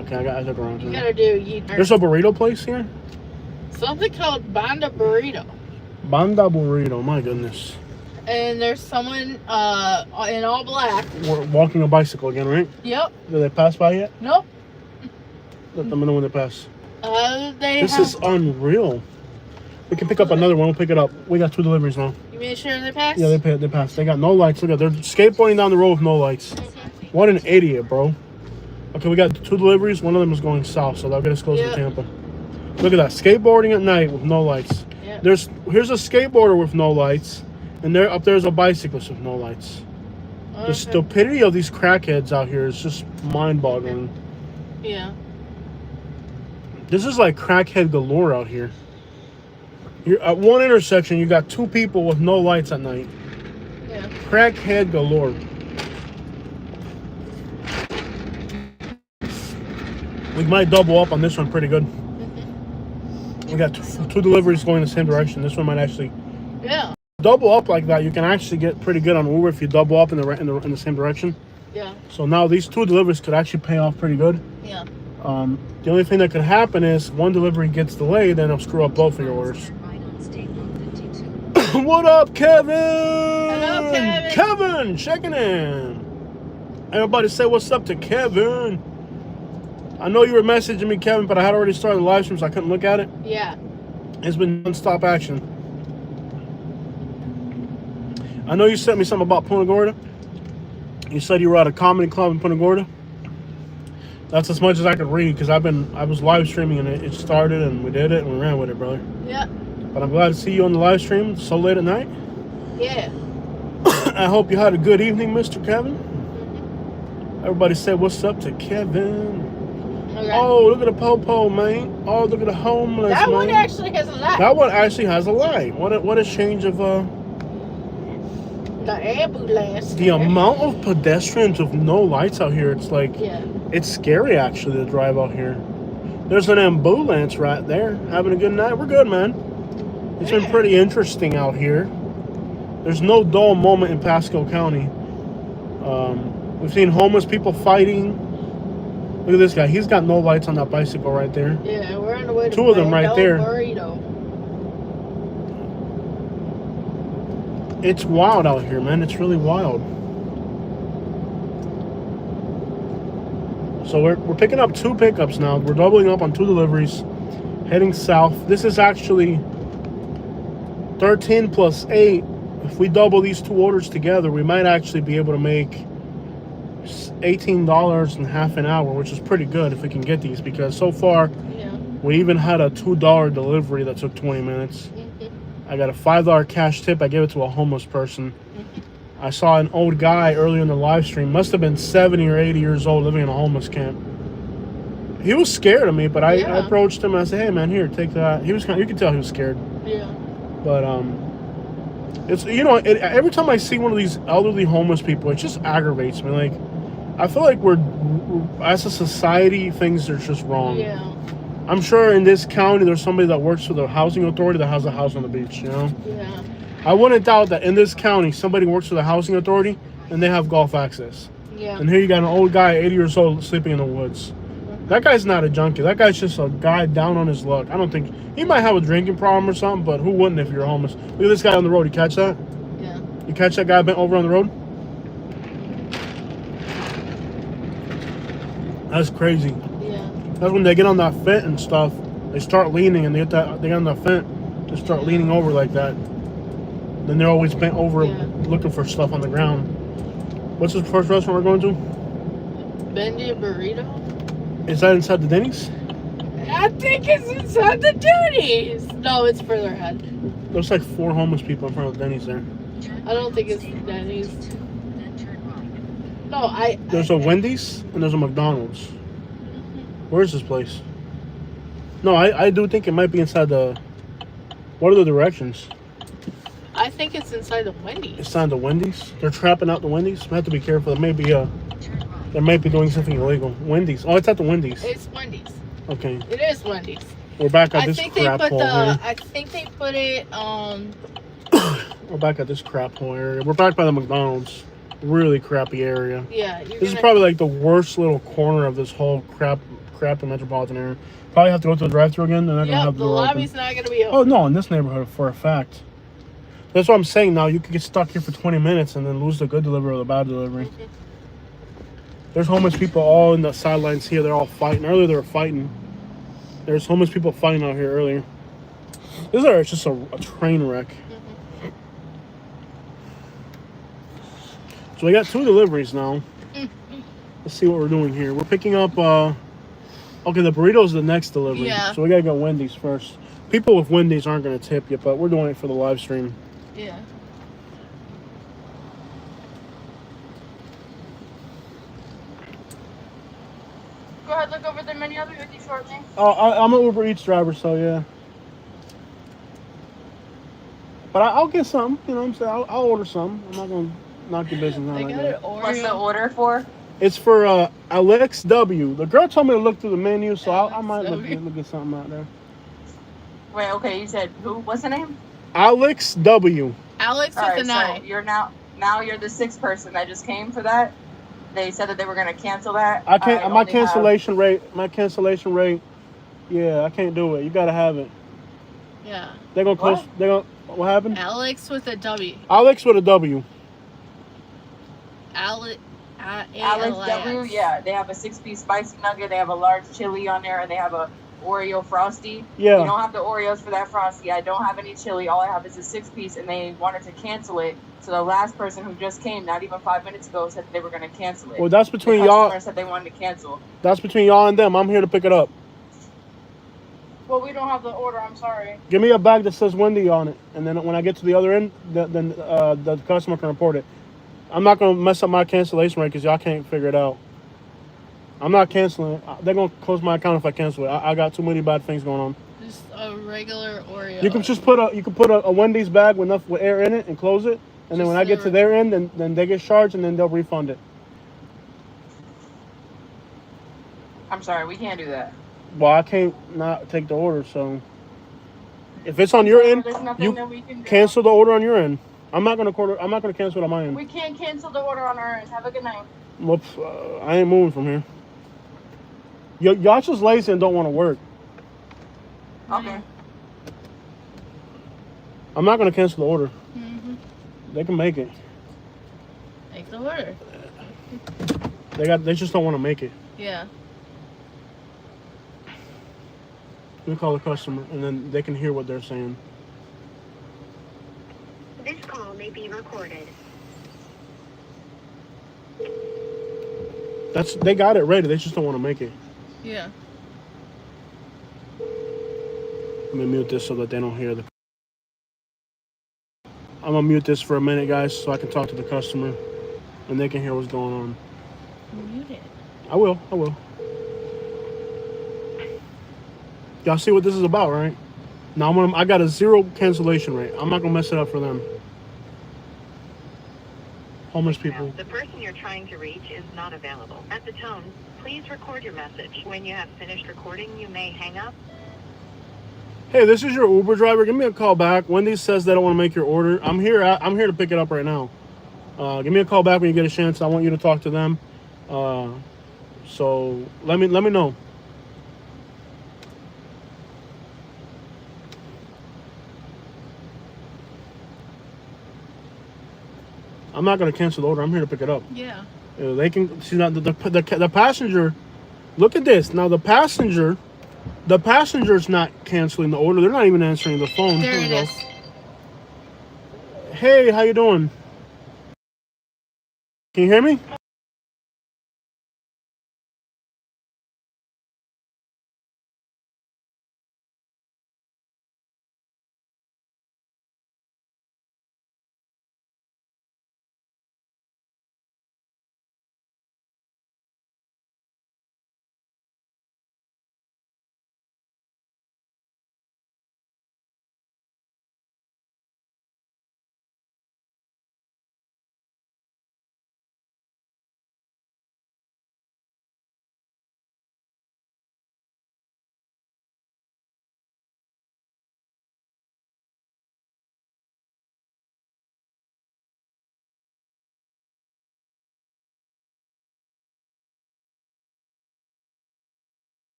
Okay, I took a wrong You turn. gotta do There's a burrito place here? something called Bonda Burrito. Banda Burrito, my goodness. And there's someone in all black. We're walking a bicycle again, right? Yep. Did they pass by yet? Nope. Let them know when they pass. They This have. is unreal. We can pick up another one. We'll pick it up. We got 2 deliveries now. You made sure they passed? Yeah, they passed. They got no lights. Look at, they're skateboarding down the road with no lights. What an idiot, bro. Okay, we got 2 deliveries. One of them is going south, so that'll get us closer to Tampa. Look at that. Skateboarding at night with no lights. Yep. Here's a skateboarder with no lights, and there up there's a bicyclist with no lights. The stupidity of these crackheads out here is just mind-boggling. Yeah. This is like crackhead galore out here. You're at one intersection, you got 2 people with no lights at night. Yeah. Crackhead galore. We might double up on this one pretty good. We got two deliveries going the same direction. This one might actually Yeah. double up like that. You can actually get pretty good on Uber if you double up in the same direction. Yeah. So now these two deliveries could actually pay off pretty good. Yeah. The only thing that could happen is one delivery gets delayed, then it'll screw up both of your orders. Right on State Road 52. What up, Kevin? Hello, Kevin. Kevin, checking in. Everybody say what's up to Kevin. I know you were messaging me, Kevin, but I had already started the live stream, so I couldn't look at it. Yeah. It's been non-stop action. I know you sent me something about Punta Gorda. You said you were at a comedy club in Punta Gorda. That's as much as I could read because I was live streaming and it started and we did it and we ran with it, brother. Yeah. But I'm glad to see you on the live stream so late at night. Yeah. I hope you had a good evening, Mr. Kevin. Everybody say what's up to Kevin. Okay. Oh, look at the po-po, man. Oh, look at the homeless, That man. one actually has a light. That one actually has a light. What a change of The ambulance. the amount of pedestrians with no lights out here. It's like Yeah. it's scary actually to drive out here. There's an ambulance right there. Having a good night. We're good, man. It's been pretty interesting out here. There's no dull moment in Pasco County. We've seen homeless people fighting. Look at this guy. He's got no lights on that bicycle right there. Yeah, we're on the way to Two of them right there. Burrito. It's wild out here, man. It's really wild. So we're picking up two pickups now. We're doubling up on two deliveries, heading south. This is actually 13 plus 8. If we double these two orders together, we might actually be able to make $18 in half an hour, which is pretty good if we can get these, because so far Yeah. we even had a $2 delivery that took 20 minutes. I got a $5 cash tip. I gave it to a homeless person. I saw an old guy earlier in the live stream, must have been 70 or 80 years old, living in a homeless camp. He was scared of me, but I approached him and I said, "Hey man, here, take that." He was kind of, you could tell he was scared. Yeah. But it's, you know, every time I see one of these elderly homeless people, it just aggravates me. Like, I feel like we're as a society, things are just wrong. Yeah. I'm sure in this county there's somebody that works for the housing authority that has a house on the beach, you know? Yeah. I wouldn't doubt that in this county somebody works for the housing authority and they have golf access. Yeah. And here you got an old guy, 80 years old, sleeping in the woods. That guy's not a junkie. That guy's just a guy down on his luck. I don't think... He might have a drinking problem or something, but who wouldn't if you're homeless? Look at this guy on the road. You catch that? Yeah. You catch that guy bent over on the road? That's crazy. Yeah. That's when they get on that fence and stuff. They start leaning and they get on that fence. They start leaning over like that. Then they're always bent over looking for stuff on the ground. What's the first restaurant we're going to? Bendy Burrito? Is that inside the Denny's? I think it's inside the Denny's. No, it's further ahead. Looks like 4 homeless people in front of the Denny's there. I don't think it's the Denny's. Then turn right. No, There's a Wendy's and there's a McDonald's. Where's this place? No, I do think it might be inside the... What are the directions? I think it's inside the Wendy's. Inside the Wendy's? They're trapping out the Wendy's? We have to be careful. They may be Turn right. they might be doing something illegal. Wendy's. Oh, it's at the Wendy's. It's Wendy's. Okay. It is Wendy's. We're back at I this think they crap put hole here. I think they put it We're back at this crap hole area. We're back by the McDonald's. Really crappy area. yeah. This is probably like the worst little corner of this whole crap metropolitan area. Probably have to go to the drive-thru again. They're not gonna have the the door lobby's open. not gonna be open. Oh no, in this neighborhood for a fact. That's what I'm saying. Now you could get stuck here for 20 minutes and then lose the good delivery or the bad delivery. There's homeless people all in the sidelines here. They're all fighting. Earlier they were fighting. There's homeless people fighting out here earlier. This is just a train wreck. So we got 2 deliveries now. Let's see what we're doing here. We're picking up, okay, the burrito's the next delivery. Yeah. So we gotta go Wendy's first. People with Wendy's aren't gonna tip you, but we're doing it for the live stream. Yeah. Go ahead, look over the menu. I'll be with you shortly. Oh, I'm an Uber Eats driver, so yeah. But I'll get some, you know what I'm saying? I'll order some. I'm not gonna knock your business out They like got that. an What's the Oreo. order for? It's for Alex W. The girl told me to look through the menu, so I might look LXW. at something out there. Wait, okay, you said who? What's the name? Alex W. Alex All with right, an so I. you're now you're the sixth person that just came for that. They said that they were gonna cancel that. I can't. I My only have- cancellation rate. My cancellation rate. Yeah, I can't do it. You gotta have it. Yeah. They're gonna close. What? They're gonna. What happened? Alex with a W. Alex with a W. Alex. Alex W. Yeah, they have a 6-piece spicy nugget. They have a large chili on there, and they have a Oreo frosty. Yeah. You don't have the Oreos for that frosty. I don't have any chili. All I have is a 6-piece, and they wanted to cancel it. So the last person who just came, not even 5 minutes ago, said they were going to cancel it. Well, that's between the y'all. customer said they wanted to cancel. That's between y'all and them. I'm here to pick it up. Well, we don't have the order. I'm sorry. Give me a bag that says Wendy on it, and then when I get to the other end, then the customer can report it. I'm not gonna mess up my cancellation rate because y'all can't figure it out. I'm not canceling. They're gonna close my account if I cancel it. I got too many bad things going on. Just a regular Oreo. You can just put a Wendy's bag with enough with air in it and close it, and then when I get to their end, then they get charged and then they'll refund it. I'm sorry. We can't do that. Well, I can't not take the order, so if it's on your end, There's nothing you that we can do. cancel the order on your end. I'm not gonna cancel it on my end. We can't cancel the order on our end. Have a good night. Well, I ain't moving from here. Y'all just lazy and don't want to work. Okay. I'm not gonna cancel the order. Mm-hmm. They can make it. Make the order. They just don't want to make it. Yeah. We call the customer and then they can hear what they're saying. This call may be recorded. They got it ready. They just don't want to make it. Yeah. Let me mute this so that they don't hear the. I'm gonna mute this for a minute, guys, so I can talk to the customer and they can hear what's going on. Mute it. I will. Y'all see what this is about, right? Now I got a 0 cancellation rate. I'm not gonna mess it up for them. Homeless people. The person you're trying to reach is not available. At the tone, please record your message. When you have finished recording, you may hang up. Hey, this is your Uber driver. Give me a call back. Wendy says they don't want to make your order. I'm here to pick it up right now. Give me a call back when you get a chance. I want you to talk to them. So let me know. I'm not gonna cancel the order. I'm here to pick it up. Yeah. They can see now the passenger. Look at this. Now the passenger's not canceling the order. They're not even answering the phone. There it is. Hey, how you doing? Can you hear me?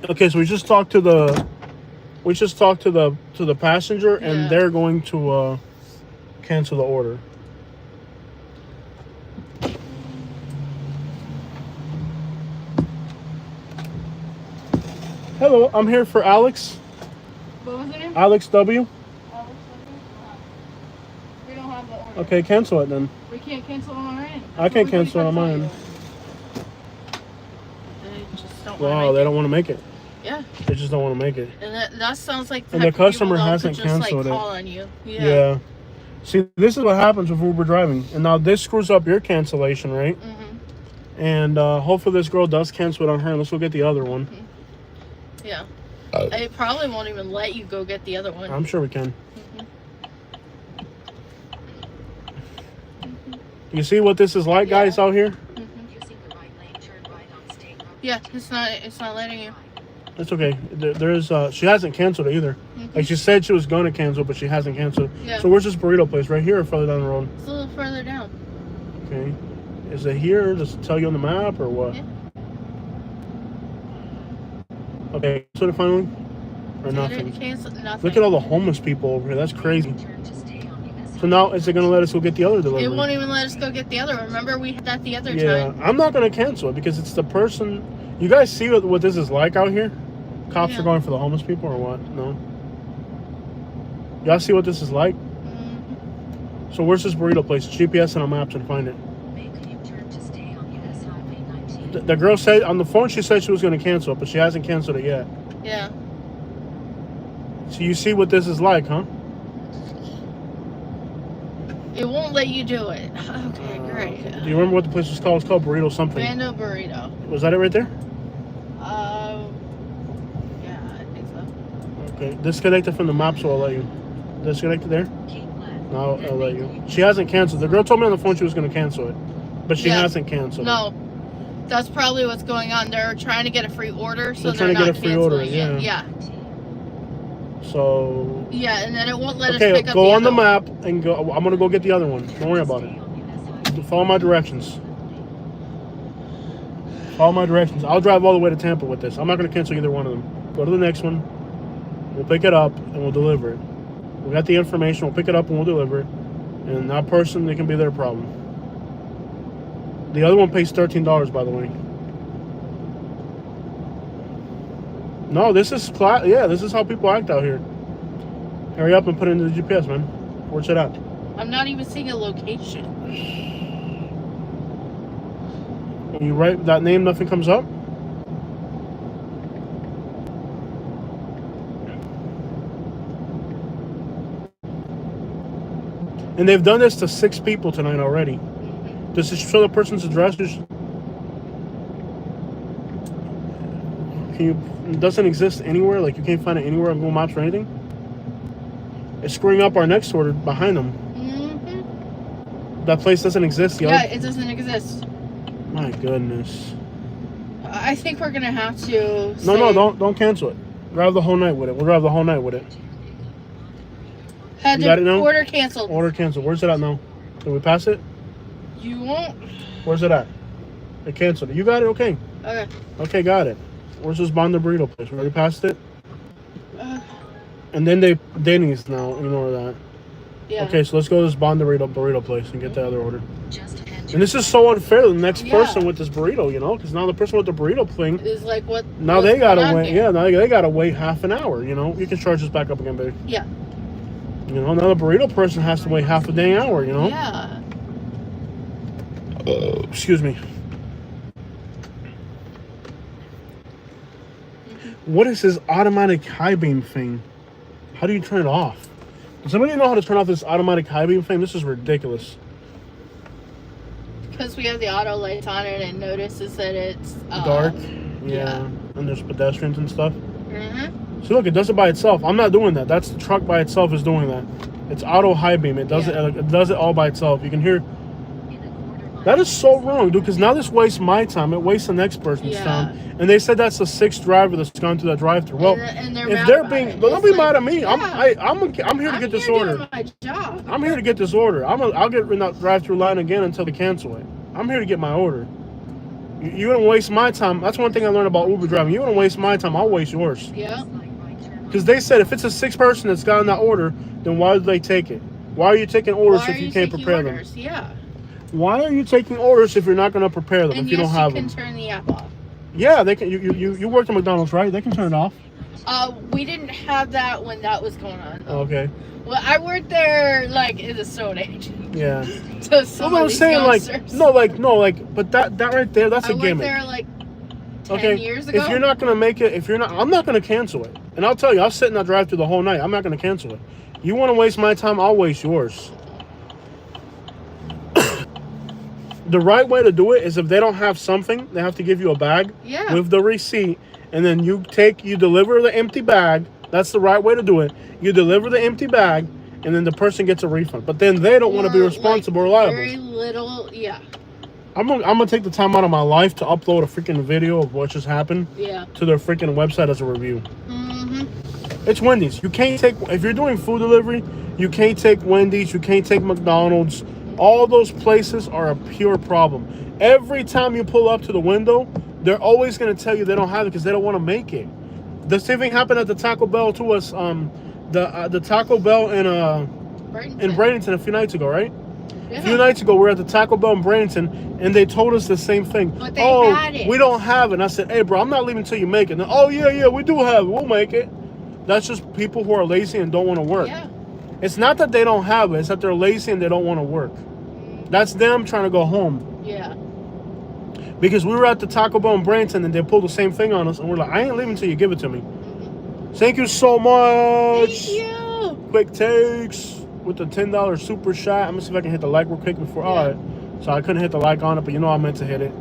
Okay, so we just talked to the passenger, Yeah. and they're going to cancel the order. Hello, I'm here for Alex. What was the name? Alex W. We don't have the order. Okay, cancel it then. We can't cancel it on our end. I can't cancel it on mine. They just don't Wow, want they to don't want to make it. Yeah. They just don't want to make it. And that sounds like And the type of people customer that hasn't could just, canceled it. call on you. Yeah. See, this is what happens with Uber driving, and now this screws up your cancellation rate. Mm-hmm. And hopefully this girl does cancel it on her, and let's go get the other one. Yeah. They probably won't even let you go get the other one. I'm sure we can. You see what this is like, guys, out here? Using the right lane, turn right on State Road. Yeah, it's not letting you. It's okay. There's she hasn't canceled it either. Like she said she was going to cancel, but she hasn't canceled. Yeah. So where's this burrito place? Right here or further down the road? It's a little further down. Okay. Is it here? Does it tell you on the map or what? Yeah. Okay. So finally? Or Did nothing? it cancel? Nothing. Look at all the homeless people over here. That's crazy. Turn to stay on the So now is it going to let us go get the other delivery? It won't even let us go get the other. Remember we had that the other Yeah. time. I'm not going to cancel it because it's the person. You guys see what this is like out here? Cops Yeah. are going for the homeless people or what? No? Y'all see what this is like? So where's this burrito place? GPS and on maps and find it. Make a U-turn to stay on US Highway 19. The girl said on the phone she said she was going to cancel it, but she hasn't canceled it yet. Yeah. So you see what this is like, huh? It won't let you do it. Okay, great. Do you remember what the place was called? It's called Burrito something. Bando burrito. Was that it right there? Yeah, I think so. Okay. Disconnected from the map, so I'll let you. Disconnected there? Keep left. No, I'll let you. She hasn't canceled. The girl told me on the phone she was going to cancel it, but she Yeah. hasn't canceled. No, that's probably what's going on. They're trying to get a free order, so They're trying to not get a free order, canceling it. yeah. Yeah. So Yeah, and then it won't let us okay, pick up go the on the other one. map and go. I'm gonna go get the other one. Don't worry about it. Stay on US Highway. Follow my directions. Follow my directions. I'll drive all the way to Tampa with this. I'm not gonna cancel either one of them. Go to the next one. We'll pick it up and we'll deliver it. We got the information. We'll pick it up and we'll deliver it. And that person, it can be their problem. The other one pays $13, by the way. No, this is this is how people act out here. Hurry up and put it into the GPS, man. Where's it at? I'm not even seeing a location. When you write that name, nothing comes up? And they've done this to 6 people tonight already. Does it show the person's address? It doesn't exist anywhere? Like you can't find it anywhere on Google Maps or anything? It's screwing up our next order behind them. That place doesn't exist, yo. Yeah, it doesn't exist. My goodness. I think we're gonna have to. No, don't cancel it. Drive the whole night with it. We'll drive the whole night with it. Had You got it the now? order canceled. Order canceled. Where's it at now? Did we pass it? You won't. Where's it at? They canceled it. You got it? Okay. Okay. Okay, got it. Where's this Banda Burrito place? We already passed it? Uh, And then Denny's now. Ignore that. yeah. Okay, so let's go to this Banda Burrito place and get the other order. Just enter. And this is so unfair to the next Yeah. person with this burrito, you know? Because now the person with the burrito thing, Is like what? now what's they gotta going on wait. here? Yeah, now they gotta wait half an hour, you know? You can charge this back up again, baby. Yeah. You know, now the burrito person has to wait half a dang hour, you know? Yeah. Excuse me. What is this automatic high beam thing? How do you turn it off? Does somebody know how to turn off this automatic high beam thing? This is ridiculous. Because we have the auto lights on it and notices that it's Dark. yeah. And there's pedestrians and stuff. Mm-hmm. See, look, it does it by itself. I'm not doing that. That's the truck by itself is doing that. It's auto high beam. It does it does it all by itself. You can hear. In a quarter mile. That is so wrong, dude, because now this wastes my time. It wastes the next person's Yeah. time. And they said that's the 6th driver that's gone through that drive-through. Well, and they're if mad they're about being, it. don't It's be like, mad at me. yeah, I'm here to get this here order. doing my job. I'm here to get this order. I'll get in that drive-through line again until they cancel it. I'm here to get my order. You don't waste my time. That's one thing I learned about Uber driving. You don't waste my time. I'll waste yours. Yeah. Because they said if it's a 6th person that's gotten that order, then why did they take it? Why are you taking orders Why if are you can't taking prepare them? orders? Yeah. Why are you taking orders if you're not going to prepare them? And if you yes, don't have you can them? turn the app off. Yeah, they can. You worked at McDonald's, right? They can turn it off. We didn't have that when that was going on. Okay. Well, I worked there like in the stone age. Yeah. So some Well, of I'm these saying youngsters- but that right there, that's I a worked gimmick. there like 10 Okay. years ago. If you're not gonna make it, I'm not gonna cancel it. And I'll tell you, I'll sit in that drive-through the whole night. I'm not gonna cancel it. You want to waste my time? I'll waste yours. The right way to do it is if they don't have something, they have to give you a bag Yeah. with the receipt, and then you deliver the empty bag. That's the right way to do it. You deliver the empty bag, and then the person gets a refund. But then they don't want to be responsible or liable. Very little, yeah. I'm gonna take the time out of my life to upload a freaking video of what just happened to their freaking website as a review. It's Wendy's. You can't take, if you're doing food delivery, you can't take Wendy's, you can't take McDonald's. All those places are a pure problem. Every time you pull up to the window, they're always gonna tell you they don't have it because they don't want to make it. The same thing happened at the Taco Bell to us. The Taco Bell in Bradenton a few nights ago, right? Yeah. A few nights ago, we were at the Taco Bell in Bradenton, and they told us the same thing. But they had it. We don't have it. And I said, hey, bro, I'm not leaving until you make it. And, oh, yeah, we do have it. We'll make it. That's just people who are lazy and don't want to work. Yeah. It's not that they don't have it. It's that they're lazy and they don't want to work. That's them trying to go home. Yeah. Because we were at the Taco Bell in Bradenton, and they pulled the same thing on us. And we're like, I ain't leaving until you give it to me. Thank you so much. Thank you. Quick takes. With the $10 super shot. I'm gonna see if I can hit the like real quick before. All right. So I couldn't hit the like on it, but you know I meant to hit it.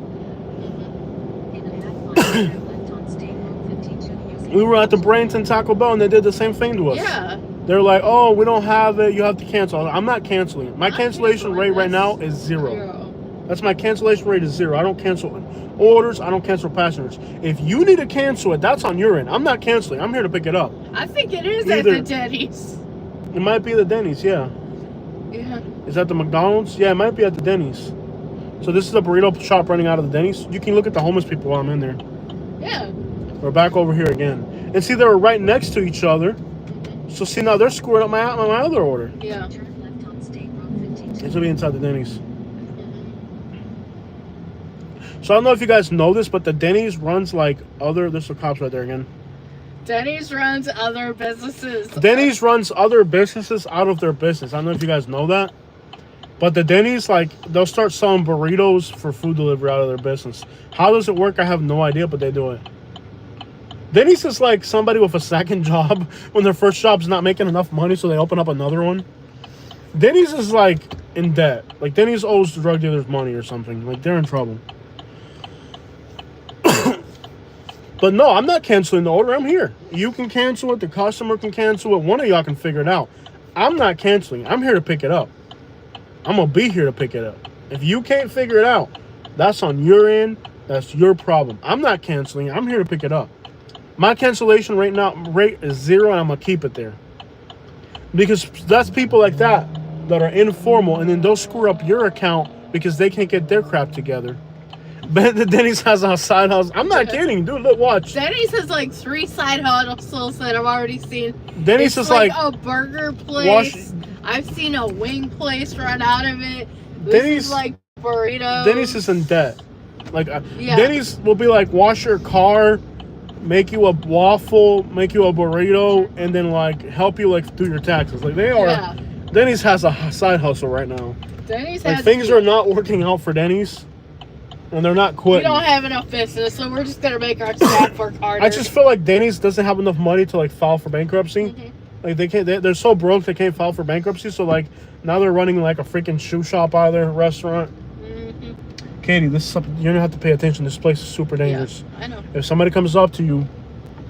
We were at the Bradenton Taco Bell and they did the same thing to us. Yeah. They're like, oh, we don't have it. You have to cancel. I'm not canceling. My cancellation rate right now is zero. That's my cancellation rate is 0. I don't cancel orders. I don't cancel passengers. If you need to cancel it, that's on your end. I'm not canceling. I'm here to pick it up. I think it is at the Denny's. It might be the Denny's, yeah. Yeah. Is that the McDonald's? Yeah, it might be at the Denny's. So this is a burrito shop running out of the Denny's. You can look at the homeless people while I'm in there. Yeah. We're back over here again. And see, they were right next to each other. So see, now they're screwing up my other order. Yeah. This will be inside the Denny's. So I don't know if you guys know this, but the Denny's runs like other... There's some cops right there again. Denny's runs other businesses. Denny's runs other businesses out of their business. I don't know if you guys know that. But the Denny's, like, they'll start selling burritos for food delivery out of their business. How does it work? I have no idea, but they do it. Denny's is like somebody with a second job when their first job's not making enough money, so they open up another one. Denny's is like in debt. Like, Denny's owes drug dealers money or something. Like, they're in trouble. But no, I'm not canceling the order. I'm here. You can cancel it. The customer can cancel it. One of y'all can figure it out. I'm not canceling. I'm here to pick it up. I'm going to be here to pick it up. If you can't figure it out, that's on your end. That's your problem. I'm not canceling. I'm here to pick it up. My cancellation rate is 0, and I'm going to keep it there. Because that's people like that are informal, and then they'll screw up your account because they can't get their crap together. But the Denny's has a side hustle. I'm not kidding, dude. Look, watch. Denny's has like 3 side hustles that I've already seen. Denny's is like a burger place. I've seen a wing place run out of it. Denny's is like burritos. Denny's is in debt. Like Denny's will be like, wash your car, make you a waffle, make you a burrito, and then like help you like do your taxes. Like they are. Yeah. Denny's has a side hustle right now. Denny's has things are not working out for Denny's. And they're not quitting. We don't have enough business, so we're just gonna make our staff work harder. I just feel like Denny's doesn't have enough money to like file for bankruptcy. Like they can't. They're so broke they can't file for bankruptcy. So like now they're running like a freaking shoe shop out of their restaurant. Katie, this is something you're gonna have to pay attention. This place is super dangerous. Yeah, I know. If somebody comes up to you,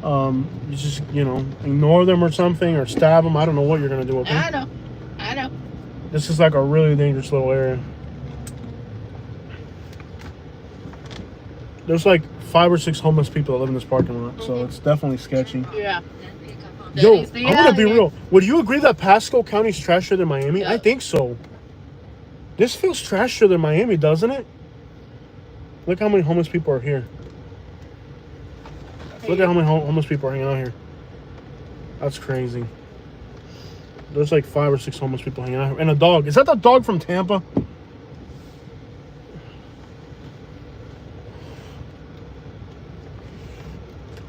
you just ignore them or something, or stab them. I don't know what you're gonna do. Okay? I know. This is like a really dangerous little area. There's like 5 or 6 homeless people that live in this parking lot, so it's definitely sketchy. Yeah. Yo, I'm gonna be real. Would you agree that Pasco County is trashier than Miami? Yeah. I think so. This feels trashier than Miami, doesn't it? Look how many homeless people are here. Look at how many homeless people are hanging out here. That's crazy. There's like 5 or 6 homeless people hanging out here. And a dog. Is that the dog from Tampa?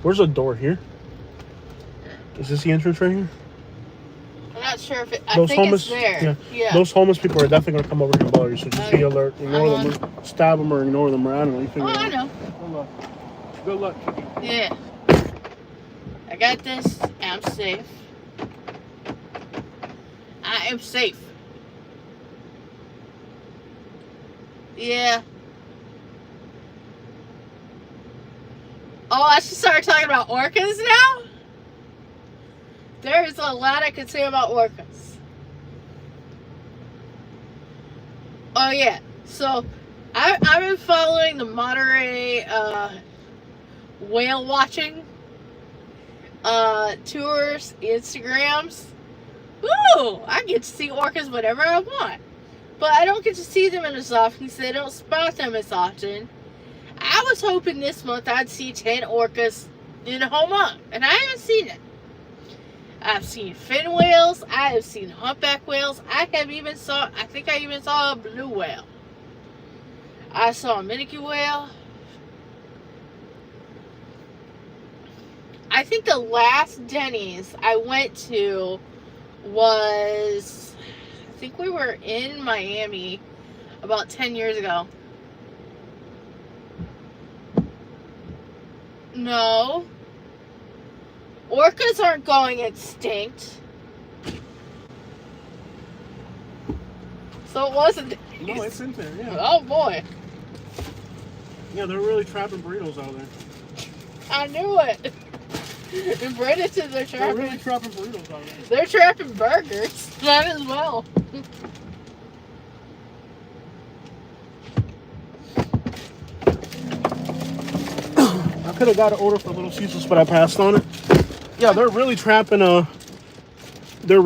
Where's the door here? Is this the entrance right here? I'm not sure if I think it's there. Yeah. Those homeless people are definitely going to come over here and bother you. So just be alert. Ignore them. Or stab them or ignore them. Or I don't know. You figure it out. I know. Good luck. Yeah. I got this. I'm safe. I am safe. Yeah. Oh, I should start talking about orcas now? There's a lot I could say about orcas. Oh, yeah. So, I've been following the Monterey whale watching tours, Instagrams. Ooh, I get to see orcas whenever I want. But I don't get to see them as often because they don't spot them as often. I was hoping this month I'd see 10 orcas in a whole month, and I haven't seen it. I've seen fin whales, I have seen humpback whales, I think I even saw a blue whale. I saw a minke whale. I think the last Denny's I went to was, I think we were in Miami about 10 years ago. No. Orcas aren't going extinct. So it wasn't. No, it's in there, yeah. Oh boy. Yeah, they're really trapping burritos out there. I knew it. In Bradenton, they're They're trapping. really trapping burritos out there. They're trapping burgers. That as well. I could have got an order for Little Caesars, but I passed on it. Yeah, they're really trapping burritos and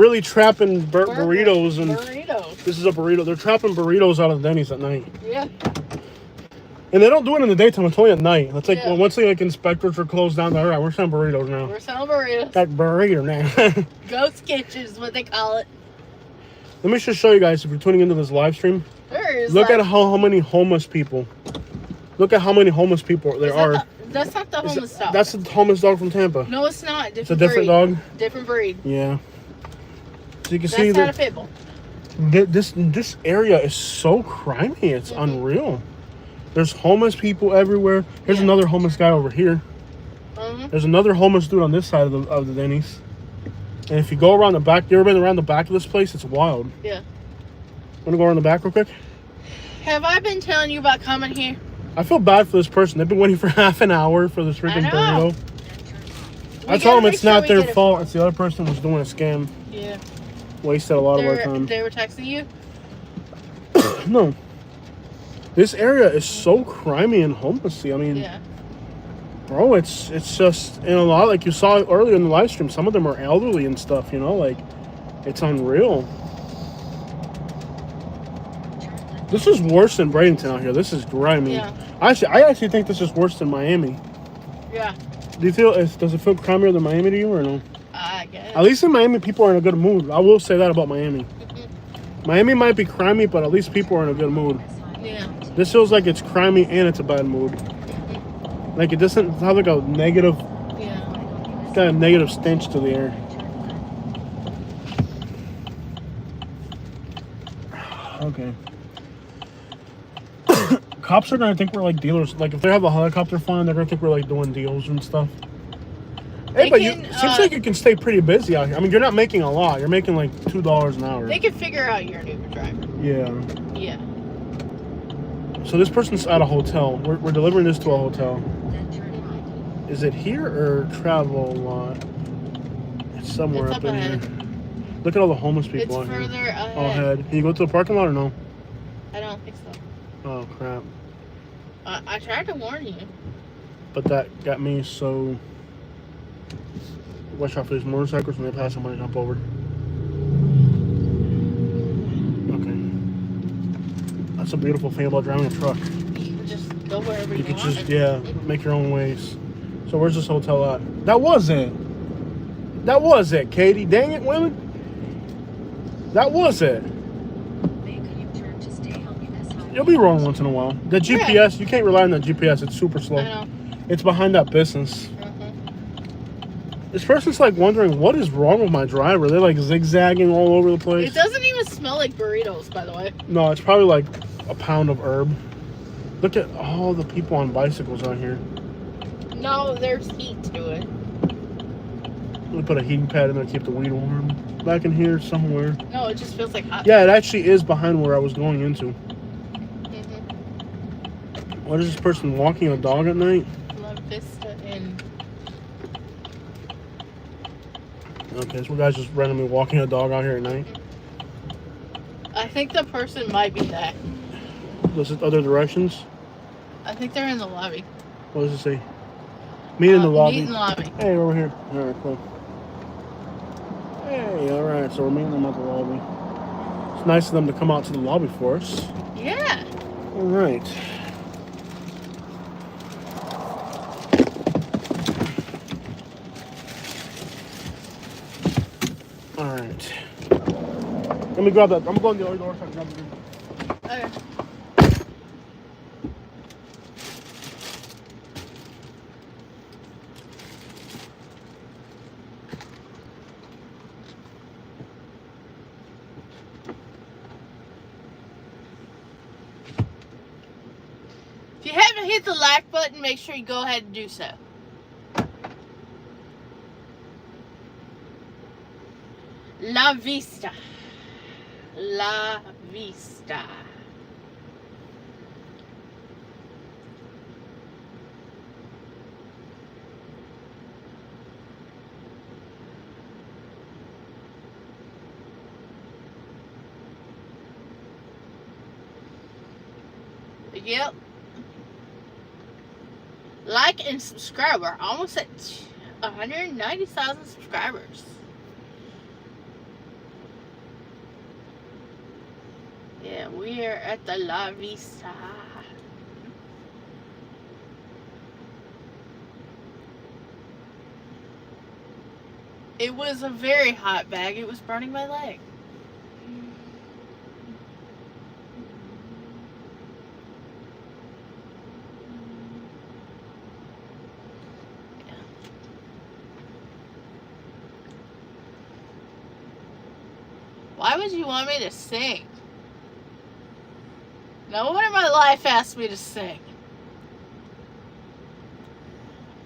Burritos. this is a burrito. They're trapping burritos out of Denny's at night. Yeah. And they don't do it in the daytime, it's only at night. It's like Yeah. well, once the inspectors are closed down, they're all right, we're selling burritos now. We're selling burritos. That burrito now. Ghost kitchen is what they call it. Let me just show you guys if you're tuning into this live stream. There is. Look at how many homeless people. Look at how many homeless people there are. That's not the homeless dog. That's the homeless dog from Tampa. No, it's not. It's a different dog. Different breed. Yeah. So you can That's see not a that pit bull. this area is so grimy. It's unreal. There's homeless people everywhere. Here's another homeless guy over here. There's another homeless dude on this side of the Denny's. And if you go around the back, you ever been around the back of this place? It's wild. Yeah. Want to go around the back real quick? Have I been telling you about coming here? I feel bad for this person. They've been waiting for half an hour for this freaking I know. burrito. We I told them gotta it's make not sure we their get it. fault. It's the other person was doing a scam. Yeah. Wasted a lot of our time. They were texting you? No. This area is so grimy and homelessy. I mean, Yeah. bro, it's just, and a lot, like you saw earlier in the live stream, some of them are elderly and stuff, you know, like, it's unreal. This is worse than Bradenton out here. This is grimy. Yeah. I actually think this is worse than Miami. Yeah. Do you feel, does it feel grimier than Miami to you or no? I guess. At least in Miami, people are in a good mood. I will say that about Miami. Miami might be grimy, but at least people are in a good mood. Yeah. This feels like it's grimy and it's a bad mood. Like it doesn't have like a negative, Yeah. it's got a negative stench to the air. Okay. Cops are gonna think we're like dealers. Like if they have a helicopter flying, they're gonna think we're like doing deals and stuff. Hey, They but can, seems like you can stay pretty busy out here. I mean, you're not making a lot. You're making like $2 an hour. They can figure out you're an Uber driver. Yeah. Yeah. So this person's at a hotel. We're delivering this to a hotel. Then turn right. Is it here or travel lot? It's somewhere It's up up in ahead. here. Look at all the homeless It's people out here. further ahead. All ahead. Can you go to the parking lot or no? I don't think so. Oh crap! I tried to warn you. But that got me so. Watch out for these motorcycles when they pass. I'm gonna jump over. Okay. That's a beautiful thing about driving a truck. You can just go wherever you You can want. just make your own ways. So where's this hotel at? That was it. That was it, Katie. Dang it, women. That was it. Make a U-turn to stay on US Highway. You'll be wrong once in a while. The GPS, you can't rely on the GPS. It's super slow. I know. It's behind that business. Mhm. This person's like wondering what is wrong with my driver. They're like zigzagging all over the place. It doesn't even smell like burritos, by the way. No, it's probably like a pound of herb. Look at all the people on bicycles out here. No, there's heat to it. Let me put a heating pad in there to keep the weed warm. Back in here somewhere. No, it just feels like hot. Yeah, it actually is behind where I was going into. Mhm. What is this person walking a dog at night? La Vista Inn. Okay, so guys just randomly walking a dog out here at night. I think the person might be that. This is other directions. I think they're in the lobby. What does it say? Meet in the lobby. Meet in the lobby. Hey, we're over here. All right, cool. Hey, all right. So we're meeting them at the lobby. It's nice of them to come out to the lobby for us. Yeah. All right. All right. Let me grab that. I'm going to the other door so I can grab the drink. Okay. If you haven't hit the like button, make sure you go ahead and do so. La vista. La vista. Yep. Like and subscribe. We're almost at 190,000 subscribers. Yeah, we are at the La Vista. It was a very hot bag. It was burning my leg. Why would you want me to sing? No one in my life asked me to sing.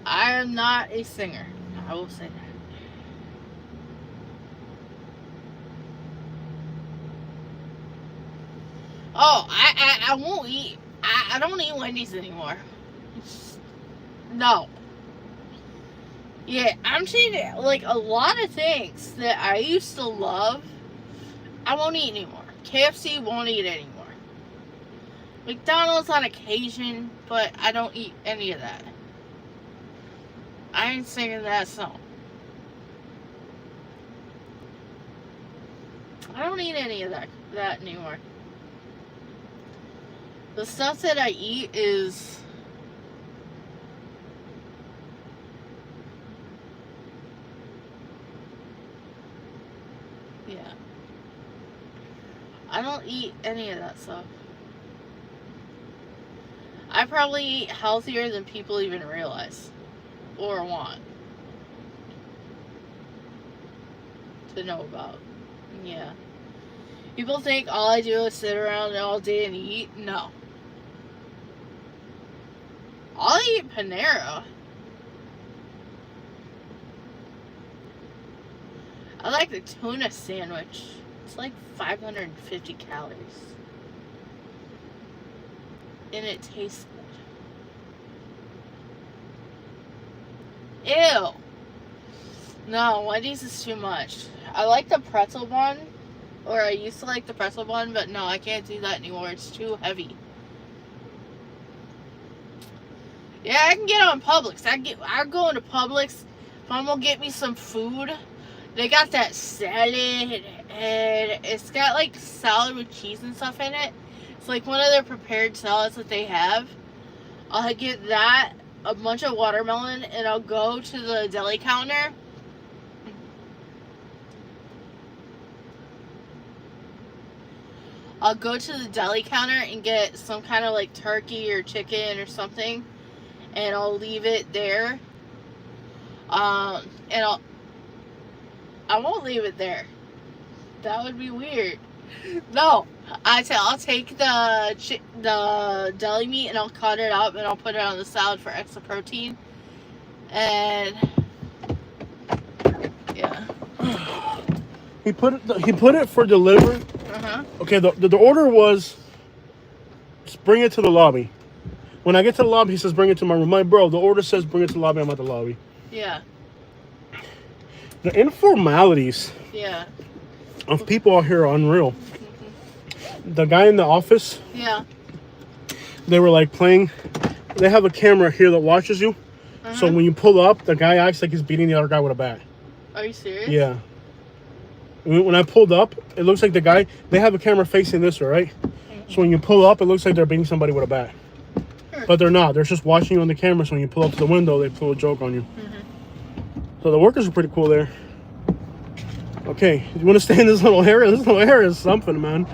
I am not a singer. I will say that. Oh, I won't eat. I don't eat Wendy's anymore. No. Yeah, I'm saying like a lot of things that I used to love, I won't eat anymore. KFC won't eat anymore. McDonald's on occasion, but I don't eat any of that. I ain't singing that song. I don't eat any of that anymore. The stuff that I eat is yeah. I don't eat any of that stuff. I probably eat healthier than people even realize or want to know about. Yeah. People think all I do is sit around all day and eat. No. I'll eat Panera. I like the tuna sandwich. It's like 550 calories. And it tastes good. Ew. No, Wendy's is too much. I like the pretzel bun. Or I used to like the pretzel bun, but no, I can't do that anymore. It's too heavy. Yeah, I can get on Publix. I go into Publix. If I'm gonna get me some food, they got that salad, and it's got like salad with cheese and stuff in it. It's like one of their prepared salads that they have. I'll get that, a bunch of watermelon, and I'll go to the deli counter. I'll go to the deli counter and get some kind of like turkey or chicken or something, and I'll leave it there. And I won't leave it there. That would be weird. No, I'll take the deli meat and I'll cut it up and I'll put it on the salad for extra protein. And yeah. He put it for delivery. Okay, the order was just bring it to the lobby. When I get to the lobby, he says bring it to my room. My bro, the order says bring it to the lobby. I'm at the lobby. Yeah. The informalities Yeah. of people out here are unreal. The guy in the office, Yeah. they were like playing. They have a camera here that watches you. So when you pull up, the guy acts like he's beating the other guy with a bat. Are you serious? Yeah. When I pulled up, it looks like the guy, they have a camera facing this way, right? So when you pull up, it looks like they're beating somebody with a bat. But they're not. They're just watching you on the camera. So when you pull up to the window, they pull a joke on you. So the workers are pretty cool there. Okay, you want to stay in this little area? This little area is something, man.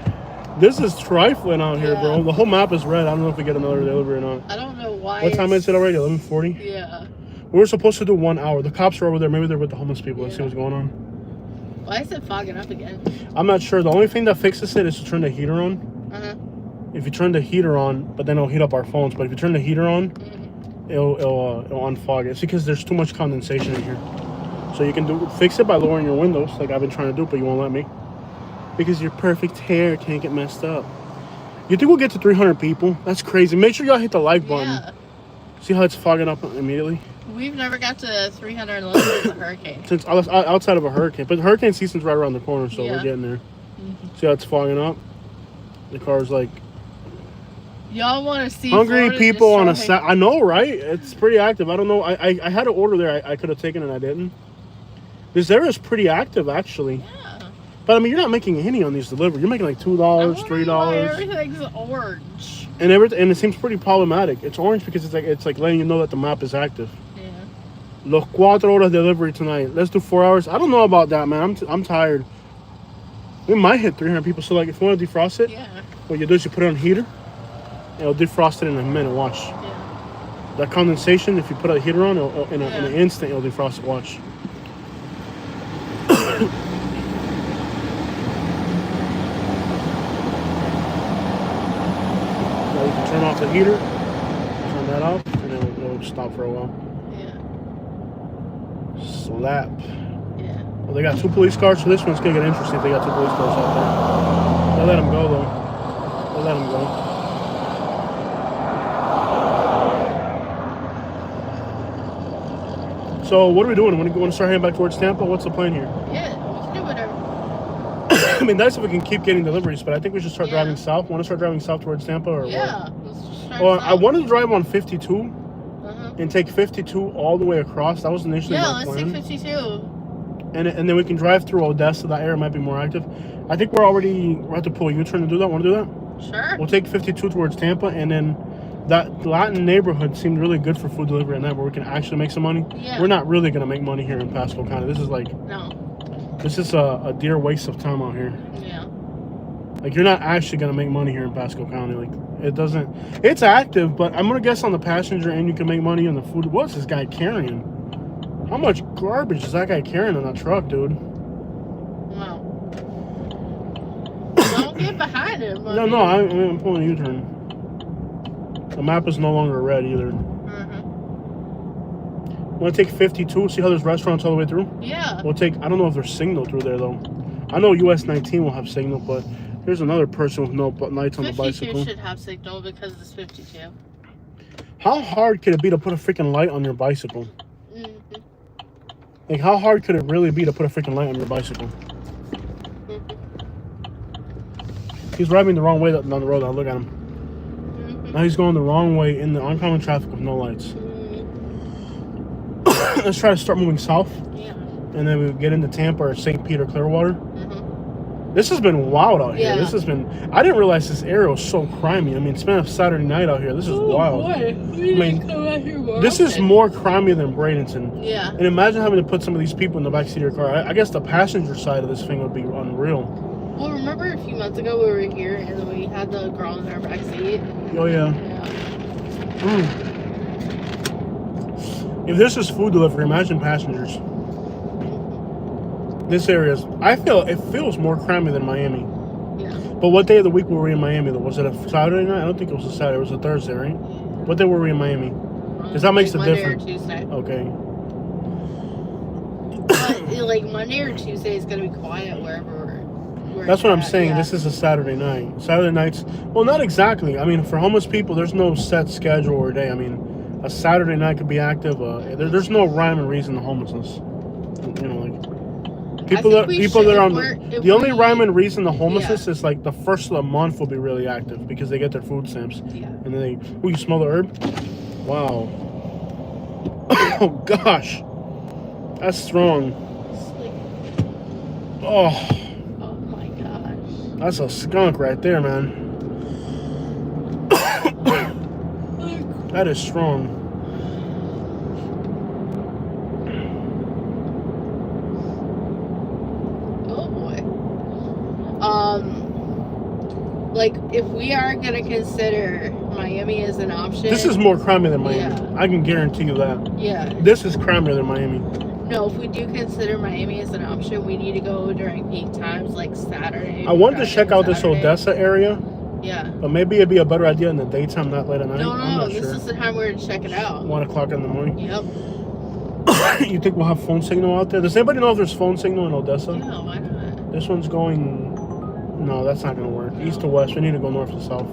This is trifling out here, bro. The whole map is red. I don't know if we get another delivery or not. I don't know why. What time is it already? 11:40? Yeah. We were supposed to do 1 hour. The cops are over there. Maybe they're with the homeless people. Let's see what's going on. Why is it fogging up again? I'm not sure. The only thing that fixes it is to turn the heater on. If you turn the heater on, but then it'll heat up our phones. But if you turn the heater on, it'll unfog it. It's because there's too much condensation in here. So you can fix it by lowering your windows, like I've been trying to do, but you won't let me. Because your perfect hair can't get messed up. You think we'll get to 300 people? That's crazy. Make sure y'all hit the like button. Yeah. See how it's fogging up immediately? We've never got to 300 unless there's a hurricane. Since outside of a hurricane. But hurricane season's right around the corner, so we're getting there. See how it's fogging up? The car's like... Y'all want to see hungry people on a Saturday. I know, right? It's pretty active. I don't know. I had an order there I could have taken and I didn't. This area is pretty active, actually. Yeah. But I mean, you're not making any on these deliveries. You're making like $2, $3. Everything's orange. And it seems pretty problematic. It's orange because it's like letting you know that the map is active. Yeah. Los 4 horas delivery tonight. Let's do 4 hours. I don't know about that, man. I'm tired. We might hit 300 people. So like, if you want to defrost it, what you do is you put it on heater. It'll defrost it in a minute. Watch. Yeah. That condensation, if you put a heater on, in an instant, it'll defrost it. Watch. Now you can turn off the heater, turn that off, and it'll stop for a while. Yeah. Slap. Yeah. Well, they got 2 police cars, so this one's gonna get interesting if they got 2 police cars out there. They let them go, though. They let them go. So, what are we doing? Want to start heading back towards Tampa? What's the plan here? Yeah, we can do whatever. I mean, nice if we can keep getting deliveries, but I think we should start driving south. Want to start driving south towards Tampa? Or what? Let's just start Well, south. I wanted to drive on 52 and take 52 all the way across. That was initially my plan. Let's take 52. And then we can drive through Odessa. That area might be more active. I think we're have to pull a U-turn to do that. Want to do that? Sure. We'll take 52 towards Tampa, and then that Latin neighborhood seemed really good for food delivery at night, where we can actually make some money. Yeah. We're not really gonna make money here in Pasco County. This is like this is a dear waste of time out here. Yeah. Like, you're not actually gonna make money here in Pasco County. Like, it doesn't. It's active, but I'm gonna guess on the passenger end you can make money on the food. What's this guy carrying? How much garbage is that guy carrying on that truck, dude? Wow. Don't get behind him. No, I'm pulling a U-turn. The map is no longer red either. Want to take 52? See how there's restaurants all the way through? Yeah. We'll take. I don't know if there's signal through there though. I know US 19 will have signal, but here's another person with no lights on the bicycle. 52 should have signal because it's 52. How hard could it be to put a freaking light on your bicycle? Like, how hard could it really be to put a freaking light on your bicycle? He's driving the wrong way down the road. Now look at him. Now he's going the wrong way in the oncoming traffic with no lights. Let's try to start moving south. Yeah. And then we get into Tampa or St. Peter, Clearwater. This has been wild out here. This has been... I didn't realize this area was so crimey. I mean, it's been a Saturday night out here. This is wild. Boy. This is more crimey than Bradenton. Yeah. And imagine having to put some of these people in the backseat of your car. I guess the passenger side of this thing would be unreal. Well, remember a few months ago we were here and we had the girl in our backseat? Oh, yeah. If this is food delivery, imagine passengers. This area is... it feels more crimey than Miami. Yeah. But what day of the week were we in Miami, though? Was it a Saturday night? I don't think it was a Saturday. It was a Thursday, right? What day were we in Miami? Because that makes a difference. Monday or Tuesday. Okay. But, like, Monday or Tuesday is going to be quiet wherever we're That's what I'm saying. Yeah. This is a Saturday night. Saturday nights... Well, not exactly. I mean, for homeless people, there's no set schedule or day. I mean, a Saturday night could be active. There's no rhyme and reason to homelessness. You know, like... People think that we people should, that are if on we're- if the only we- rhyme and reason the homelessness is like the first of the month will be really active because they get their food stamps. Yeah. And then you smell the herb? Wow. Oh gosh. That's strong. It's like, Oh, oh my gosh. that's a skunk right there, man. That is strong. Oh boy. Like if we are gonna consider Miami as an option. This is more crimey than Miami. Yeah. I can guarantee you that. Yeah. This is crimier than Miami. No, if we do consider Miami as an option, we need to go during peak times like Saturday. I wanted to Friday, check out this Saturday. Odessa area, Yeah. but maybe it'd be a better idea in the daytime, not late at night. No, I'm not this sure. is the time we're to check it out. 1 o'clock in the morning. Yep. You think we'll have phone signal out there? Does anybody know if there's phone signal in Odessa? Yeah, why not? This one's going... No, that's not going to work. East to west. We need to go north to south.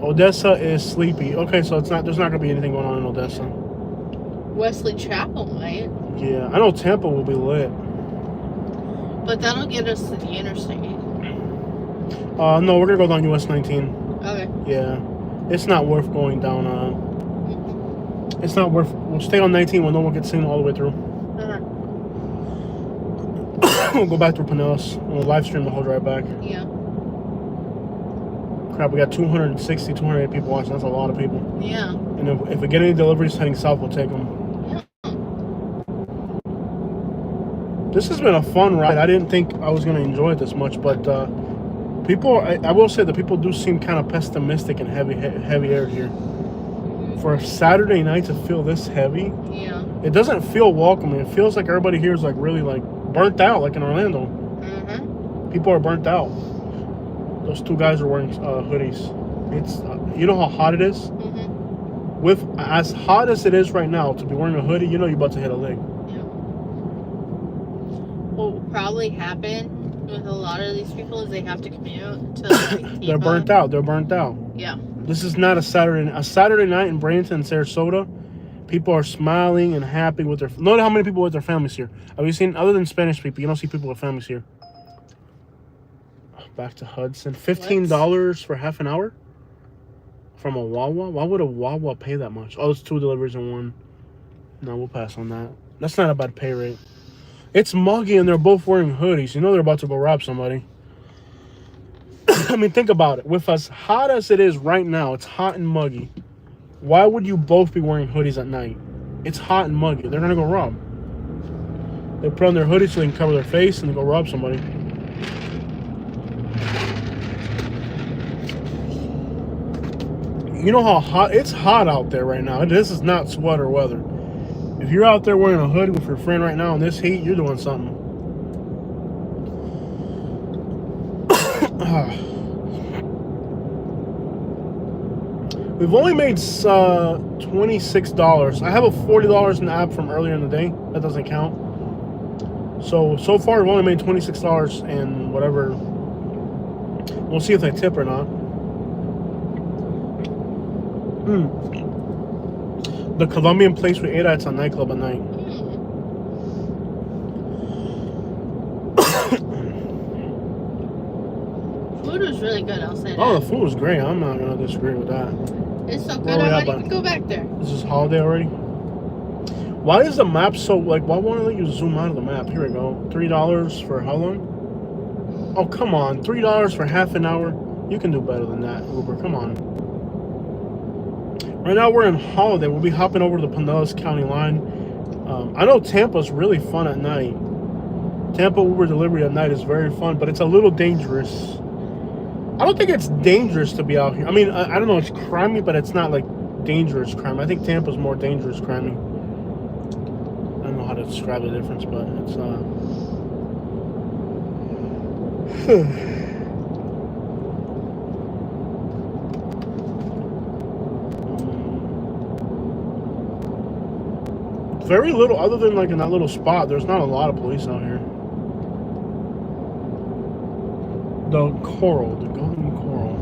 Odessa is sleepy. Okay, so it's not. There's not going to be anything going on in Odessa. Wesley Chapel might, Yeah, I know Tampa will be lit. but that'll get us to the interstate. No, we're going to go down US 19. Okay. Yeah. It's not worth going down. It's not worth... We'll stay on 19 when no one gets seen all the way through. Uh-huh. We'll go back through Pinellas. And we'll live stream the whole drive back. Yeah. Crap, we got 260, 208 people watching. That's a lot of people. Yeah. And if we get any deliveries heading south, we'll take them. This has been a fun ride. I didn't think I was going to enjoy it this much, but people, I will say that people do seem kind of pessimistic and heavy air here. For a Saturday night to feel this heavy, Yeah. it doesn't feel welcoming. It feels like everybody here is like really like burnt out, like in Orlando. Mm-hmm. People are burnt out. Those two guys are wearing hoodies. It's you know how hot it is? Mm-hmm. With as hot as it is right now, to be wearing a hoodie, you know you're about to hit a leg. Yeah. What will probably happen with a lot of these people is they have to commute to like, They're burnt out. They're burnt out. Yeah. This is not a Saturday night in Bradenton, Sarasota. People are smiling and happy with their... Note how many people with their families here. Have you seen, other than Spanish people, you don't see people with families here. Back to Hudson. $15 for half an hour? From a Wawa? Why would a Wawa pay that much? Oh, it's 2 deliveries in one. No, we'll pass on that. That's not a bad pay rate. It's muggy and they're both wearing hoodies. You know they're about to go rob somebody. I mean, think about it. With as hot as it is right now, it's hot and muggy. Why would you both be wearing hoodies at night? It's hot and muggy. They're going to go rob. They put on their hoodies so they can cover their face and they go rob somebody. You know how hot... It's hot out there right now. This is not sweater weather. If you're out there wearing a hoodie with your friend right now in this heat, you're doing something. We've only made $26. I have a $40 in the app from earlier in the day. That doesn't count. So far we've only made $26 and whatever. We'll see if they tip or not. The Colombian place we ate at, it's a nightclub at night. Food was really good, I'll say that. Oh, the food was great. I'm not going to disagree with that. It's so Where good, we I at, might even bud? go back there. This is holiday already. Why is the map so, like, why won't it let you zoom out of the map? Here we go. $3 for how long? Oh, come on. $3 for half an hour? You can do better than that, Uber. Come on. Right now we're in holiday. We'll be hopping over to the Pinellas County line. I know Tampa's really fun at night. Tampa Uber delivery at night is very fun, but it's a little dangerous. I don't think it's dangerous to be out here. I mean, I don't know. It's crimey, but it's not like dangerous crime. I think Tampa's more dangerous crimey. I don't know how to describe the difference, but it's very little, other than like in that little spot. There's not a lot of police out here. The golden coral.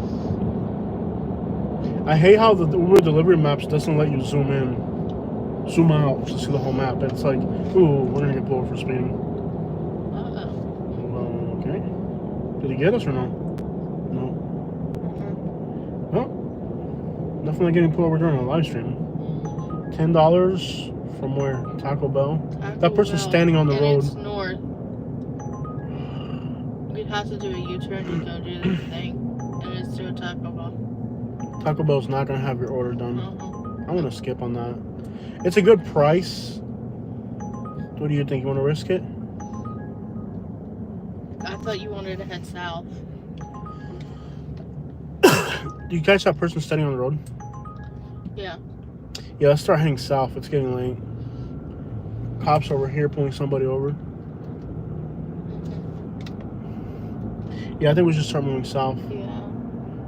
I hate how the Uber delivery maps doesn't let you zoom in. zoom out to see the whole map. And it's like, ooh, we're gonna get pulled for speeding. Uh-oh. Okay. Did he get us or no? No. Well, definitely getting pulled over during a live stream. $10 from where? Taco Bell. That person's standing on the road. It's north. We'd have to do a U-turn to go do the thing, and it's to a Taco Bell. Taco Bell's not gonna have your order done. Uh-huh. I'm gonna skip on that. It's a good price. What do you think? You want to risk it? I thought you wanted to head south. Do you catch that person standing on the road? Yeah. Yeah, let's start heading south. It's getting late. Cops over here pulling somebody over. Yeah, I think we should start moving south. Yeah.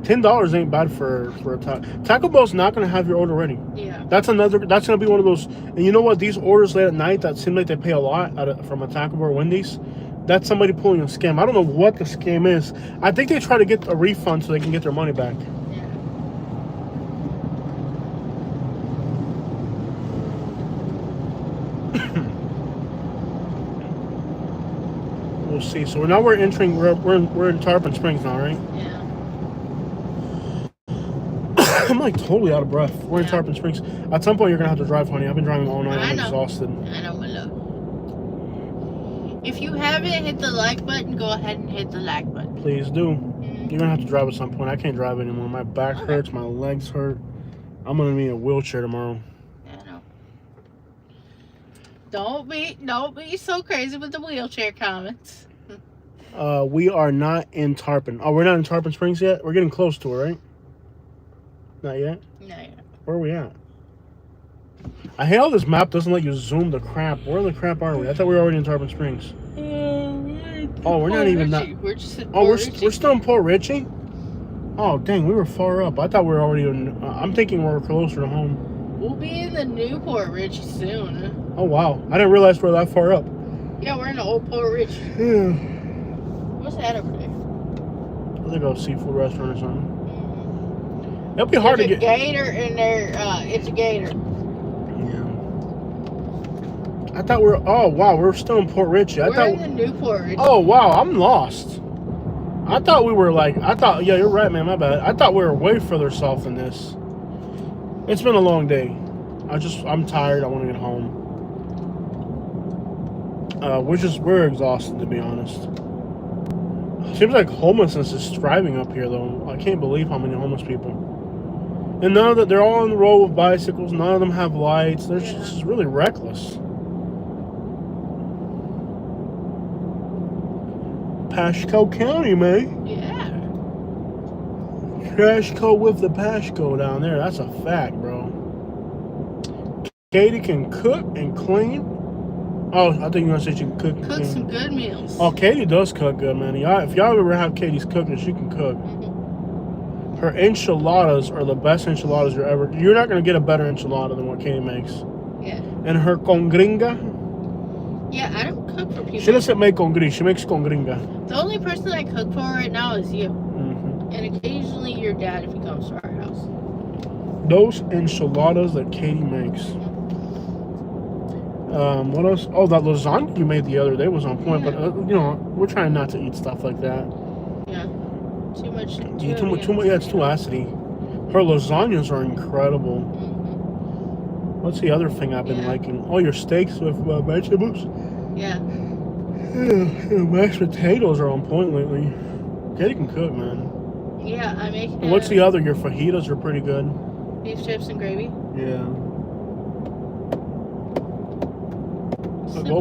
$10 ain't bad for a Taco Bell's not gonna have your order ready. Yeah. That's gonna be one of those. And you know what? These orders late at night that seem like they pay a lot from a Taco Bell or Wendy's. That's somebody pulling a scam. I don't know what the scam is. I think they try to get a refund so they can get their money back. Yeah. We'll see. So now we're entering. We're in Tarpon Springs now, right? Yeah. I'm like totally out of breath. We're in Tarpon Springs. At some point, you're gonna have to drive, honey. I've been driving all night. I'm exhausted. I know, my love. If you haven't hit the like button, go ahead and hit the like button. Please do. You're gonna have to drive at some point. I can't drive anymore. My back hurts. My legs hurt. I'm gonna need a wheelchair tomorrow. I know. Don't be so crazy with the wheelchair comments. We are not in Tarpon. Oh, we're not in Tarpon Springs yet? We're getting close to it, right? Not yet? Not yet. Where are we at? I hate how this map doesn't let you zoom the crap. Where the crap are we? I thought we were already in Tarpon Springs. Oh, we're not even that. We're just in we're still in Port Richey? Oh, dang, we were far up. I thought we were already in... I'm thinking we're closer to home. We'll be in the new Port Richey soon. Oh, wow. I didn't realize we're that far up. Yeah, we're in the old Port Richey. Yeah. What's that over there? I think a seafood restaurant or something. It'll be hard to get... Gator in there. It's a gator. Yeah. I thought we were... Oh, wow. We're still in Port Richey. We're in the new Port Richey. Oh, wow. I'm lost. I thought we were like... Yeah, you're right, man. My bad. I thought we were way further south than this. It's been a long day. I'm tired. I want to get home. We're exhausted, to be honest. Seems like homelessness is thriving up here, though. I can't believe how many homeless people. And they're all on the road with bicycles. None of them have lights. They're just really reckless. Pasco County, man. Yeah. Pasco with the Pasco down there. That's a fact, bro. Katie can cook and clean. Oh, I think you want to say she can cook and Cook clean. some good meals. Oh, Katie does cook good, man. If y'all ever have Katie's cooking, she can cook. Her enchiladas are the best enchiladas you're not going to get a better enchilada than what Katie makes. Yeah. And her con gringa. Yeah, I don't cook for people. She doesn't make con gringa. She makes con gringa. The only person I cook for right now is you. Mm-hmm. And occasionally your dad if he comes to our house. Those enchiladas that Katie makes. What else? Oh, that lasagna you made the other day was on point. Yeah. But, we're trying not to eat stuff like that. Yeah. Too much. Too much. Yeah, it's too acidy. Her lasagnas are incredible. Mm-hmm. What's the other thing I've been liking? Oh, your steaks with vegetables. Yeah. Mashed potatoes are on point lately. Katie can cook, man. Yeah, I make. And what's the other? Your fajitas are pretty good. Beef chips and gravy. Yeah. Simple.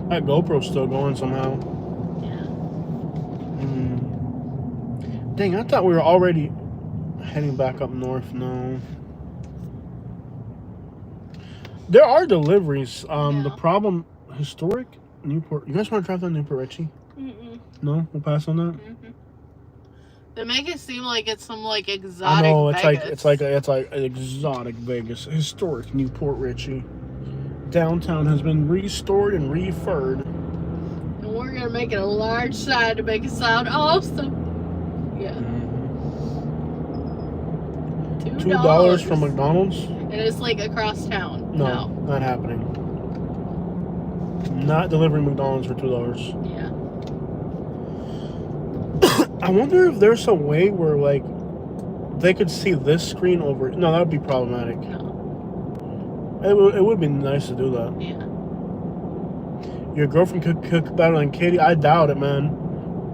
That GoPro's still going somehow. Yeah. Dang, I thought we were already heading back up north. No. There are deliveries. The problem, historic Newport. You guys want to drive down Newport Richie? Mm-mm. No, we'll pass on that. Mm-hmm. They make it seem like it's some exotic. I know Vegas. it's like an exotic Vegas, historic Newport Richie. Downtown has been restored and refurbed. And we're gonna make it a large side to make it sound awesome. Yeah. $2 from McDonald's? And it's like across town. No, not happening. Not delivering McDonald's for $2. Yeah. I wonder if there's a way where like they could see this screen over. No, that would be problematic. No. It would be nice to do that. Yeah. Your girlfriend could cook better than Katie? I doubt it, man.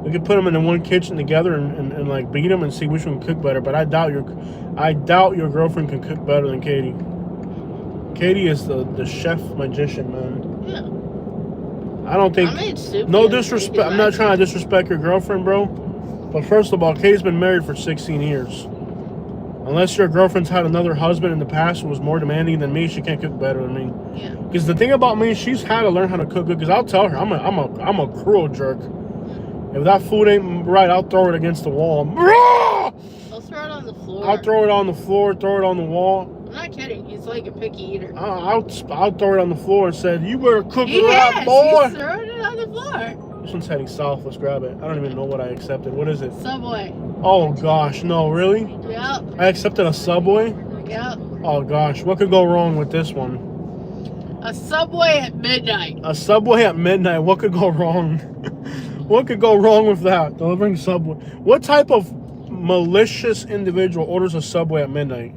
We could put them in the one kitchen together and like beat them and see which one can cook better. But I doubt your girlfriend can cook better than Katie. Katie is the chef magician, man. Yeah. I don't think. I made soup. No disrespect. I'm not trying to disrespect your girlfriend, bro. But first of all, Katie's been married for 16 years. Unless your girlfriend's had another husband in the past who was more demanding than me, she can't cook better than me. Yeah. Because the thing about me, she's had to learn how to cook good. Because I'll tell her, I'm a cruel jerk. If that food ain't right, I'll throw it against the wall. I'll throw it on the floor. I'll throw it on the floor, throw it on the wall. I'm not kidding. He's like a picky eater. I'll throw it on the floor and said, "You better cook He it right, boy." He's throwing it on the floor. This one's heading south. Let's grab it. I don't even know what I accepted. What is it? Subway. Oh gosh, no, really? Yep. I accepted a Subway. Yep. Oh gosh, what could go wrong with this one? A Subway at midnight. A Subway at midnight. What could go wrong? What could go wrong with that? Delivering Subway. What type of malicious individual orders a Subway at midnight?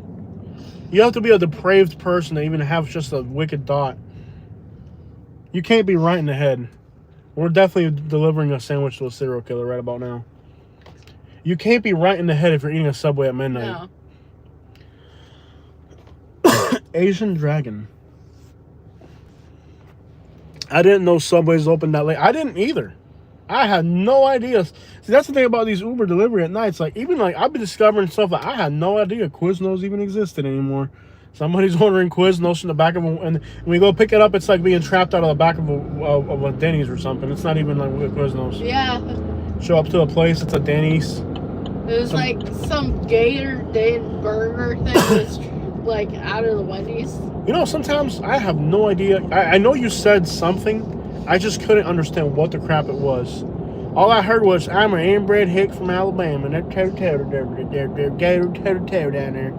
You have to be a depraved person to even have just a wicked thought. You can't be right in the head. We're definitely delivering a sandwich to a serial killer right about now. You can't be right in the head if you're eating a Subway at midnight. No. Asian Dragon. I didn't know Subway's open that late. I didn't either. I had no idea. See, that's the thing about these Uber delivery at nights. Like, even like I've been discovering stuff that I had no idea Quiznos even existed anymore. Somebody's ordering Quiznos in the back of a, and when we go pick it up, it's like being trapped out of the back of a Denny's or something. It's not even like Quiznos. Yeah. Show up to a place, it's a Denny's. It was like some Gator Day burger thing that's like out of the Wendy's. You know, sometimes I have no idea. I know you said something. I just couldn't understand what the crap it was. All I heard was, "I'm an inbred hick from Alabama, and they're tater down there."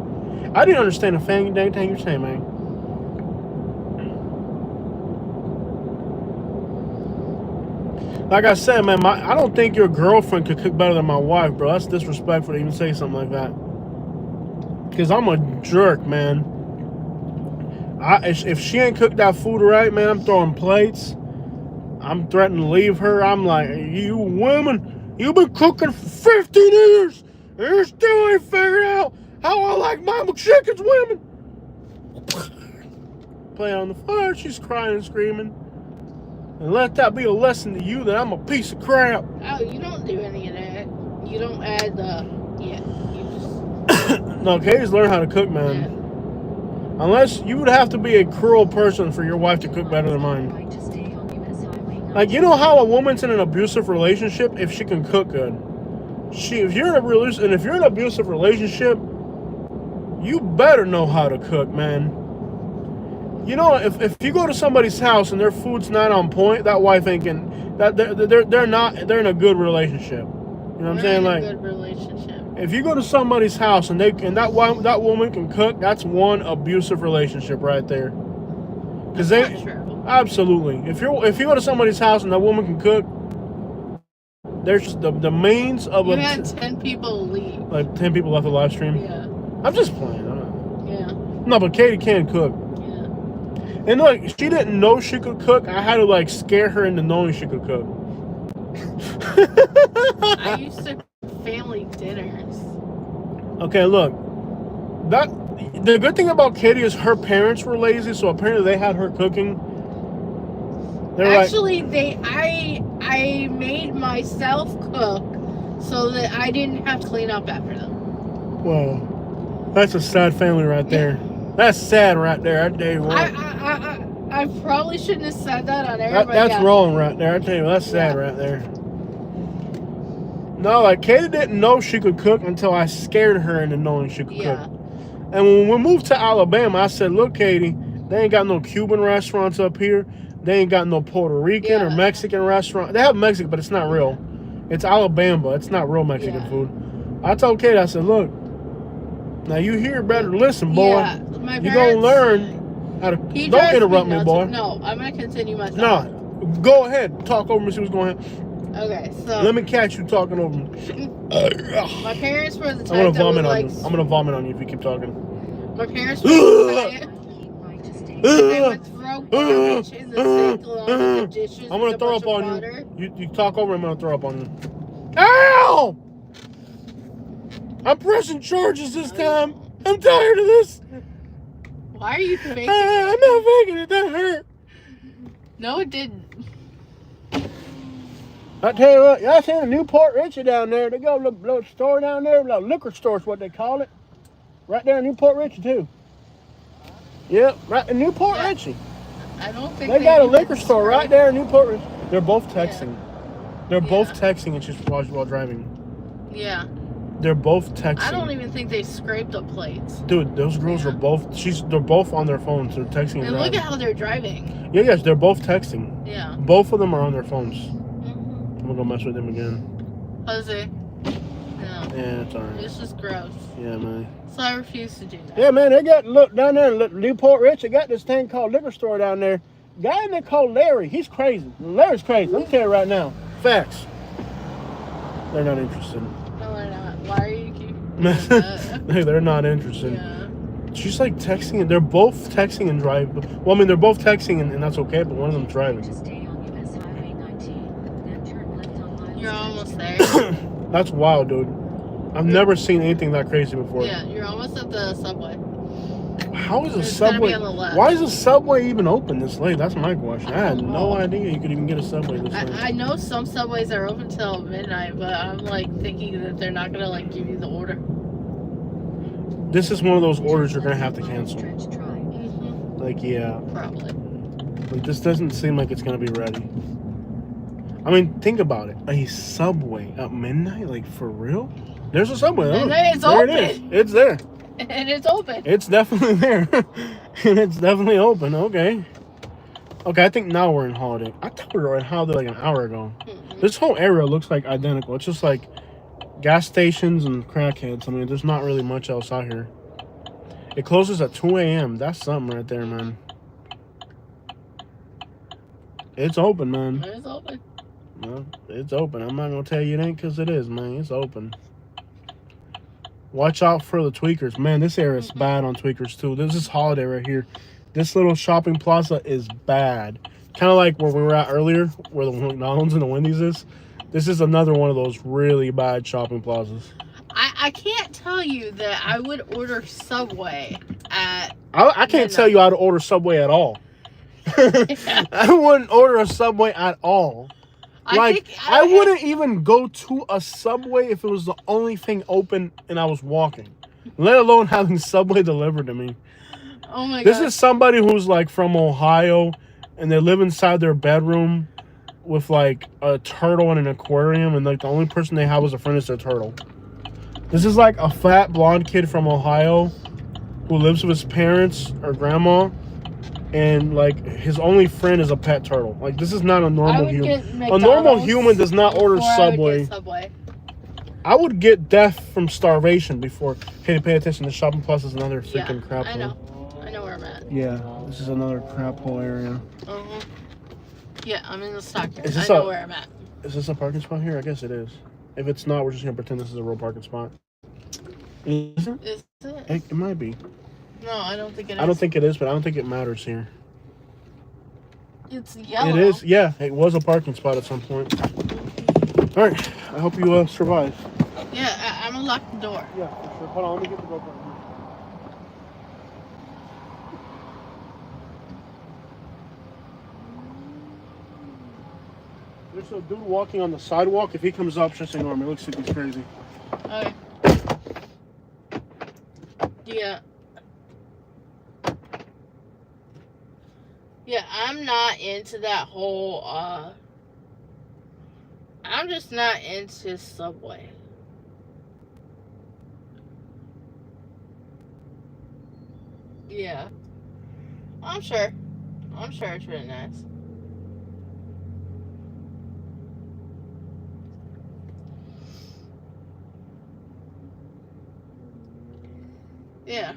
I didn't understand a dang thing you're saying, man. Like I said, man, I don't think your girlfriend could cook better than my wife, bro. That's disrespectful to even say something like that. Because I'm a jerk, man. If she ain't cooked that food right, man, I'm throwing plates. I'm threatening to leave her. I'm like, "You women, you've been cooking for 15 years, and you still ain't figured out how I like my chickens, women." Play on the fire, she's crying and screaming. And let that be a lesson to you that I'm a piece of crap. Oh, you don't do any of that. You don't add the, yeah, you just... No, Katie's learned how to cook, man. Yeah. Unless you would have to be a cruel person for your wife to cook better than mine. Like, you know how a woman's in an abusive relationship if she can cook good? If you're in an abusive relationship, you better know how to cook, man. You know, if you go to somebody's house and their food's not on point, that wife ain't getting that. They're in a good relationship. You know what I'm saying? Like, good relationship. if you go to somebody's house and that woman can cook, that's one abusive relationship right there. Because That's not true. Absolutely. If you go to somebody's house and that woman can cook, there's the means of You had 10 people leave. like 10 people left the live stream. Yeah. I'm just playing. Yeah. No, but Katie can cook. Yeah. And look, she didn't know she could cook. I had to like scare her into knowing she could cook. I used to family dinners. Okay, look. The good thing about Katie is her parents were lazy, so apparently they had her cooking. Actually, I made myself cook so that I didn't have to clean up after them. Well, that's a sad family right there. That's sad right there. I tell you what. I probably shouldn't have said that on air. That's wrong right there. I tell you, that's sad right there. No, like Katie didn't know she could cook until I scared her into knowing she could cook. And when we moved to Alabama, I said, "Look, Katie, they ain't got no Cuban restaurants up here. They ain't got no Puerto Rican or Mexican restaurant. They have Mexican, but it's not real. It's Alabama. It's not real Mexican food." I told Katie, I said, "Look, Now you hear better. Listen, boy. Yeah, my You parents. gonna learn how to. He Don't drives interrupt me, nuts. boy. No, I'm gonna continue my thought. No, go ahead. Talk over me. See what's going on. Okay, so Let me catch you talking over me. my parents were the I'm type gonna that vomit would on like. you. I'm gonna vomit on you if you keep talking. My parents were the type. They would throw garbage in the sink along with the dishes. I'm with gonna a throw bunch up of on water. you talk over. I'm gonna throw up on you. Ow! I'm pressing charges this time. I'm tired of this. Why are you faking I'm it? not faking it. That hurt. No, it didn't. I tell you what, y'all seen a Newport Richie down there. They got a little store down there, a little liquor store is what they call it. Right there in Newport Richie too. Yep, right in Newport Yeah. Richie. I don't think They got a even liquor store right described- there in Newport Richie. They're both texting. They're both Yeah. texting and she's while driving. Yeah. They're both texting. I don't even think they scraped the plates. Dude, those girls Yeah. are both. They're both on their phones. They're texting and And driving. look at how they're driving. Yeah, yes, they're both texting. Yeah. Both of them are on their phones. Mm-hmm. I'm gonna go mess with them again. Jose. No. Yeah, it's alright. It's just gross. Yeah, man. So I refuse to do that. Yeah, man, they got look down there in Newport Rich. They got this thing called liquor store down there. Guy in there called Larry. He's crazy. Larry's crazy. I'm telling you right now. Facts. They're not interested. No, they're not. Why are you keep doing that? They're not interested. Yeah. She's like texting, and they're both texting and driving. Well, I mean, they're both texting, and that's okay, but one of them's driving. Stay on US Highway 19, then turn left on miles. You're almost there. That's wild, dude. I've never seen anything that crazy before. Yeah, you're almost at the subway. How is a It's gonna subway? be on the left. Why is a subway even open this late? That's my question. I had no idea you could even get a subway this late. I know some subways are open till midnight, but I'm like thinking that they're not gonna like give you the order. This is one of those orders you're gonna have to cancel. Stretch drive. Mm-hmm. Like, yeah, Probably. like this doesn't seem like it's gonna be ready. I mean, think about it. A subway at midnight, like for real? There's a subway. And Look. it's There open. it is. It's there. And it's open. It's definitely there. And it's definitely open. Okay. Okay, I think now we're in Holiday. I thought we were in Holiday like an hour ago. Mm-hmm. This whole area looks like identical. It's just like gas stations and crackheads. I mean, there's not really much else out here. It closes at 2 a.m. That's something right there, man. It's open, man. It's open. Well, it's open. I'm not going to tell you it ain't because it is, man. It's open. Watch out for the tweakers. Man, this area is bad on tweakers, too. This is Holiday right here. This little shopping plaza is bad. Kind of like where we were at earlier, where the McDonald's and the Wendy's is. This is another one of those really bad shopping plazas. I can't tell you that I would order Subway at I can't tell you how to order Subway at all. I wouldn't order a Subway at all. I wouldn't even go to a Subway if it was the only thing open and I was walking. Let alone having Subway delivered to me. Oh my god. This is somebody who's like from Ohio and they live inside their bedroom with like a turtle and an aquarium, and like the only person they have as a friend is their turtle. This is like a fat blonde kid from Ohio who lives with his parents or grandma, and like his only friend is a pet turtle. Like, this is not a normal human. A normal human does not order Subway. I would get death from starvation before. Hey, pay attention. The shopping plus is another freaking crap I hole. know. I know where I'm at. Yeah, this is another crap hole area. Uh-huh. Yeah, I'm in the stock here. Is this I know where I'm at. Is this a parking spot here? I guess it is. If it's not, we're just gonna pretend this is a real parking spot. Is it? Is it? It might be. No, I don't think it is. I don't think it is, but I don't think it matters here. It's yellow. It is. Yeah, it was a parking spot at some point. All right. I hope you survive. Yeah, I'm gonna lock the door. Yeah, for sure. Hold on. Let me get the GoPro. There's a dude walking on the sidewalk. If he comes up, just ignore me. It looks like he's crazy. Okay. Yeah. Yeah, I'm not into that whole, I'm just not into Subway. Yeah. I'm sure it's really nice. Yeah.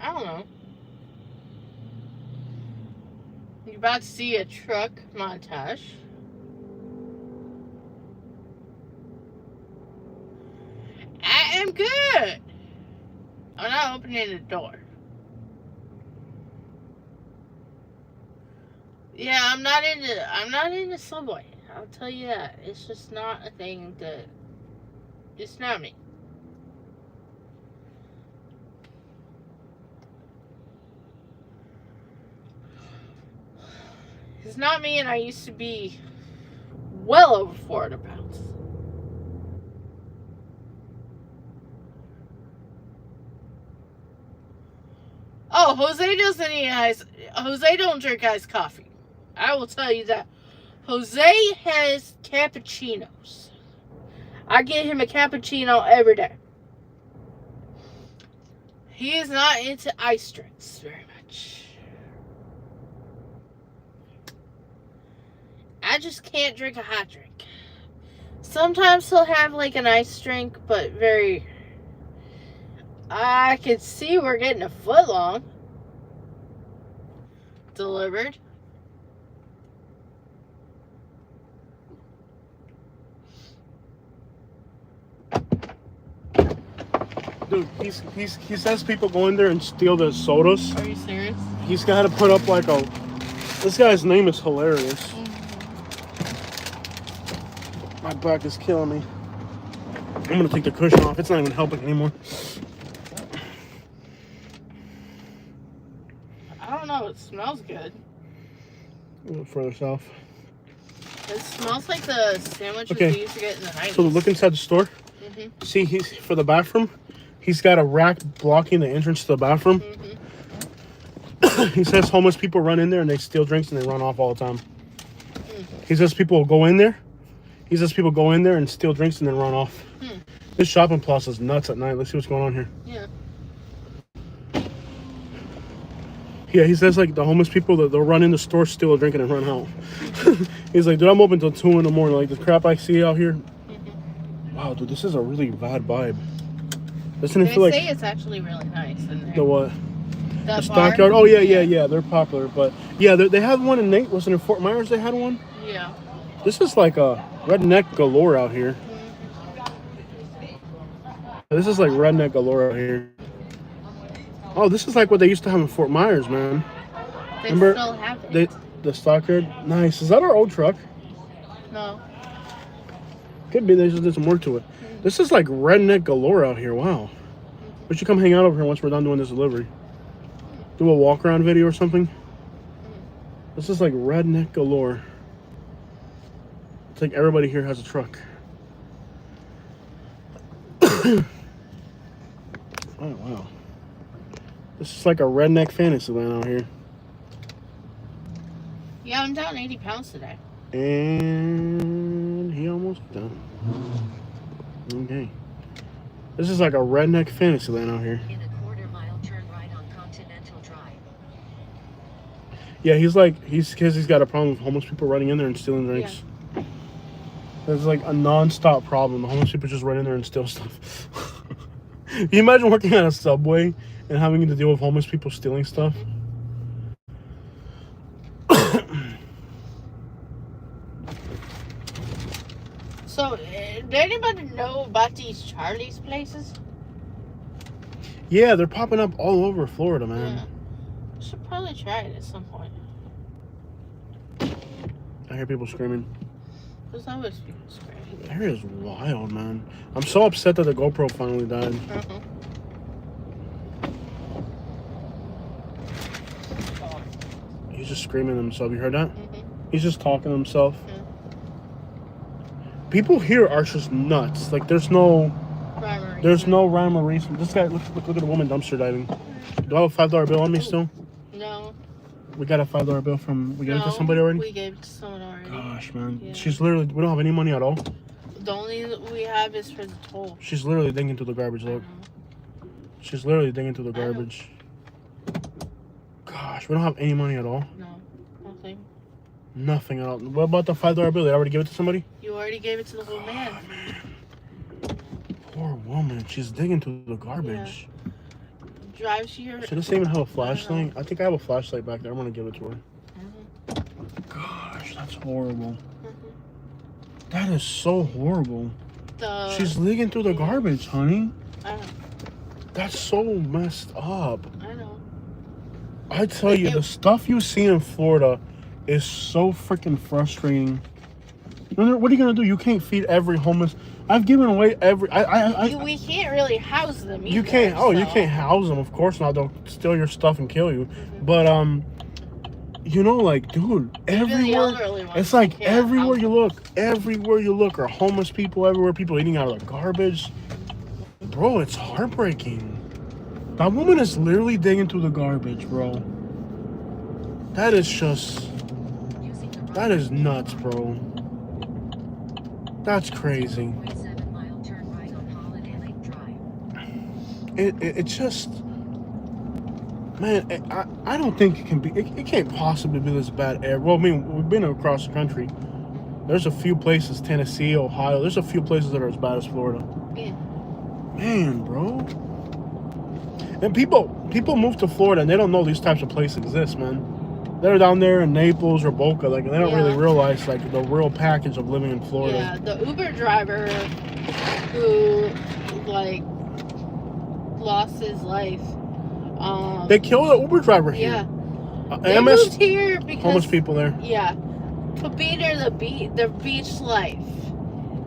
I don't know. You're about to see a truck montage. I am good. I'm not opening the door. Yeah, I'm not into Subway. I'll tell you that. It's just not a thing that. It's not me. It's not me, and I used to be well over 400 pounds. Oh, Jose doesn't eat ice. Jose don't drink iced coffee. I will tell you that. Jose has cappuccinos. I get him a cappuccino every day. He is not into ice drinks very much. I just can't drink a hot drink. Sometimes he'll have like an ice drink, but very... I can see we're getting a foot long. Delivered. Dude, he says people go in there and steal the sodas. Are you serious? He's got to put up like a... This guy's name is hilarious. My back is killing me. I'm going to take the cushion off. It's not even helping anymore. I don't know. It smells good. A little further south. It smells like the sandwiches Okay. we used to get in the 90s. So look inside the store. Mm-hmm. See, he's for the bathroom. He's got a rack blocking the entrance to the bathroom. Mm-hmm. He says homeless people run in there and they steal drinks and they run off all the time. Mm-hmm. He says people go in there. He says people go in there and steal drinks and then run off. This shopping plaza is nuts at night. Let's see what's going on here. Yeah. Yeah, he says like the homeless people that they'll run in the store, steal a drink, and then run out. He's like, dude, I'm open till 2 in the morning. Like the crap I see out here. Mm-hmm. Wow, dude, this is a really bad vibe. Doesn't it They feel like say it's actually really nice in there. the what? That The bar? Stockyard? Oh yeah. They're popular, but yeah, they had one in Nate. Wasn't it Fort Myers? They had one. Yeah. This is like a redneck galore out here. This is like redneck galore out here. Oh, this is like what they used to have in Fort Myers, man. They Remember still have it. the Stockyard? Nice. Is that our old truck? No. Could be. They just did some work to it. This is like redneck galore out here. Wow. We should come hang out over here once we're done doing this delivery. Do a walk around video or something. This is like redneck galore. It's like everybody here has a truck. Oh wow. This is like a redneck fantasy land out here. Yeah, I'm down 80 pounds today. And he almost done. Okay. This is like a redneck fantasy land out here. In a quarter-mile turn right on Continental Drive. Yeah, he's got a problem with homeless people running in there and stealing drinks. Yeah. That's like a non-stop problem. The homeless people just run in there and steal stuff. Can you imagine working at a Subway and having to deal with homeless people stealing stuff? So, does anybody know about these Charlie's places? Yeah, they're popping up all over Florida, man. Yeah. Should probably try it at some point. I hear people screaming. There's always people screaming. That area is wild, man. I'm so upset that the GoPro finally died. Uh-huh. He's just screaming at himself. You heard that? Mm-hmm. He's just talking to himself. Yeah. People here are just nuts. Like there's no rhyme or reason. This guy, look at the woman dumpster diving. Do I have a $5 bill on me still? No. We got a $5 bill from. We gave it to somebody already. We gave it to someone already. Gosh, man. Yeah. She's literally. We don't have any money at all. The only that we have is for the toll. She's literally digging through the garbage. Look. She's literally digging through the garbage. Gosh, we don't have any money at all. No, nothing. Nothing at all. What about the $5 bill? Did I already give it to somebody? You already gave it to the whole man. Poor woman. She's digging through the garbage. Drives here. Should this even have a flashlight? I think I have a flashlight back there. I'm gonna give it to her. Gosh, that's horrible. That is so horrible. She's digging through the garbage, honey. I know. That's so messed up. I know. I tell you, the stuff you see in Florida is so freaking frustrating. What are you gonna do? You can't feed every homeless. I've given away every. We can't really house them either. You can't. Oh, so. you can't house them. Of course not. They'll steal your stuff and kill you. But you know, like, dude, everywhere. It's like everywhere you look, are homeless people everywhere. People eating out of the garbage. Bro, it's heartbreaking. That woman is literally digging through the garbage, bro. That is just. That is nuts, bro. That's crazy. It just, man, I don't think it can be. It can't possibly be this bad. Well, I mean, we've been across the country. There's a few places, Tennessee, Ohio. There's a few places that are as bad as Florida. Yeah. Man, bro. And people move to Florida and they don't know these types of places exist, man. They're down there in Naples or Boca, like, and they don't really realize, like, the real package of living in Florida. Yeah, the Uber driver who, like, lost his life. They killed the Uber driver here. Yeah. They moved here because homeless people there. Yeah, to be near the beach life.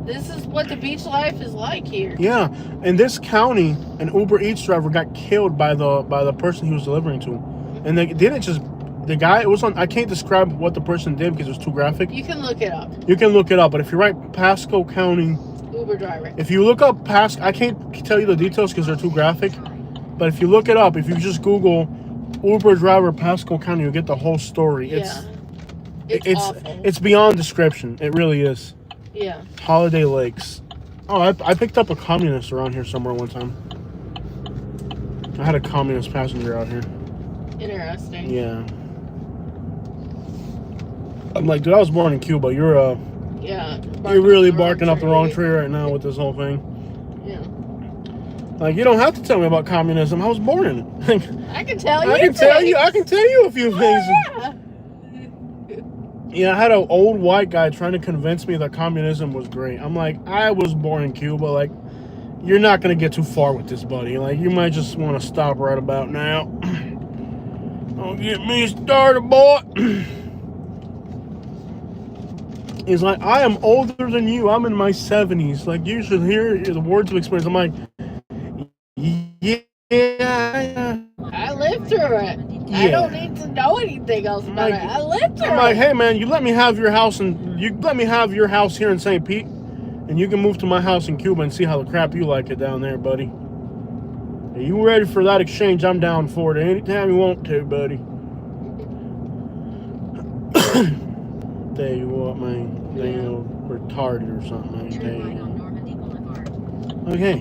This is what the beach life is like here. Yeah, in this county, an Uber Eats driver got killed by the person he was delivering to, and they didn't just. The guy, it was on. I can't describe what the person did because it was too graphic. You can look it up. You can look it up, but if you write Pasco County Uber driver. If you look up Pasco, I can't tell you the details because they're too graphic. But if you look it up, if you just Google Uber driver Pasco County, you'll get the whole story. Yeah. It's awful. It's beyond description. It really is. Yeah. Holiday Lakes. Oh, I picked up a communist around here somewhere one time. I had a communist passenger out here. Interesting. Yeah. I'm like, dude, I was born in Cuba. You're really barking up the wrong tree right now with this whole thing. Yeah. Like, you don't have to tell me about communism. I was born in it. I can tell you. I can tell you a few things. Yeah. Yeah, I had an old white guy trying to convince me that communism was great. I'm like, I was born in Cuba. Like, you're not gonna get too far with this, buddy. Like, you might just want to stop right about now. Don't get me started, boy. He's like, I am older than you. I'm in my 70s. Like, you should hear the words of experience. I'm like, yeah. I lived through it. Yeah. I don't need to know anything else about it. I lived through it. I'm like, hey, man, you let me have your house here in St. Pete, and you can move to my house in Cuba and see how the crap you like it down there, buddy. Are you ready for that exchange? I'm down for it anytime you want to, buddy. Tell you what, man, they retarded or something. Okay.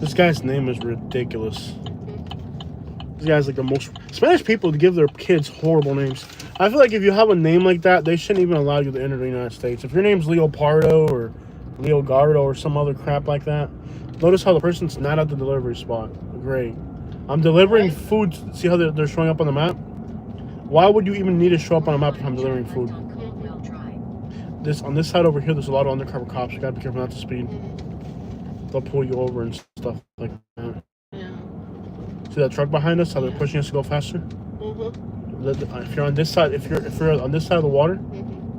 This guy's name is ridiculous. This guy's like the most Spanish people to give their kids horrible names. I feel like if you have a name like that, they shouldn't even allow you to enter the United States. If your name's Leopardo or Leogardo or some other crap like that, notice how the person's not at the delivery spot. Great. I'm delivering food. See how they're showing up on the map? Why would you even need to show up on a map if I'm delivering food? On this side over here, there's a lot of undercover cops. You gotta be careful not to speed. They'll pull you over and stuff like that. Yeah. See that truck behind us? How they're pushing us to go faster? If you're on this side, if you're on this side of the water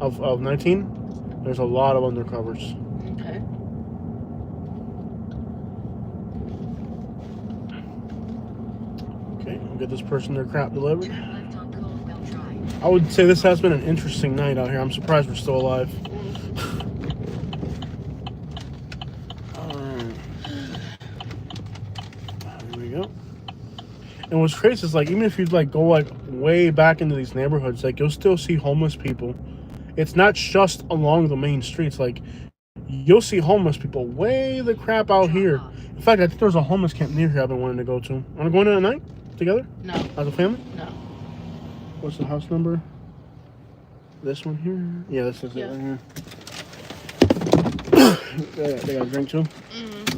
of 19, there's a lot of undercovers. Okay. Okay, we'll get this person their crap delivered. I would say this has been an interesting night out here. I'm surprised we're still alive. There we go. And what's crazy is, like, even if you like go like way back into these neighborhoods, like, you'll still see homeless people. It's not just along the main streets. Like, you'll see homeless people way the crap out here. In fact, I think there's a homeless camp near here I've been wanting to go to. Want to go in there at night together? No. As a family? No. What's the house number? This one here? Yeah, this is it right here. They got a drink too? Mm-hmm.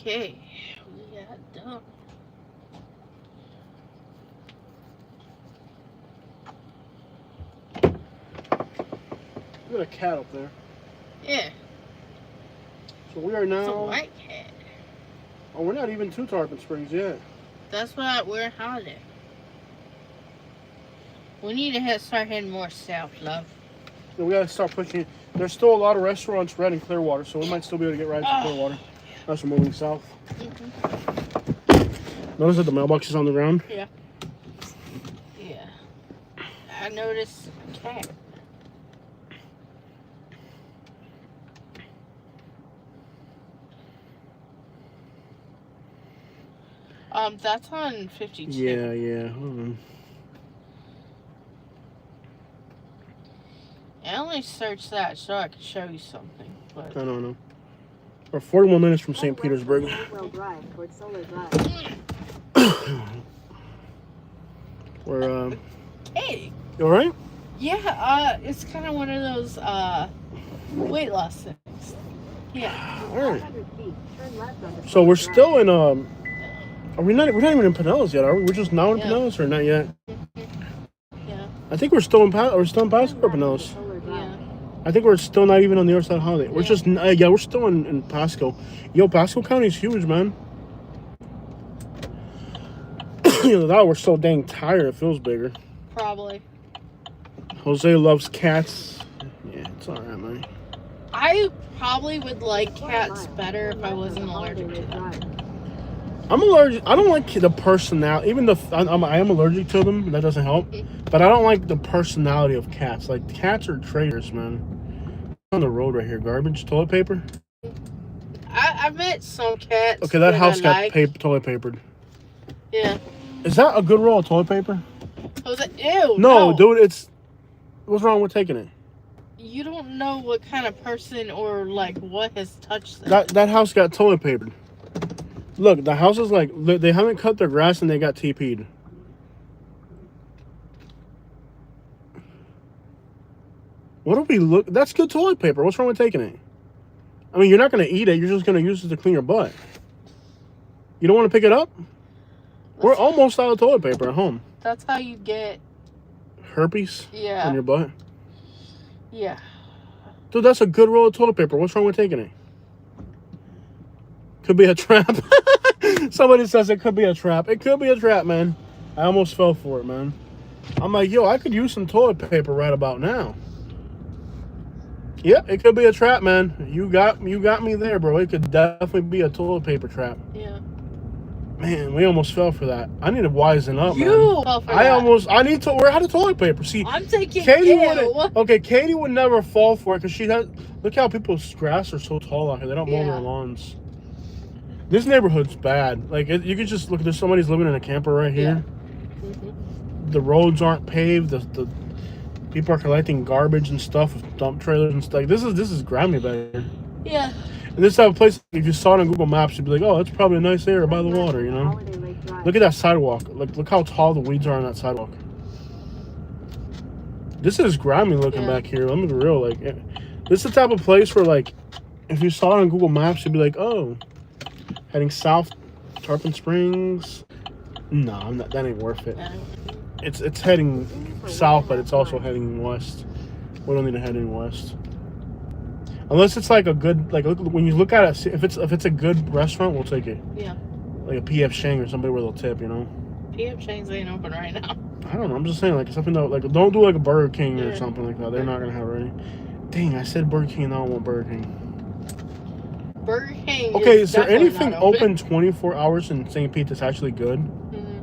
Okay, we got done. Look at a cat up there. Yeah, So we are it's a now. white cat. Oh, we're not even to Tarpon Springs yet. That's why we're holiday. We need to start heading more south, love. Yeah, we gotta start pushing. There's still a lot of restaurants red in Clearwater, so we might still be able to get rides to Clearwater. That's we're moving south. Notice that the mailbox is on the ground. Yeah. I noticed a cat. That's on 52. Yeah. Hold on. I only searched that so I could show you something. But I don't know. We're 41 minutes from St. Petersburg. We're hey, you all right? yeah, it's kind of one of those weight loss things. Yeah. All right. So we're still in Are we not? We're not even in Pinellas yet, are we? We're just now in Pinellas, or not yet? Yeah. I think we're still in We're still in Pasco or Pinellas. Yeah. I think we're still not even on the other side of Holiday. We're just we're still in Pasco. Yo, Pasco County is huge, man. You know, now we're so dang tired. It feels bigger. Probably. Jose loves cats. Yeah, it's all right, man. I probably would like cats better if I wasn't allergic to them. I'm allergic. I don't like the personality. Even I am allergic to them. That doesn't help. But I don't like the personality of cats. Like, cats are traitors, man. On the road right here, garbage, toilet paper. I've met some cats. Okay, that house got like. toilet papered. Yeah. Is that a good roll of toilet paper? I was like, ew. No, dude. It's what's wrong with taking it? You don't know what kind of person or like what has touched them. That house got toilet papered. Look, the house is like they haven't cut their grass and they got TP'd. What do we look? That's good toilet paper. What's wrong with taking it? I mean, you're not going to eat it. You're just going to use it to clean your butt. You don't want to pick it up? We're almost out of toilet paper at home. That's how you get Herpes? Yeah. On your butt? Yeah. Dude, that's a good roll of toilet paper. What's wrong with taking it? Could be a trap. Somebody says it could be a trap. It could be a trap, man. I almost fell for it, man. I'm like, yo, I could use some toilet paper right about now. Yep, it could be a trap, man. You got me there, bro. It could definitely be a toilet paper trap. Yeah. Man, we almost fell for that. I need to wisen up, man. You fell for that. We're out of toilet paper. See, I'm taking Katie you. Okay, Katie would never fall for it because she has. Look how people's grass are so tall out here. They don't mow their lawns. This neighborhood's bad. Like, you could just look. There's somebody's living in a camper right here. Yeah. Mm-hmm. The roads aren't paved. The people are collecting garbage and stuff with dump trailers and stuff. This is grimy back here. Yeah. And this type of place, if you saw it on Google Maps, you'd be like, oh, that's probably a nice area by the water, you know? Look at that sidewalk. Look how tall the weeds are on that sidewalk. This is grimy looking back here. Let me be real. Like, this is the type of place where, like, if you saw it on Google Maps, you'd be like, oh, heading south, Tarpon Springs. No, that ain't worth it. It's heading south, but it's also heading west. We don't need to head any west. Unless it's like a good, like, when you look at it, if it's a good restaurant, we'll take it. Yeah. Like a P.F. Chang or somebody where they'll tip, you know. P.F. Chang's ain't open right now. I don't know. I'm just saying, like, something that, like, don't do like a Burger King or something like that. They're not gonna have it ready. Dang, I said Burger King and I don't want Burger King. Burger King. Okay, is there anything open 24 hours in St. Pete that's actually good? Mm-hmm.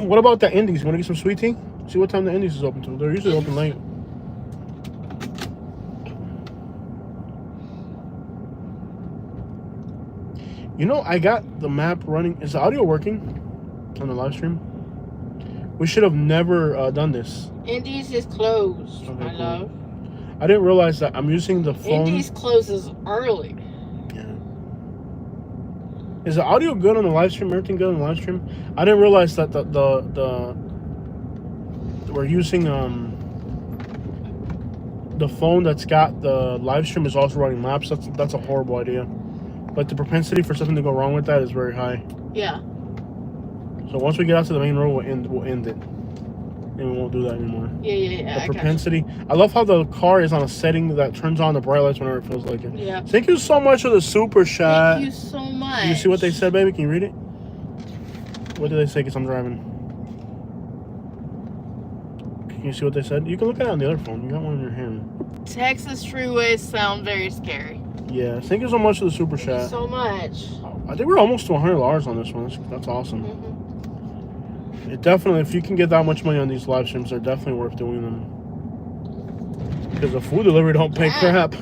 What about the Indies? You want to get some sweet tea? See what time the Indies is open to. They're usually open late. You know, I got the map running. Is the audio working on the live stream? We should have never done this. Indies is closed, my love. I didn't realize that. I'm using the phone. Indies closes early. Yeah. Is the audio good on the live stream? Everything good on the live stream? I didn't realize that the we're using the phone that's got the live stream is also running maps. That's a horrible idea. but the propensity for something to go wrong with that is very high. Yeah. So once we get out to the main road, we'll end it, and we won't do that anymore. Yeah. The propensity. I love how the car is on a setting that turns on the bright lights whenever it feels like it. Yeah. Thank you so much for the super chat. Thank you so much. Do you see what they said, baby? Can you read it? What did they say? Because I'm driving. Can you see what they said? You can look at it on the other phone. You got one in your hand. Texas freeways sound very scary. Yeah. Thank you so much for the super Thank you chat. so much. I think we're almost to $100 on this one. That's awesome. Mm-hmm. It definitely, if you can get that much money on these live streams, they're definitely worth doing them. Because the food delivery don't pay crap.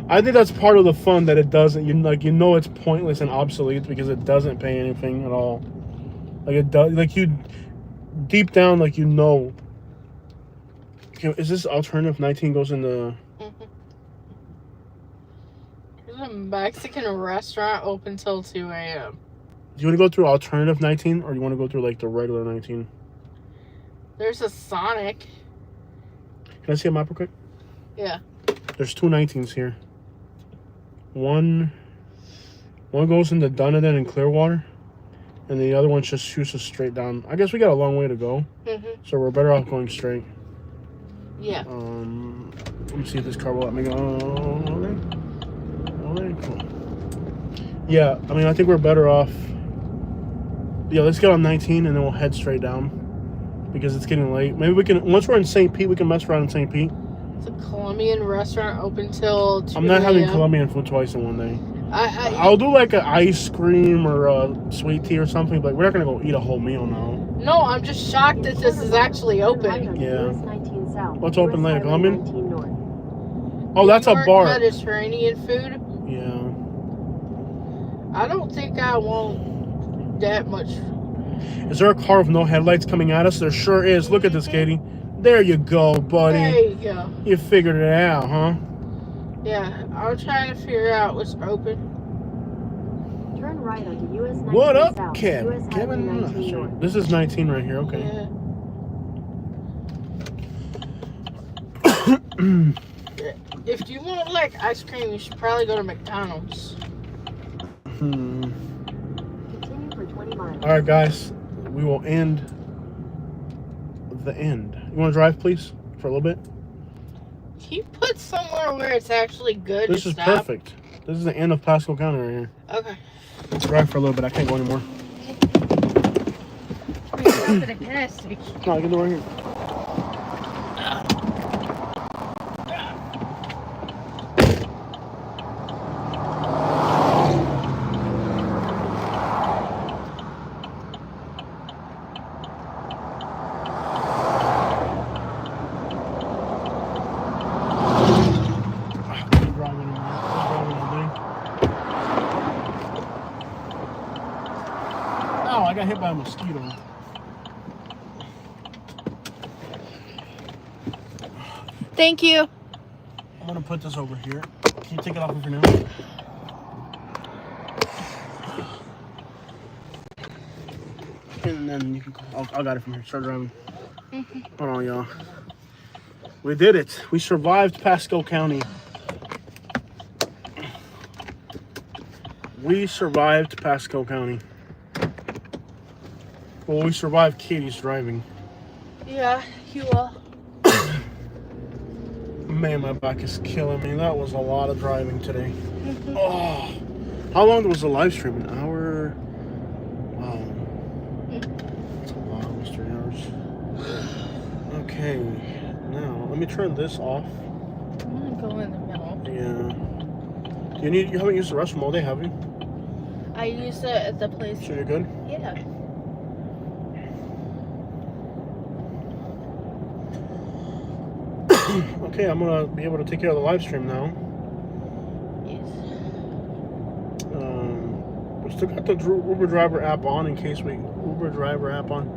I think that's part of the fun that it doesn't. You know it's pointless and obsolete because it doesn't pay anything at all. Like it does. Like you, deep down, like you know. Okay, is this alternative 19 goes into? There's a Mexican restaurant open till 2 a.m. Do you want to go through alternative 19 or you want to go through like the regular 19? There's a Sonic. Can I see a map real quick? Yeah. There's two 19s here. One goes into Dunedin and Clearwater, and the other one just shoots us straight down. I guess we got a long way to go, so we're better off going straight. Yeah. Let me see if this car will let me go. Okay, cool. Yeah, I mean, I think we're better off. Yeah, let's get on 19 and then we'll head straight down because it's getting late. Maybe we can, once we're in St. Pete, we can mess around in St. Pete. It's a Colombian restaurant open till 2 I'm not having Colombian food twice in one day. I'll do like an ice cream or a sweet tea or something, but we're not going to go eat a whole meal now. No, I'm just shocked that this is actually open. Yeah. What's open later? Colombian? Oh, that's a bar. Mediterranean food? Yeah. I don't think I want that much. Is there a car with no headlights coming at us? There sure is. Look at this, Katie. There you go, buddy. There you go. You figured it out, huh? Yeah, I'm trying to figure out what's open. Turn right onto US 19 What up, South, Kevin? US Kevin? Highway 19 Sorry. North. This is 19 right here, okay. Yeah. If you want like ice cream, you should probably go to McDonald's. Continue for 20 miles. Alright, guys. We will end the end. You want to drive, please? For a little bit? Can you put somewhere where it's actually good This to is stop? perfect. This is the end of Pasco County right here. Okay. Drive for a little bit. I can't go anymore. We stopped at a gas station. No, I can do it right here. I got hit by a mosquito. Thank you. I'm gonna put this over here. Can you take it off of here now? And then you can. I got it from here. Start driving. Hold on, y'all. We did it. We survived Pasco County. We survived Pasco County. Well, we survived Katie's driving. Yeah, you will. Man, my back is killing me. That was a lot of driving today. Oh, how long was the live stream? An hour? Wow. That's a lot, almost 3 hours. Okay, now let me turn this off. I'm gonna go in the middle. Yeah. You haven't used the restroom all day, have you? I used it at the place. So you're good? Yeah. Okay, I'm gonna be able to take care of the live stream now. Yes. We still got the Uber driver app on in case we Uber driver app on.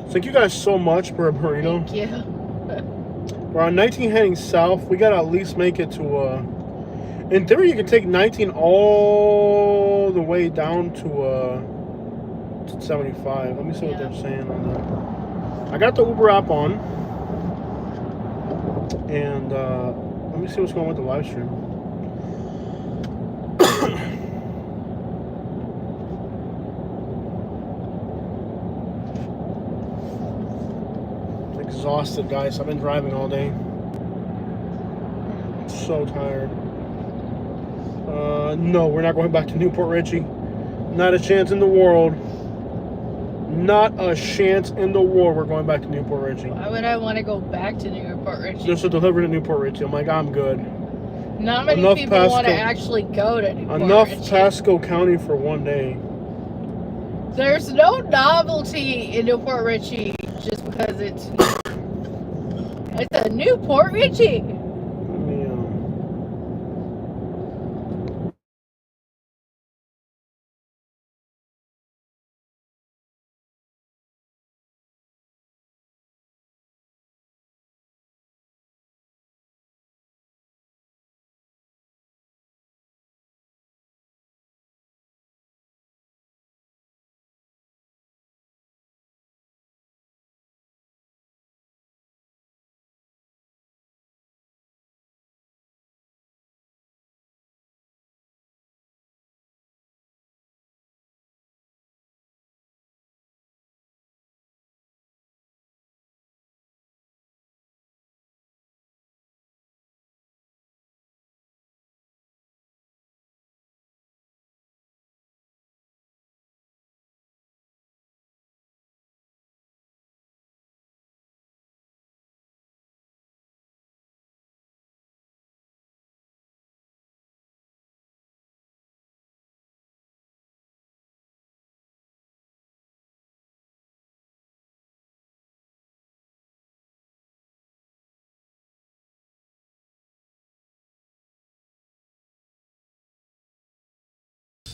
Thank you guys so much for a burrito. Thank you. We're on 19 heading south. We gotta at least make it to in theory you could take 19 all the way down to 75. Let me see what they're saying on that. I got the Uber app on. And let me see what's going on with the live stream. exhausted, guys. I've been driving all day. So tired. No, we're not going back to Newport Richie. Not a chance in the world. Not a chance in the world we're going back to Newport Richie. Why would I want to go back to Newport Richie? There's a delivery to Newport Richie. I'm like, I'm good. Not many Enough people want to Pasco- actually go to Newport Enough Richie. Pasco County for one day. There's no novelty in Newport Richie just because it's a Newport Richie. Yeah.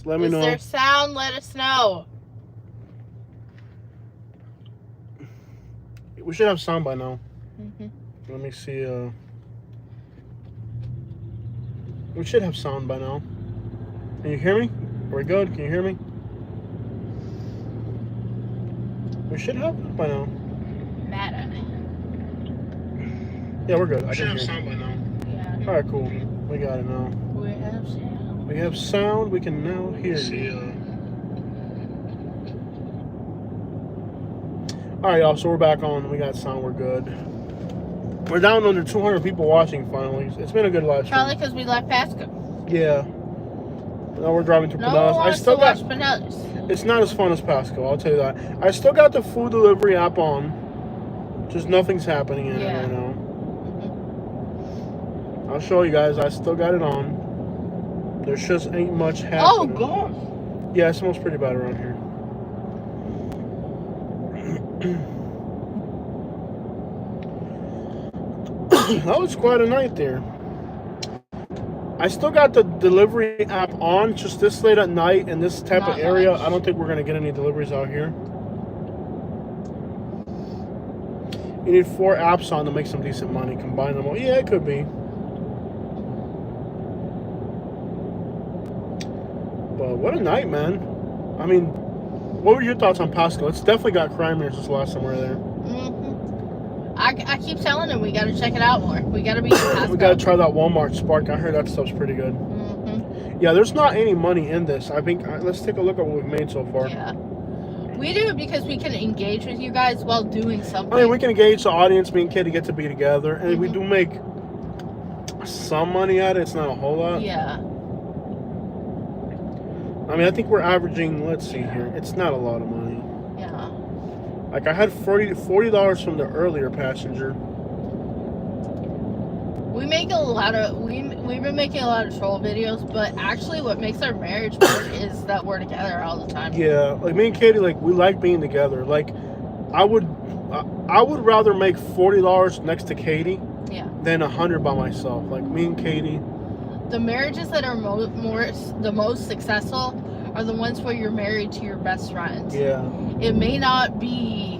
Let me Is know. there sound? Let us know. We should have sound by now. Mm-hmm. Let me see. We should have sound by now. Can you hear me? Are we good? Can you hear me? We should have it by now. Matter. Yeah, we're good. I Should can have hear. sound by now. Yeah. All right, cool. We got it now. We have sound. We have sound. We can now hear See, you. All right, y'all. So we're back on. We got sound. We're good. We're down under 200 people watching finally. It's been a good live stream. Probably because we left Pasco. Yeah. Now we're driving to No one Pinellas. I wants still to got. watch Pinellas. It's not as fun as Pasco. I'll tell you that. I still got the food delivery app on. Just nothing's happening in it Yeah. right now. Mm-hmm. I'll show you guys. I still got it on. There just ain't much Oh, happening. God. Yeah, it smells pretty bad around here. That was quite a night there. I still got the delivery app on, just this late at night in this type Not of area. much. I don't think we're gonna get any deliveries out here. You need 4 apps on to make some decent money. Combine them all. Yeah, it could be. But what a night, man. I mean, what were your thoughts on Pasco? It's definitely got crime here since the last time we were there. Mm-hmm. I keep telling him we got to check it out more. We got to be in Pasco. We gotta try that Walmart Spark. I heard that stuff's pretty good. Mm-hmm. Yeah, there's not any money in this. I think let's take a look at what we've made so far. Yeah. We do it because we can engage with you guys while doing something. I mean, we can engage the audience. Me and Katie get to be together, and we do make some money at it. It's not a whole lot. Yeah. I mean, I think we're averaging. Let's see here. It's not a lot of money. Yeah. Like I had $40 from the earlier passenger. We make a lot of we've been making a lot of troll videos, but actually what makes our marriage work is that we're together all the time. Yeah, like me and Katie, like we like being together. Like I would rather make $40 next to Katie Yeah. than $100 by myself. Like me and Katie. The marriages that are the most successful are the ones where you're married to your best friend. Yeah. It may not be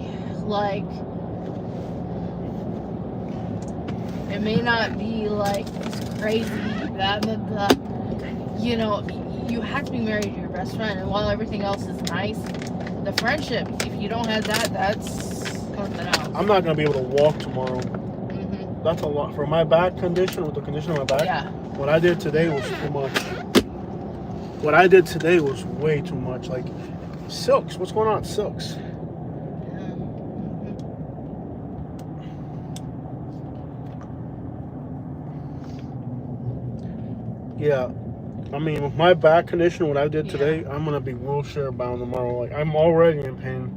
like this crazy blah, blah, blah. You know, you have to be married to your best friend, and while everything else is nice, the friendship, if you don't have that, that's something else. I'm not gonna be able to walk tomorrow. Mm-hmm. That's a lot for my back condition. With the condition of my back, Yeah. what I did today was too much. What I did today was way too much. Like Silks, what's going on, Silks? Yeah. I mean, with my back condition, what I did Yeah. today, I'm gonna be wheelchair bound tomorrow. Like, I'm already in pain.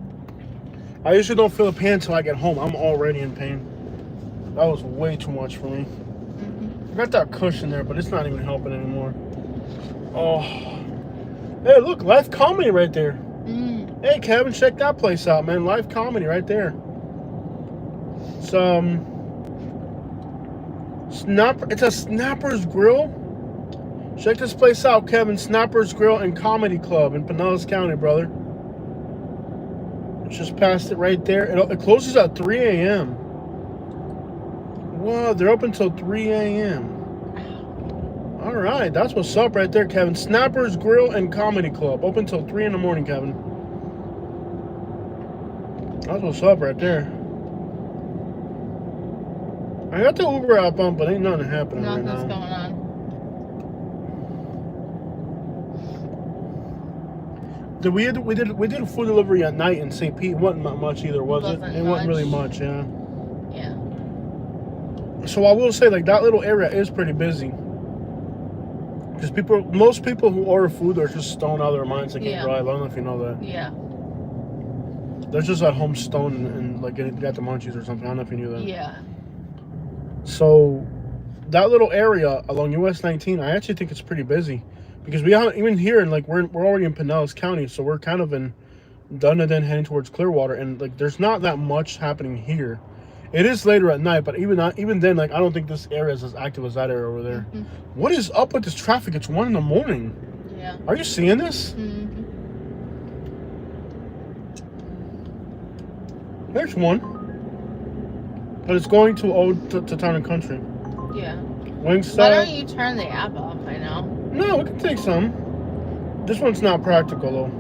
I usually don't feel the pain until I get home. I'm already in pain. That was way too much for me. I got that cushion there, but it's not even helping anymore. Oh. Hey, look, live comedy right there. Hey, Kevin, check that place out, man. Live comedy right there. It's a Snapper's Grill. Check this place out, Kevin. Snapper's Grill and Comedy Club in Pinellas County, brother. Just past it right there. It closes at 3 a.m. Wow, they're open till 3 a.m. All right, that's what's up right there, Kevin. Snapper's Grill and Comedy Club. Open till 3 in the morning, Kevin. That's what's up right there. I got the Uber app on, but ain't nothing happening right now. Nothing's going on. We did a food delivery at night in St. Pete. It wasn't that much either, was it? It wasn't really much, yeah. Yeah. So I will say, like, that little area is pretty busy. Because most people who order food are just stoned out of their minds. They can't drive. I don't know if you know that. Yeah. They're just at home stoned and like got the munchies or something. I don't know if you knew that. Yeah. So that little area along US 19, I actually think it's pretty busy. Because we haven't even here, and like we're already in Pinellas County, so we're kind of in Dunedin heading towards Clearwater, and like there's not that much happening here. It is later at night, but even then, like I don't think this area is as active as that area over there. What is up with this traffic? It's 1 a.m. Yeah. Are you seeing this? There's one, but it's going to Town and Country. Yeah. Wingstop. Why don't you turn the app off by now? No, we can take some. This one's not practical though.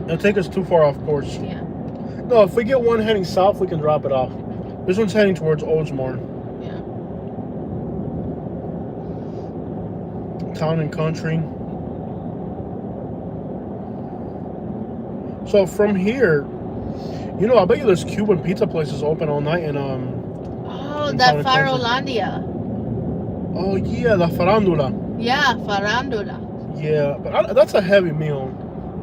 It'll take us too far off course. Yeah. No, if we get one heading south, we can drop it off. This one's heading towards Oldsmore. Yeah. Town and Country. So from here, you know, I bet you there's Cuban pizza places open all night in Oh, in that Town and Country. Farolandia. Oh yeah, the farandula. Yeah, farandula. Yeah, but that's a heavy meal.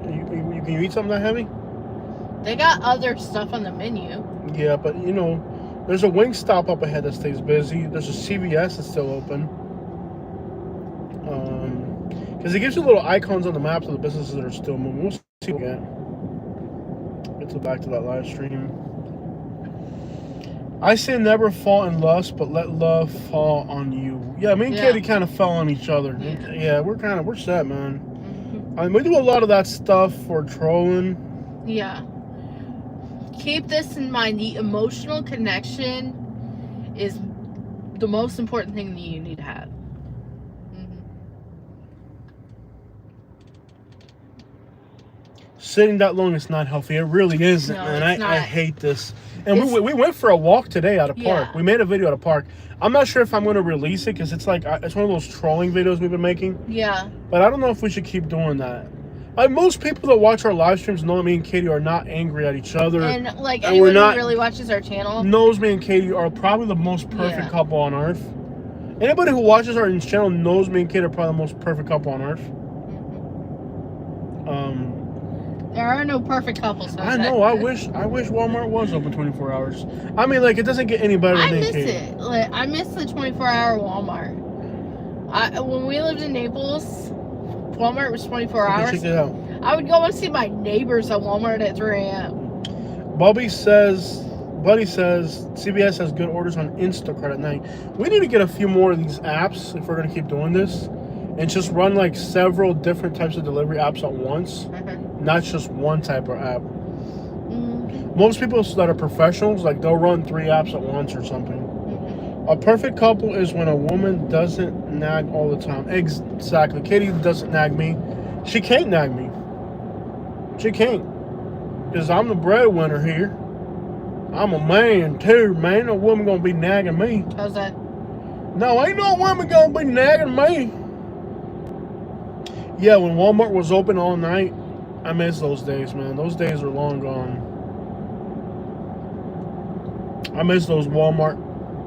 Can you eat something that heavy? They got other stuff on the menu. Yeah, but you know, there's a Wingstop up ahead that stays busy. There's a CVS that's still open. Because it gives you little icons on the maps of the businesses that are still moving. We'll see what we get. Back to that live stream. I say never fall in lust, but let love fall on you. Yeah, me and Katie kind of fell on each other. Yeah, we're set, man. I mean, we do a lot of that stuff for trolling. Yeah. Keep this in mind. The emotional connection is the most important thing that you need to have. Sitting that long is not healthy. It really isn't, No, man. it's I not. hate this. And we went for a walk today at a park. Yeah. We made a video at a park. I'm not sure if I'm going to release it because it's like it's one of those trolling videos we've been making. Yeah. But I don't know if we should keep doing that. Like most people that watch our live streams know that me and Katie are not angry at each other. And like and anyone who really watches our channel knows me and Katie are probably the most perfect couple on earth. Anybody who watches our channel knows me and Katie are probably the most perfect couple on earth. There are no perfect couples. I know. I wish Walmart was open 24 hours. I mean, like, it doesn't get any better than I miss Katie. it. Like, I miss the 24-hour Walmart. When we lived in Naples, Walmart was 24 hours. Check it out. I would go and see my neighbors at Walmart at 3 a.m. Buddy says CVS has good orders on Instacart at night. We need to get a few more of these apps if we're going to keep doing this. And just run like several different types of delivery apps at once. Not just one type of app. Most people that are professionals, like they'll run 3 apps at once or something. A perfect couple is when a woman doesn't nag all the time. Exactly. Katie doesn't nag me. She can't nag me. She can't. Because I'm the breadwinner here. I'm a man too, man. No woman gonna be nagging me. How's that? No, ain't no woman gonna be nagging me. Yeah, when Walmart was open all night, I miss those days, man. Those days are long gone. I miss those Walmart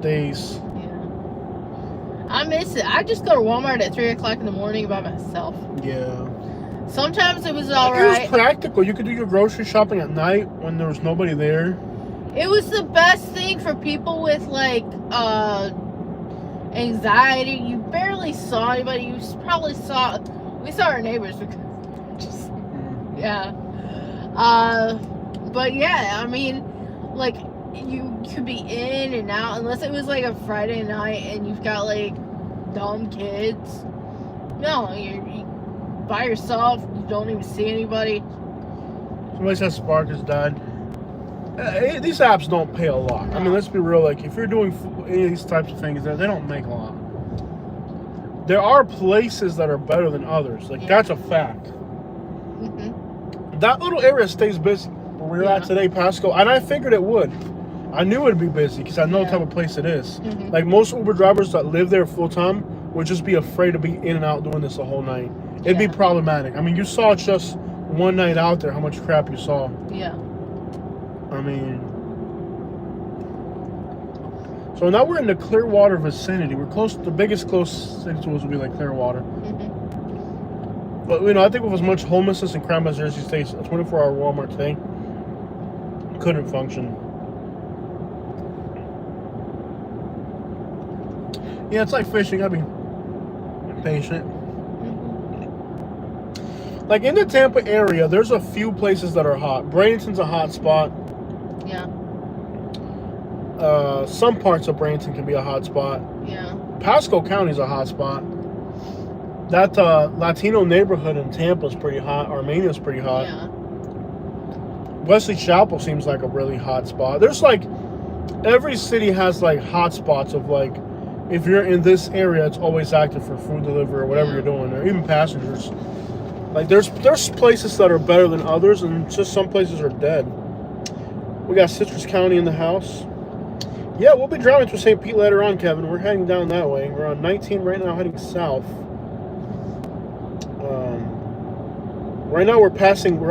days. Yeah. I miss it. I just go to Walmart at 3 o'clock in the morning by myself. Yeah. Sometimes it was It alright. was practical. You could do your grocery shopping at night when there was nobody there. It was the best thing for people with like anxiety. You barely saw anybody. We saw our neighbors. Just, yeah. But yeah, I mean, like you could be in and out unless it was like a Friday night and you've got like dumb kids. No, you're by yourself. You don't even see anybody. Somebody says Spark has died. These apps don't pay a lot. I mean, let's be real. Like, if you're doing any of these types of things, they don't make a lot. There are places that are better than others. Like, that's a fact. Mm-hmm. That little area stays busy. Where we're at today, Pasco, and I figured it would. I knew it'd be busy because I know the type of place it is. Mm-hmm. Like, most Uber drivers that live there full time would just be afraid to be in and out doing this the whole night. It'd be problematic. I mean, you saw just one night out there how much crap you saw. Yeah. I mean, so now we're in the Clearwater vicinity. We're close. The biggest close city to us would be like Clearwater. Mm-hmm. But you know, I think with as much homelessness and crime as Jersey State's, a 24-hour Walmart today couldn't function. Yeah, it's like fishing. Gotta be patient. Like in the Tampa area, there's a few places that are hot. Bradenton's a hot spot. Yeah. Some parts of Bradenton can be a hot spot. Yeah. Pasco County is a hot spot. That Latino neighborhood in Tampa is pretty hot. Armenia's pretty hot. Yeah. Wesley Chapel seems like a really hot spot. There's like, every city has like hot spots of like, if you're in this area, it's always active for food delivery or whatever you're doing, or even passengers. Like there's places that are better than others, and just some places are dead. We got Citrus County in the house. Yeah, we'll be driving to St. Pete later on, Kevin. We're heading down that way. We're on 19 right now, heading south. Right now we're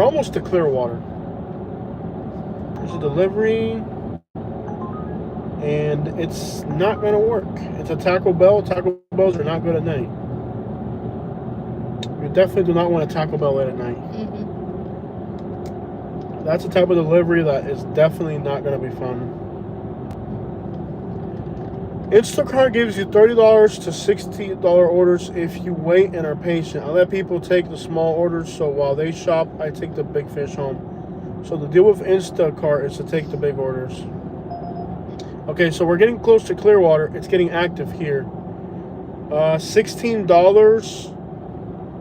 almost to Clearwater. There's a delivery, and it's not going to work. It's a Taco Bell. Taco Bells are not good at night. You definitely do not want a Taco Bell late at night. Mm-hmm. That's a type of delivery that is definitely not going to be fun. Instacart gives you $30 to $60 orders if you wait and are patient. I let people take the small orders, so while they shop, I take the big fish home. So the deal with Instacart is to take the big orders. Okay, so we're getting close to Clearwater. It's getting active here. $16.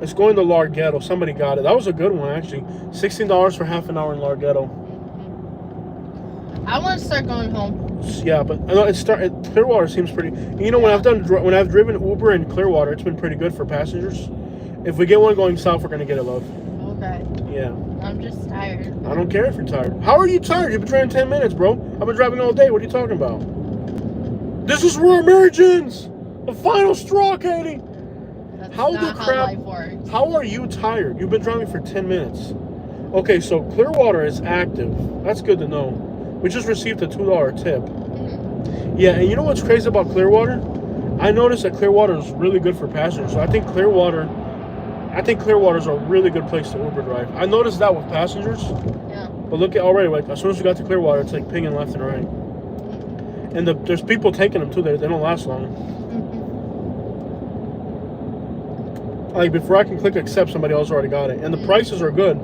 It's going to Larghetto. Somebody got it. That was a good one, actually. $16 for half an hour in Larghetto. I want to start going home. Yeah, but I know Clearwater seems pretty. You know, when I've driven Uber in Clearwater, it's been pretty good for passengers. If we get one going south, we're gonna get it, love. Okay. Yeah. I'm just tired. I don't care if you're tired. How are you tired? You've been driving 10 minutes, bro. I've been driving all day. What are you talking about? This is for Americans. The final straw, Katie. That's How not the how crap? life works. How are you tired? You've been driving for 10 minutes. Okay, so Clearwater is active. That's good to know. We just received a $2 tip. Mm-hmm. Yeah, and you know what's crazy about Clearwater? I noticed that Clearwater is really good for passengers. So I think Clearwater is a really good place to Uber drive. I noticed that with passengers. Yeah. But look at already, like as soon as we got to Clearwater, it's like pinging left and right. And there's people taking them too. They don't last long. Mm-hmm. Like before I can click accept, somebody else already got it, and the prices are good.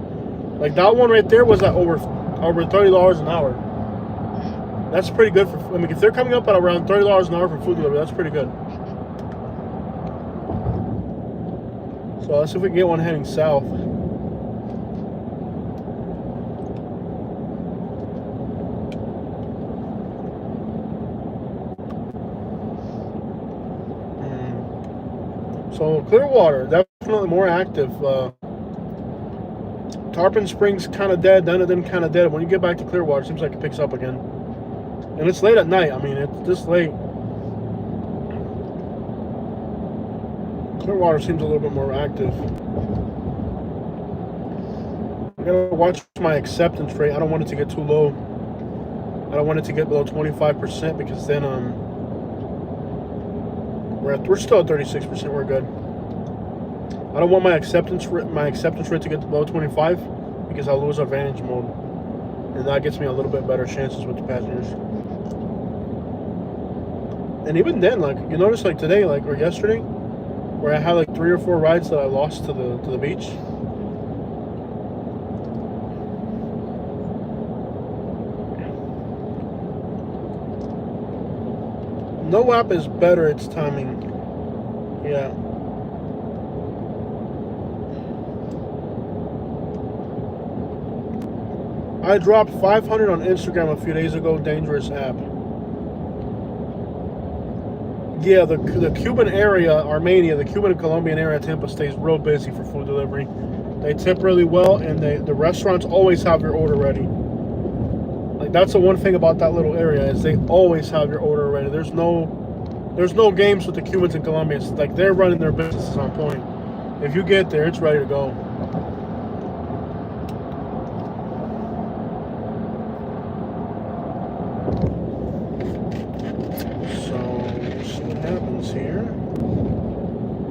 Like that one right there was at over $30 an hour. That's pretty good for. I mean, if they're coming up at around $30 an hour for food delivery, that's pretty good. So let's see if we can get one heading south. So Clearwater, definitely more active. Tarpon Springs kind of dead, none of them kind of dead. When you get back to Clearwater, it seems like it picks up again. And it's late at night. I mean, it's this late. Clearwater seems a little bit more active. I gotta watch my acceptance rate. I don't want it to get too low. I don't want it to get below 25% because then We're still at 36%. We're good. I don't want my acceptance rate to get below 25 because I'll lose advantage mode, and that gets me a little bit better chances with the passengers. And even then, like you notice, like today, like or yesterday, where I had like 3 or 4 rides that I lost to the beach. No app is better. It's timing. Yeah. I dropped 500 on Instagram a few days ago. Dangerous app. Yeah, the Cuban area, Armenia, the Cuban and Colombian area, Tampa stays real busy for food delivery. They tip really well, and the restaurants always have your order ready. Like that's the one thing about that little area is they always have your order ready. There's no games with the Cubans and Colombians. Like they're running their businesses on point. If you get there, it's ready to go. Here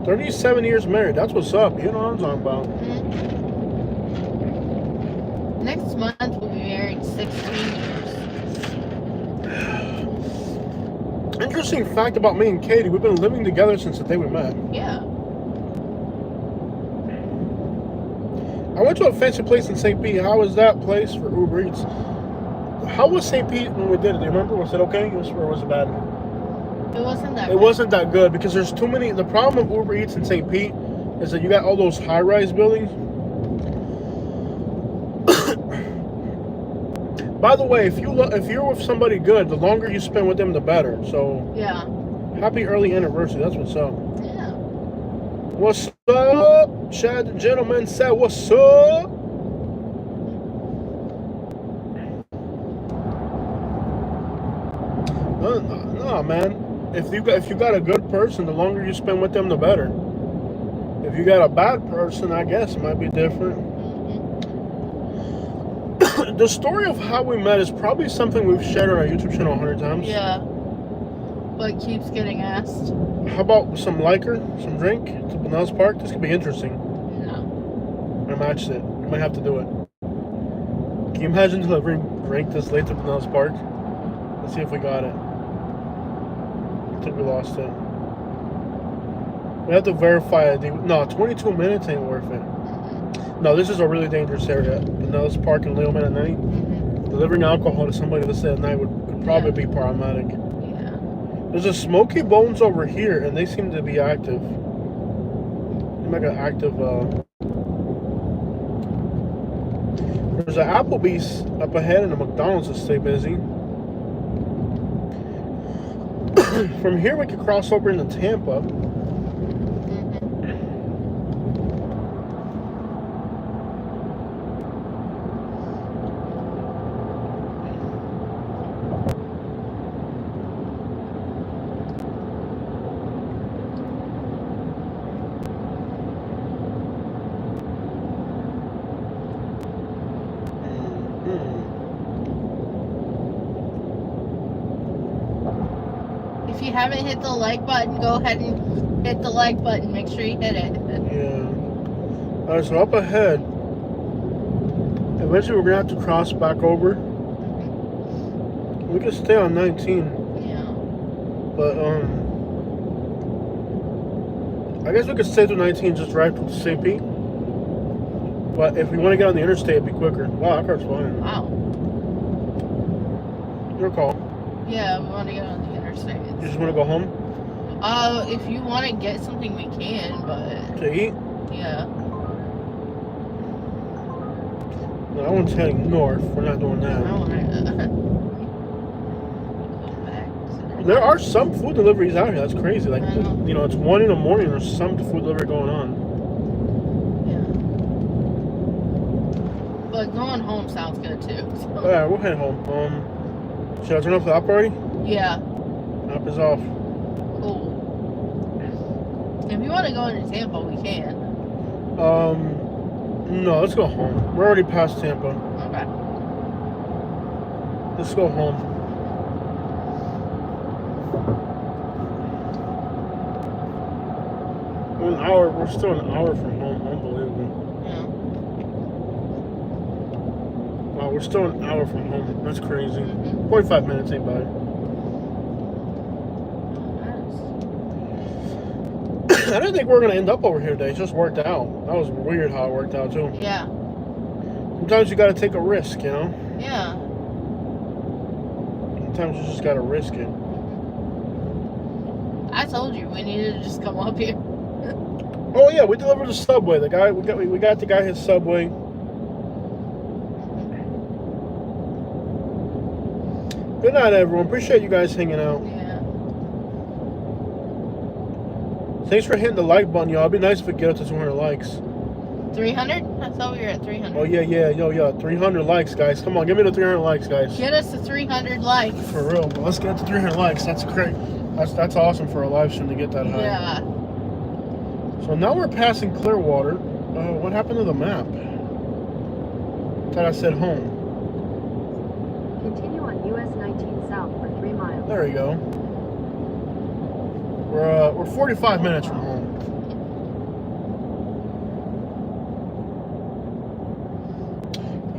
37 years married. That's what's up. You know what I'm talking about. Next month we'll be married 16 years. Interesting fact about me and Katie, we've been living together since the day we met. Yeah. I went to a fancy place in St. Pete. How was that place for Uber Eats? How was St. Pete when we did it? Do you remember? Was it okay? Or was it bad? It wasn't that good. It wasn't that good because there's too many. The problem with Uber Eats in St. Pete is that you got all those high-rise buildings. By the way, if you're with somebody good, the longer you spend with them, the better. So yeah. Happy early anniversary. That's what's up. Yeah. What's up? Chad the gentleman said, "What's up?" No, man. If you got a good person, the longer you spend with them, the better. If you got a bad person, I guess it might be different. The story of how we met is probably something we've shared on our YouTube channel 100 times. Yeah. But keeps getting asked. How about some liquor, some drink to Pinellas Park? This could be interesting. No. I matched it. We might have to do it. Can you imagine delivering drink this late to Pinellas Park? Let's see if we got it. I think we lost it. We have to verify it. No, 22 minutes ain't worth it. No, this is a really dangerous area. Pinellas Park and Leoman at night. Delivering alcohol to somebody this at night could probably be problematic. Yeah. There's a Smoky Bones over here, and they seem to be active. They make an active. There's an Applebee's up ahead and a McDonald's that stay busy. From here, we could cross over into Tampa. If you haven't hit the like button, go ahead and hit the like button. Make sure you hit it. Yeah. Alright, so up ahead, eventually we're going to have to cross back over. We can stay on 19. Yeah. But, I guess we could stay through 19, just drive to St. Pete. But if we want to get on the interstate, it'd be quicker. Wow, that car's flying. Wow. Your call. Yeah, we want to get on the interstate. You just want to go home? If you want to get something, we can, but... To eat? Yeah. No, that one's heading north. We're not doing that. I want to... There are some food deliveries out here. That's crazy. Like, you know, it's 1 in the morning. There's some food delivery going on. Yeah. But going home sounds good, too. So. Alright, we'll head home. Should I turn off the app already? Yeah. App is off. Cool. If you want to go into Tampa, we can. No, let's go home. We're already past Tampa. Okay. Let's go home. An hour. We're still an hour from home. Unbelievable. Yeah. Wow, we're still an hour from home. That's crazy. Mhm. 45 minutes ain't bad. I didn't think we were gonna end up over here today. It just worked out. That was weird how it worked out too. Yeah. Sometimes you gotta take a risk, you know? Yeah. Sometimes you just gotta risk it. I told you we needed to just come up here. Oh yeah, we delivered the Subway. The guy we got the guy his Subway. Good night, everyone. Appreciate you guys hanging out. Yeah. Thanks for hitting the like button, y'all. It'd be nice if we get up to 200 likes. 300? I thought we were at 300. Oh yeah, yo, 300 likes, guys. Come on, give me the 300 likes, guys. Get us to 300 likes. For real, but let's get to 300 likes. That's great. That's awesome for a live stream to get that high. Yeah. So now we're passing Clearwater. What happened to the map? Thought I said home. Continue on US 19 south for 3 miles. There we go. We're 45 minutes from home.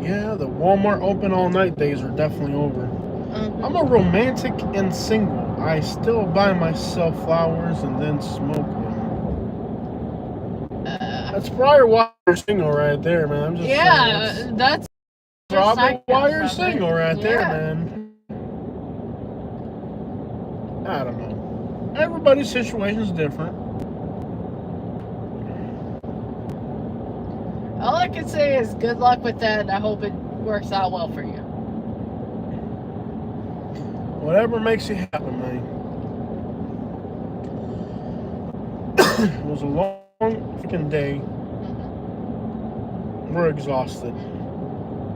Yeah, the Walmart open all night days are definitely over. Mhm. I'm a romantic and single. I still buy myself flowers and then smoke them. That's probably why you're single right there, man. I'm just Yeah, saying. that's Probably why you're from single right there, Yeah. man. I don't know. Everybody's situation is different. all I can say is good luck with that, and I hope it works out well for you. Whatever makes you happy, man. It was a long freaking day. We're exhausted.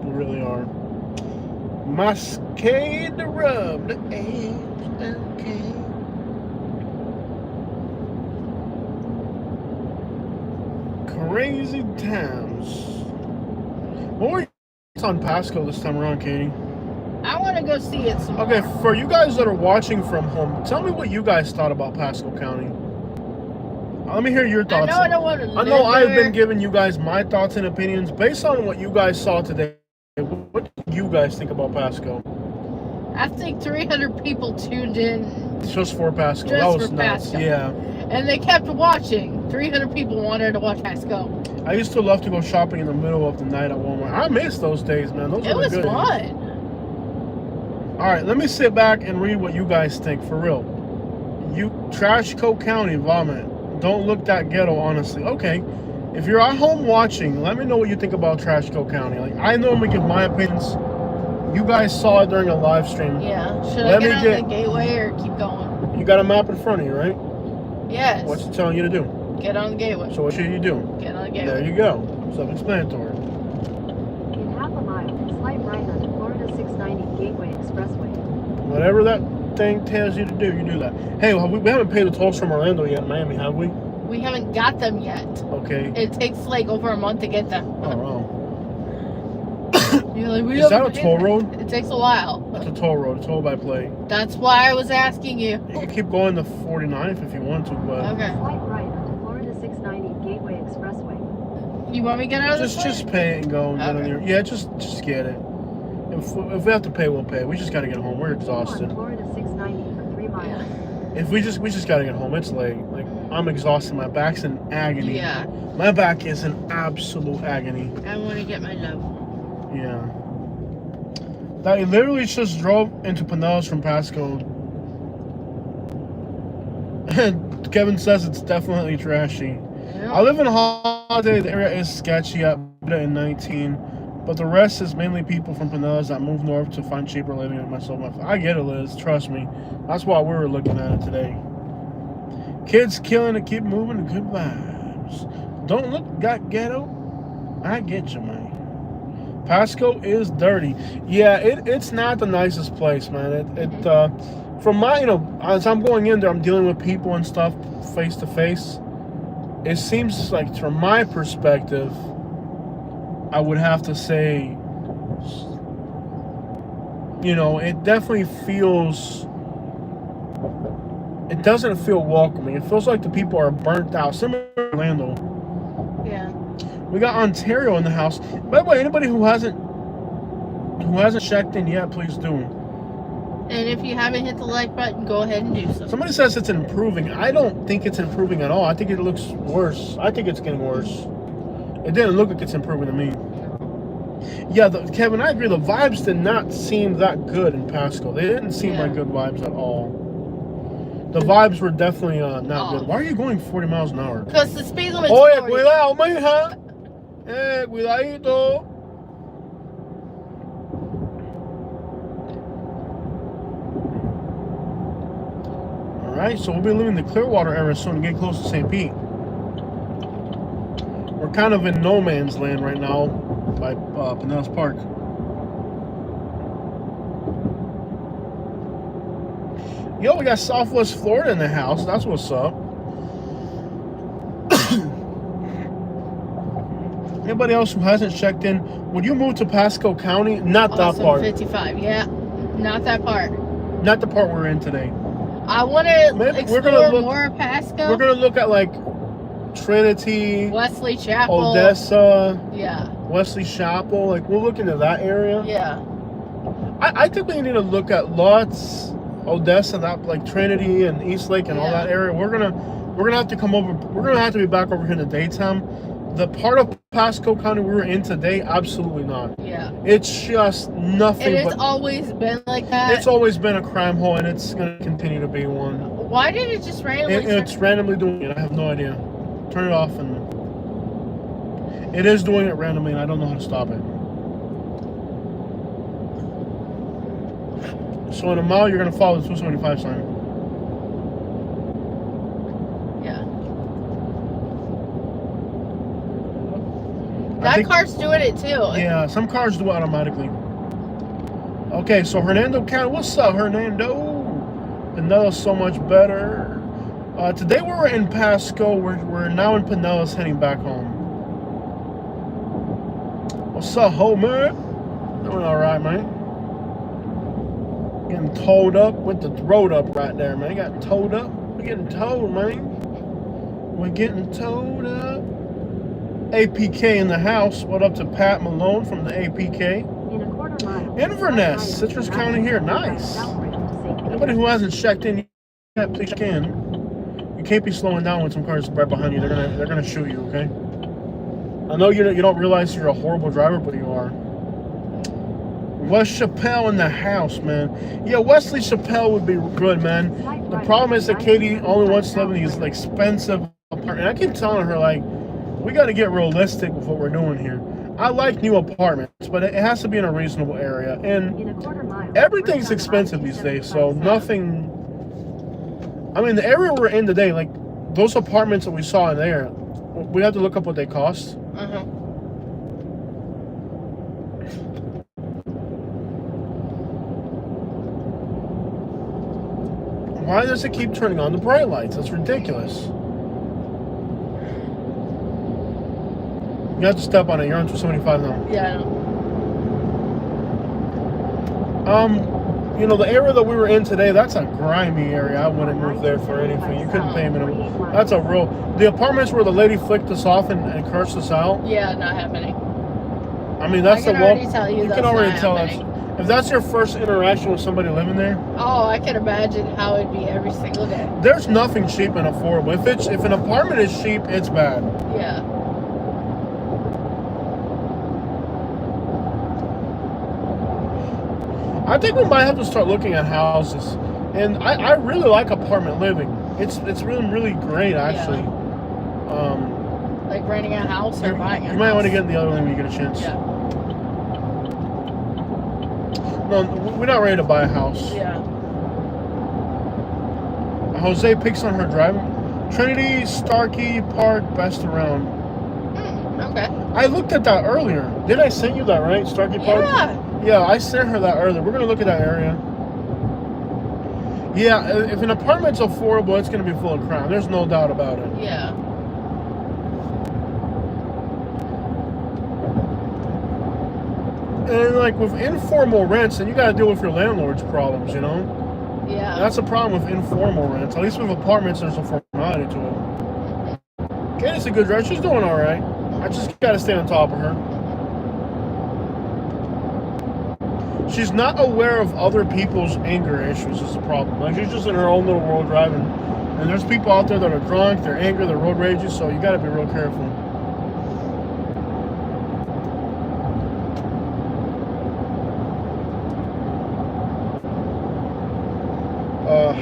We really are. Muscade the rub, the edge, okay. Crazy times. What were your thoughts on Pasco this time around, Katie? I want to go see it some Okay, more. for you guys that are watching from home, tell me what you guys thought about Pasco County. Let me hear your I thoughts. know I don't want to I live know I've there. been giving you guys my thoughts and opinions based on what you guys saw today. What do you guys think about Pasco? I think 300 people tuned in, Just for Pasco. Just That was for nuts. Pasco. Yeah. and they kept watching. 300 people wanted to watch Pasco. I used to love to go shopping in the middle of the night at Walmart. I miss those days, man. Those It were was good. fun. All right, let me sit back and read what you guys think, for real. You Trashco County vomit. Don't look that ghetto, honestly. Okay, if you're at home watching, let me know what you think about Trashco County. Like, I normally give my opinions. You guys saw it during a live stream. Yeah. Should Let I me get on get- the gateway or keep going? You got a map in front of you, right? Yes. What's it telling you to do? Get on the gateway. So what should you do? Get on the There gateway. you go. Self-explanatory. In half a mile, slight right onto Florida 690 Gateway Expressway. Whatever that thing tells you to do, you do that. Hey, we haven't paid the tolls from Orlando yet in Miami, have we? We haven't got them yet. Okay. It takes like over a month to get them. Oh, wow. You're like, we Is that haven't a paid toll them. road? It takes a while. It's a toll road, a toll by play. That's why I was asking you. You can keep going to 49th if you want to, but Okay. Slight right onto Florida 690 Gateway Expressway. You want me to get out of this just pay it and go and get in Okay. there. Yeah, just get it. If we have to pay, we'll pay. We just gotta get home. We're Continue on exhausted. Florida 690 for 3 miles. If we just gotta get home. It's late. Like, I'm exhausted. My back's in agony. Yeah. My back is in absolute agony. I want to get my love. Yeah. I literally just drove into Pinellas from Pasco. And Kevin says it's definitely trashy. I live in Holiday. The area is sketchy at Buda in 19. But the rest is mainly people from Pinellas that move north to find cheaper living than myself. I get it, Liz. Trust me. That's why we were looking at it today. Kids killing it, keep moving, and good vibes. Don't look that ghetto. I get you, man. Pasco is dirty. Yeah, it's not the nicest place, man. From my, as I'm going in there, I'm dealing with people and stuff face to face. It seems like, from my perspective, I would have to say, it definitely feels it doesn't feel welcoming. It feels like the people are burnt out. Similar to Orlando. Yeah. We got Ontario in the house. By the way, anybody who hasn't checked in yet, please do. And if you haven't hit the like button, go ahead and do so. Somebody says it's improving. I don't think it's improving at all. I think it looks worse. I think it's getting worse. It didn't look like it's improving to me. Yeah, Kevin, I agree. The vibes did not seem that good in Pasco. They didn't seem like good vibes at all. The vibes were definitely not good. Why are you going 40 miles an hour? Because the speed limit's Oye, 40. cuidado, mija. Cuidadito. Alright, so we'll be leaving the Clearwater area soon and get close to St. Pete. We're kind of in no man's land right now by Pinellas Park. Yo, we got Southwest Florida in the house. That's what's up. Anybody else who hasn't checked in, would you move to Pasco County? Not that part. 55, yeah. Not that part. Not the part we're in today. I want to explore more of Pasco. We're going to look at like Trinity, Wesley Chapel, Odessa, yeah, Wesley Chapel. Like we'll look into that area. Yeah. I think we need to look at Lutz, Odessa, that like Trinity and East Lake and all that area. We're gonna have to come over. We're gonna have to be back over here in the daytime. The part of Pasco County we were in today, absolutely not. Yeah. It's just nothing. And it's always been like that. It's always been a crime hole, and it's gonna continue to be one. Why did it just randomly? It's randomly doing it. I have no idea. Turn it off, and it is doing it randomly, and I don't know how to stop it. So in a mile, you're gonna follow the 275 sign. That car's doing it too. Yeah, some cars do it automatically. Okay, so Hernando County. What's up, Hernando? Pinellas so much better. Today we were in Pasco. We're now in Pinellas heading back home. What's up, Homer? Doing alright, man. Getting towed up with the road up right there, man. Got towed up. We're getting towed, man. We're getting towed up. APK in the house. What up to Pat Malone from the APK? In a quarter mile. Inverness, Citrus County here. Nice. Anybody who hasn't checked in yet, please check in. You can't be slowing down when some cars right behind you. They're gonna shoot you. Okay. I know you don't realize you're a horrible driver, but you are. West Chappelle in the house, man. Yeah, Wesley Chappelle would be good, man. The problem is that Katie only wants to live in these expensive apartments. And I keep telling her, like, we got to get realistic with what we're doing here. I like new apartments, but it has to be in a reasonable area. And everything's expensive these days, so nothing... I mean, the area we're in today, like, those apartments that we saw in there, we have to look up what they cost. Why does it keep turning on the bright lights? That's ridiculous. You have to step on it. You're on 275 now. Yeah, I know. You know, the area that we were in today, that's a grimy area. I wouldn't move there for anything. You couldn't pay minimum. That's a real... The apartments where the lady flicked us off and cursed us out. Yeah, not happening. I mean, that's the... I can already tell you can already tell us. If that's your first interaction with somebody living there... Oh, I can imagine how it'd be every single day. There's nothing cheap and affordable. If an apartment is cheap, it's bad. Yeah. I think we might have to start looking at houses. And I really like apartment living. It's really, really great, actually. Yeah. Like renting a house or buying a house. You might want to get in the other lane when you get a chance. Yeah. No, we're not ready to buy a house. Yeah. Jose picks on her driving. Trinity, Starkey Park, best around. Okay. I looked at that earlier. Did I send you that, right? Starkey Park? Yeah. Yeah, I sent her that earlier. We're going to look at that area. Yeah, if an apartment's affordable, it's going to be full of crime. There's no doubt about it. Yeah. And like with informal rents, then you got to deal with your landlord's problems, you know? Yeah. That's the problem with informal rents. At least with apartments, there's a formality to it. Katie's a good driver. She's doing all right. I just gotta stay on top of her. She's not aware of other people's anger issues is the problem. Like, she's just in her own little world driving. And there's people out there that are drunk, they're angry, they're road raging, so you gotta be real careful.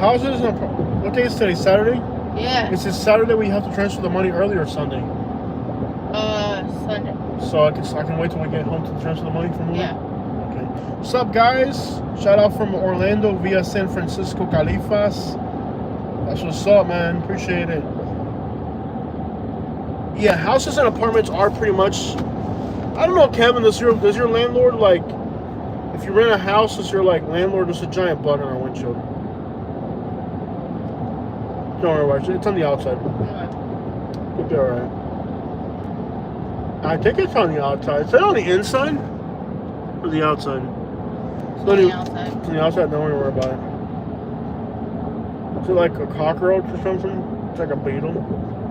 Houses, what day is today? Saturday? Yeah. Is it Saturday we have to transfer the money early or Sunday? Sunday. So I can wait till we get home to transfer the money from Uber? Yeah. Okay. What's up, guys? Shout out from Orlando via San Francisco, Califas. That's what's up, man. Appreciate it. Yeah, houses and apartments are pretty much... I don't know, Kevin, does your landlord, like... If you rent a house, does your, like, landlord, there's a giant bug on our windshield. Don't worry about it. It's on the outside. You'll be alright. I think it's on the outside. Is that on the inside? Or the outside? It's on the outside. It's on the outside? Don't worry about it. Is it like a cockroach or something? It's like a beetle?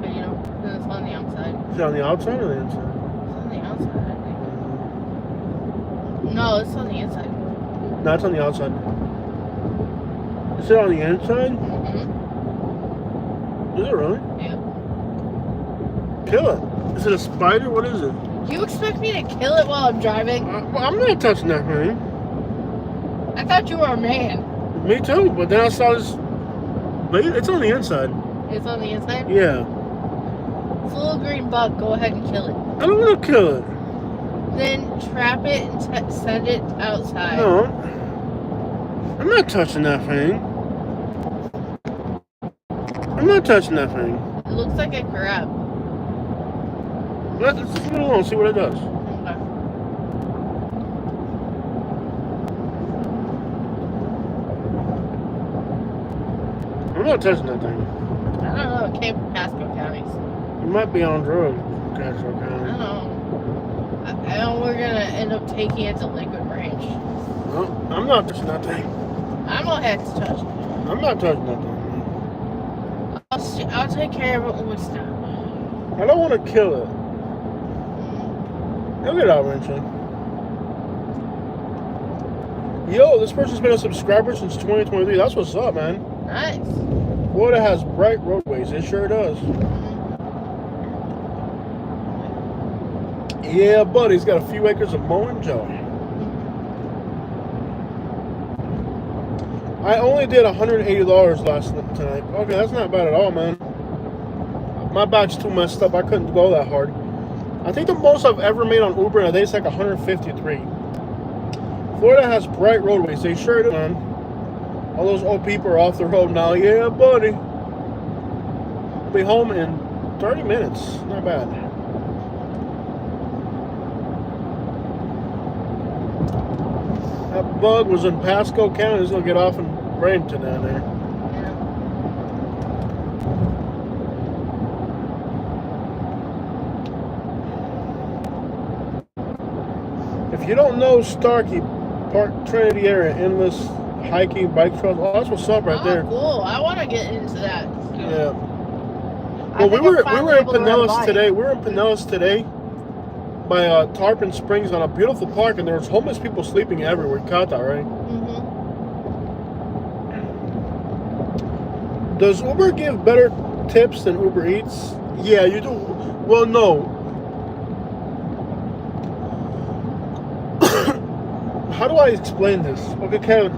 Beetle. It's on the outside. Is it on the outside or the inside? It's on the outside, I think. No, it's on the inside. No, it's on the outside. Is it on the inside? Mm-hmm. Is it really? Yeah. Kill it. Is it a spider? What is it? You expect me to kill it while I'm driving? Well, I'm not touching that thing. I thought you were a man. Me too, but then I saw this. It's on the inside. It's on the inside? Yeah. It's a little green bug. Go ahead and kill it. I don't want to kill it. Then trap it and send it outside. No. I'm not touching that thing. I'm not touching that thing. It looks like a crab. Let's just leave it alone, see what it does. Okay. I'm not touching that thing. I don't know. It came from Pasco County. You might be on drugs, Pasco I County. don't know. I know we're gonna end up taking it to Liquid Range. No, I'm not touching that thing. I'm gonna have to touch it. I'm not touching that thing. I'll take care of it when it's done. I don't want to kill it. He'll get out eventually. Yo, this person's been a subscriber since 2023. That's what's up, man. Nice. Florida has bright roadways. It sure does. Yeah, buddy. He's got a few acres of mowing joy. I only did $180 last night tonight. Okay, that's not bad at all, man. My back's too messed up. I couldn't go that hard. I think the most I've ever made on Uber in a day is like 153. Florida has bright roadways. They sure do, man. All those old people are off the road now. Yeah, buddy. I'll be home in 30 minutes. Not bad. That bug was in Pasco County. He's going to get off in Bradenton down there. If you don't know Starkey, Park Trinity area, endless hiking, bike trails. Oh, that's what's up right there. Cool. I want to get into that. Yeah. Well, we were in Pinellas today. We were in Pinellas today by Tarpon Springs on a beautiful park, and there was homeless people sleeping everywhere. You caught that, right? Mm-hmm. Does Uber give better tips than Uber Eats? Yeah, you do. Well, no. How do I explain this? Okay, Kevin.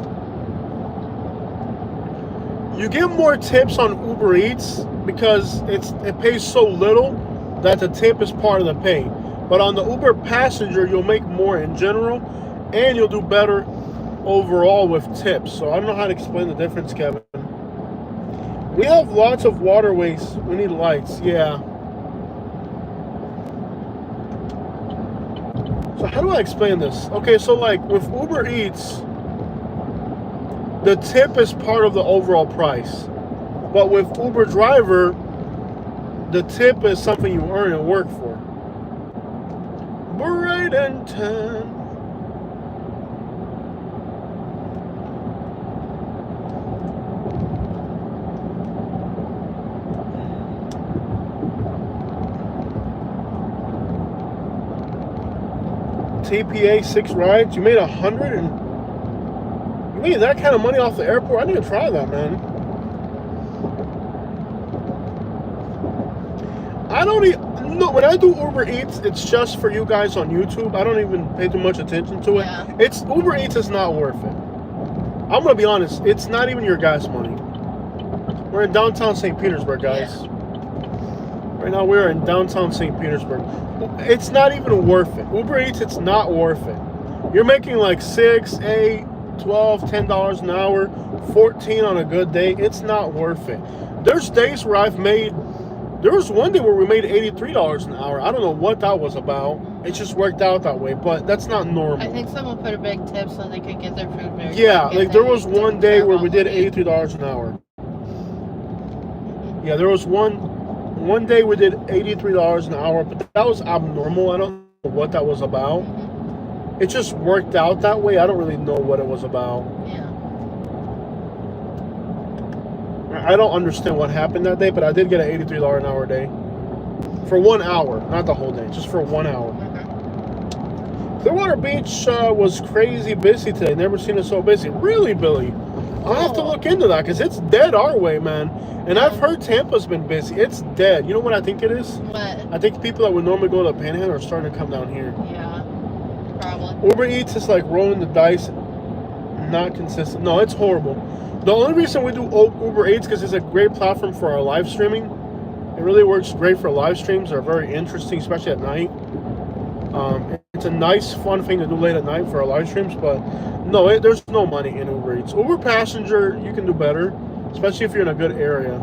You give more tips on Uber Eats because it pays so little that the tip is part of the pay. But on the Uber passenger, you'll make more in general, and you'll do better overall with tips. So I don't know how to explain the difference, Kevin. We have lots of waterways. We need lights. Yeah. So how do I explain this? Okay, so like with Uber Eats, the tip is part of the overall price. But with Uber Driver, the tip is something you earn and work for. Bradenton. TPA 6 rides. You made 100 and you made that kind of money off the airport. I need to try that, man. I don't even no. When I do Uber Eats, it's just for you guys on YouTube. I don't even pay too much attention to it. Yeah. It's Uber Eats is not worth it. I'm gonna be honest. It's not even your gas money. We're in downtown St. Petersburg, guys. Yeah. Right now we're in downtown St. Petersburg. It's not even worth it. Uber Eats, it's not worth it. You're making like $6, $8, $12, $10 an hour, 14 on a good day. It's not worth it. There's days where there was one day where we made $83 an hour. I don't know what that was about. It just worked out that way, but that's not normal. I think someone put a big tip so they could get their food very Yeah, quick, like there was one day where we did $83 an hour. Yeah, there was one day we did $83 an hour, but that was abnormal. I don't know what that was about. It just worked out that way. I don't really know what it was about. Yeah. I don't understand what happened that day, but I did get an $83 an hour day. For 1 hour, not the whole day, just for 1 hour. Clearwater Beach was crazy busy today. Never seen it so busy. Really, Billy? I'll have to look into that because it's dead our way, man. And I've heard Tampa's been busy. It's dead. You know what I think it is? What? I think people that would normally go to the Panhandle are starting to come down here. Yeah. Probably. Uber Eats is like rolling the dice, not consistent. No, it's horrible. The only reason we do Uber Eats because it's a great platform for our live streaming. It really works great for live streams. They're very interesting, especially at night. It's a nice, fun thing to do late at night for our live streams, but no, there's no money in Uber Eats. Uber Passenger, you can do better, especially if you're in a good area.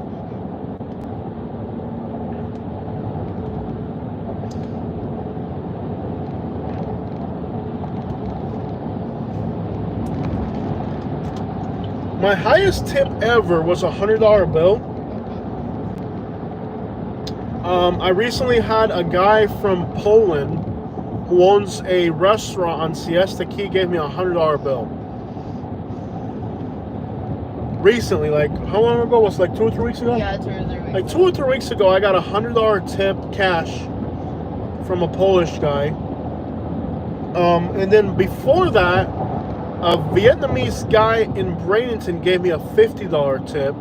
My highest tip ever was a $100 bill. I recently had a guy from Poland who owns a restaurant on Siesta Key gave me a $100 bill. Recently, like how long ago? Was it like 2 or 3 weeks ago? Yeah, 2 or 3 weeks. Like 2 or 3 weeks ago, I got a $100 tip cash from a Polish guy. And then before that, a Vietnamese guy in Bradenton gave me a $50 tip.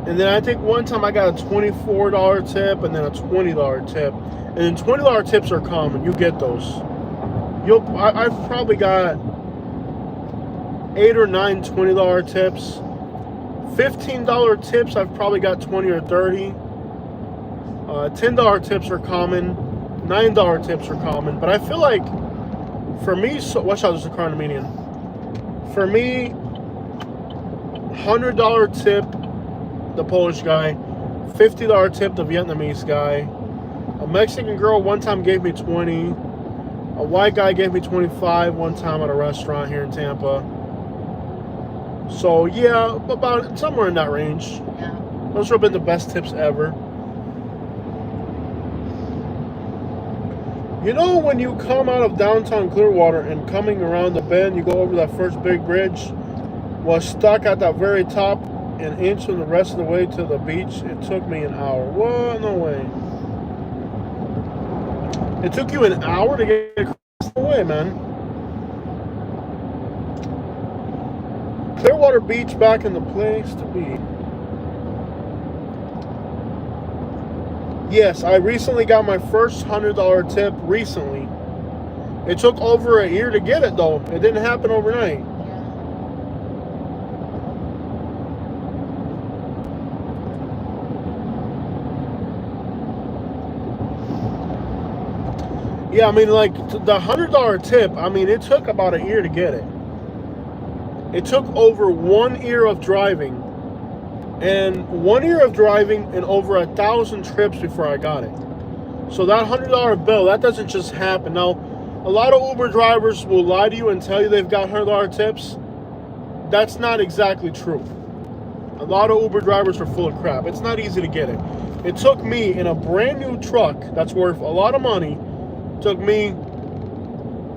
And then I think one time I got a $24 tip and then a $20 tip. And then $20 tips are common. You get those. I've probably got 8 or 9 $20 tips. $15 tips, I've probably got 20 or 30. $10 tips are common. $9 tips are common. But I feel like for me, watch out, there's a car in the median. For me, $100 tip, the Polish guy. $50 tip, the Vietnamese guy. A Mexican girl one time gave me 20. A white guy gave me 25 one time at a restaurant here in Tampa. So yeah, about somewhere in that range. Yeah. Those have been the best tips ever. You know when you come out of downtown Clearwater and coming around the bend, you go over that first big bridge, was stuck at that very top an inch and the rest of the way to the beach. It took me an hour. What? No way. It took you an hour to get across the way, man. Clearwater Beach back in the place to be. Yes, I recently got my first $100 tip recently. It took over a year to get it though. It didn't happen overnight. Yeah, I mean, like, the $100 tip, I mean, it took about a year to get it. It took over 1 year of driving. And 1 year of driving and over 1,000 trips before I got it. So that $100 bill, that doesn't just happen. Now, a lot of Uber drivers will lie to you and tell you they've got $100 tips. That's not exactly true. A lot of Uber drivers are full of crap. It's not easy to get it. It took me in a brand new truck that's worth a lot of money. Took me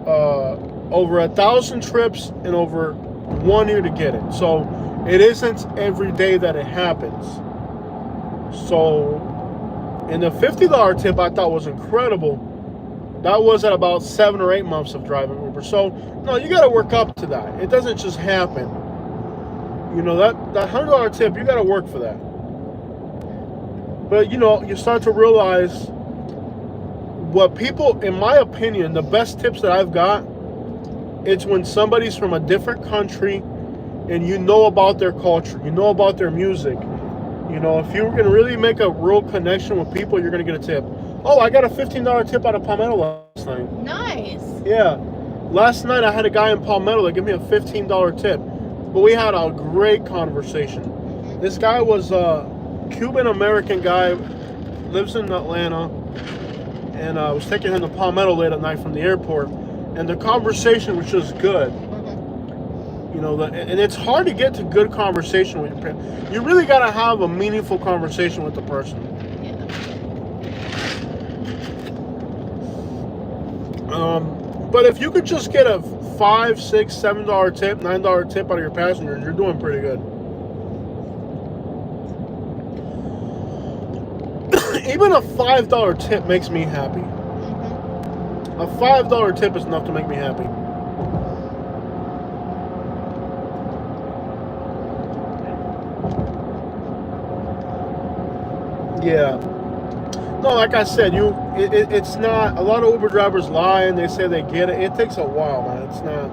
over 1,000 trips and over 1 year to get it. So it isn't every day that it happens. So, and the $50 tip I thought was incredible. That was at about 7 or 8 months of driving Uber. So, no, you got to work up to that. It doesn't just happen. You know, that $100 tip, you got to work for that. But, you know, you start to realize what people, in my opinion, the best tips that I've got, it's when somebody's from a different country and you know about their culture, you know about their music. You know, if you're going to really make a real connection with people, you're going to get a tip. Oh, I got a $15 tip out of Palmetto last night. Nice. Yeah. Last night I had a guy in Palmetto that gave me a $15 tip. But we had a great conversation. This guy was a Cuban-American guy, lives in Atlanta, and I was taking him to Palmetto late at night from the airport. And the conversation was just good. You know, and it's hard to get to good conversation with your parents. You really got to have a meaningful conversation with the person. But if you could just get a $5, $6, $7 tip, $9 tip out of your passengers, you're doing pretty good. Even a $5 tip makes me happy. A $5 tip is enough to make me happy. Yeah. No, like I said, it's not, a lot of Uber drivers lie and they say they get it. It takes a while, man. It's not.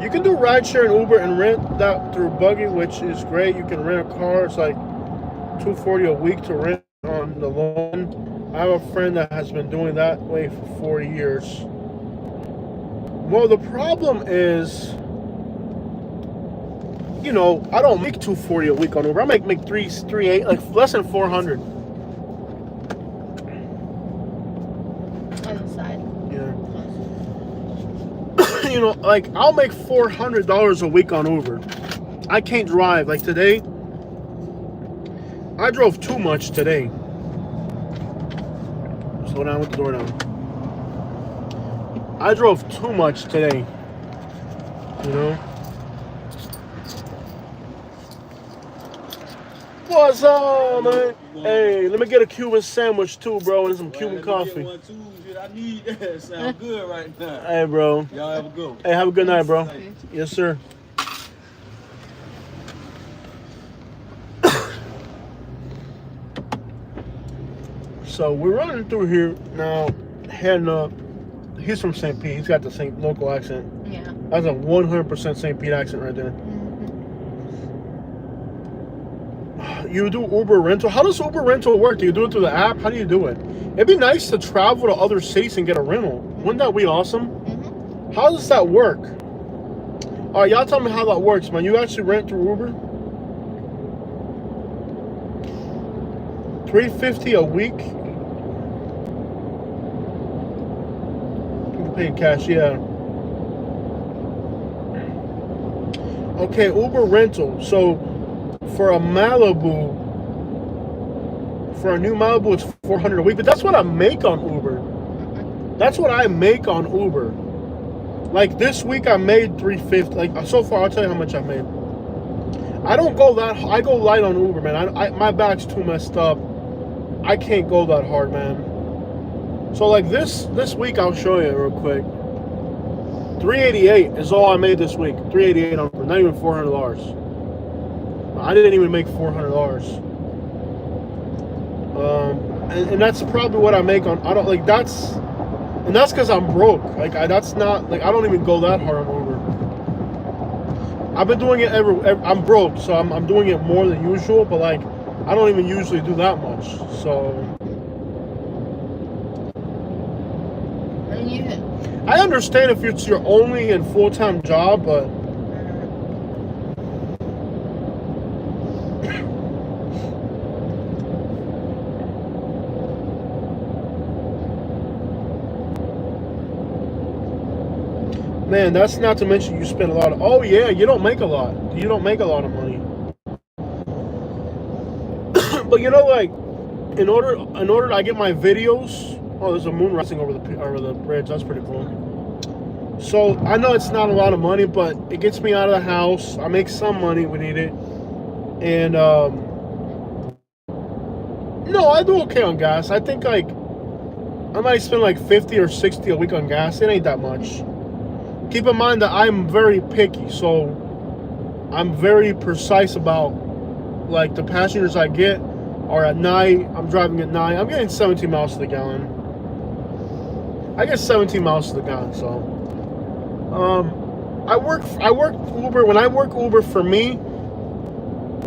You can do rideshare and Uber and rent that through Buggy, which is great. You can rent a car. It's like $240 a week to rent on the loan. I have a friend that has been doing that way for 4 years. Well, the problem is, you know, I don't make $240 a week on Uber. I make $380, like less than $400. On the side. Yeah. You know, like I'll make $400 a week on Uber. I can't drive. Like today, I drove too much today. Slow down with the door down. I drove too much today. You know? What's up, man? Hey, let me get a Cuban sandwich too, bro, and some Cuban coffee. One too. I need that. Sound good right now. Hey, bro. Y'all have a good one. Hey, have a good night, bro. Yes, sir. So we're running through here now, heading up. He's from St. Pete. He's got the same local accent. Yeah. That's a 100% St. Pete accent right there. You do Uber rental. How does Uber rental work? Do you do it through the app? How do you do it? It'd be nice to travel to other cities and get a rental. Wouldn't that be awesome? How does that work? All right, y'all tell me how that works, man. You actually rent through Uber? $350 a week? You can pay cash, yeah. Okay, Uber rental. So for a Malibu, for a new Malibu, it's $400 a week. But that's what I make on Uber. That's what I make on Uber. Like this week, I made $350. Like so far, I'll tell you how much I made. I don't go that. I go light on Uber, man. My back's too messed up. I can't go that hard, man. So like this week, I'll show you real quick. $388 is all I made this week. $388 on Uber, not even $400. I didn't even make $400. And that's probably what I make on. I don't like that's, and that's because I'm broke. Like that's not like I don't even go that hard on Uber. I've been doing it I'm broke, so I'm doing it more than usual. But like I don't even usually do that much. So I understand if it's your only and full-time job, but man, that's not to mention you spend a lot of. Oh yeah, you don't make a lot. You don't make a lot of money. But you know, like, in order to get my videos. Oh, there's a moon rising over the bridge. That's pretty cool. So I know it's not a lot of money, but it gets me out of the house. I make some money. We need it, and No, I do okay on gas. I think like I might spend like 50 or 60 a week on gas. It ain't that much. Keep in mind that I'm very picky, so I'm very precise about like the passengers I get are at night. I'm driving at night. I'm getting 17 miles to the gallon. I get 17 miles to the gallon, so I work Uber. When I work Uber for me,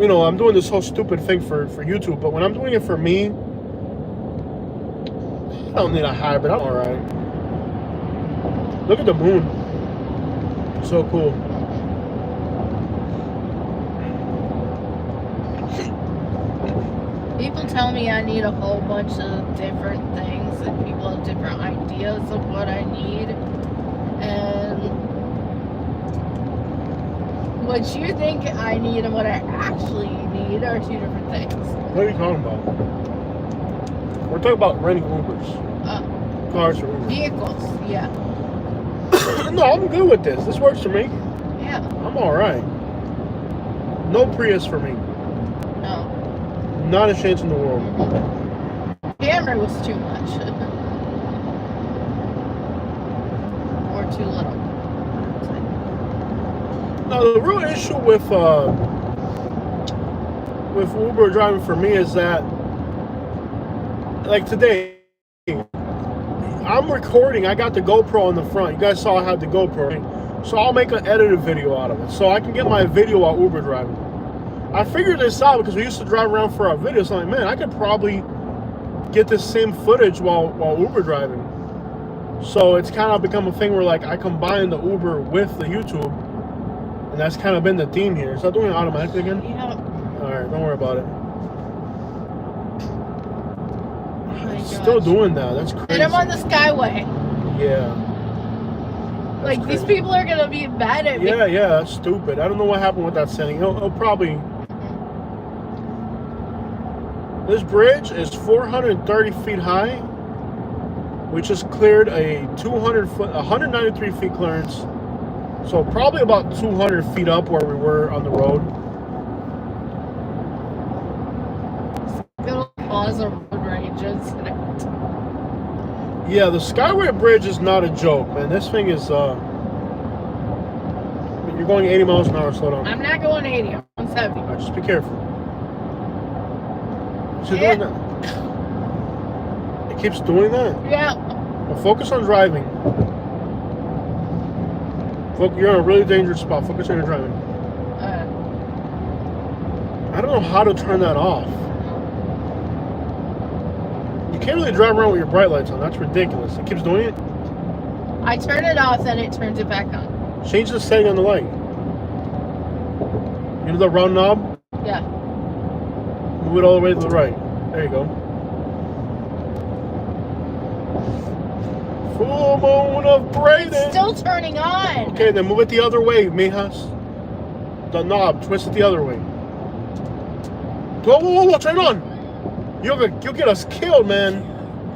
you know, I'm doing this whole stupid thing for YouTube, but when I'm doing it for me, I don't need a hybrid. I'm all right. Look at the moon. So cool. People tell me I need a whole bunch of different things, and people have different ideas of what I need. And what you think I need and what I actually need are two different things. What are you talking about? We're talking about renting Ubers. Cars or Ubers. Vehicles, yeah. No, I'm good with this. This works for me. Yeah. I'm all right. No Prius for me. No. Not a chance in the world. Camry was too much. Or too little. No, the real issue with Uber driving for me is that, like today, I'm recording. I got the GoPro on the front. You guys saw I had the GoPro, right? So I'll make an edited video out of it, so I can get my video while Uber driving. I figured this out because we used to drive around for our videos. I'm like, man, I could probably get this same footage while Uber driving. So it's kind of become a thing where like I combine the Uber with the YouTube, and that's kind of been the theme here. Is that doing it automatically again? Yeah. All right, don't worry about it. Oh my It's still gosh. doing that. That's crazy. And I'm on the Skyway. Yeah. Like, That's these crazy. people are gonna be mad at me. Yeah, that's stupid. I don't know what happened with that setting. It'll probably. This bridge is 430 feet high. We just cleared a 193 feet clearance. So probably about 200 feet up where we were on the road. It'll cause a road rage incident. Yeah, the Skyway Bridge is not a joke, man. This thing is, you're going 80 miles an hour, slow down. I'm not going 80, I'm 70. All right, just be careful. Is it Yeah. doing that? It keeps doing that? Yeah. Well, focus on driving. You're in a really dangerous spot. Focus on your driving. I don't know how to turn that off. You can't really drive around with your bright lights on. That's ridiculous. It keeps doing it. I turn it off, then it turns it back on. Change the setting on the light. You know the round knob? Yeah. Move it all the way to the right. There you go. Full moon of Braden. It's still turning on. Okay, then move it the other way, mijas. The knob, twist it the other way. Whoa, turn it on. You'll get us killed, man.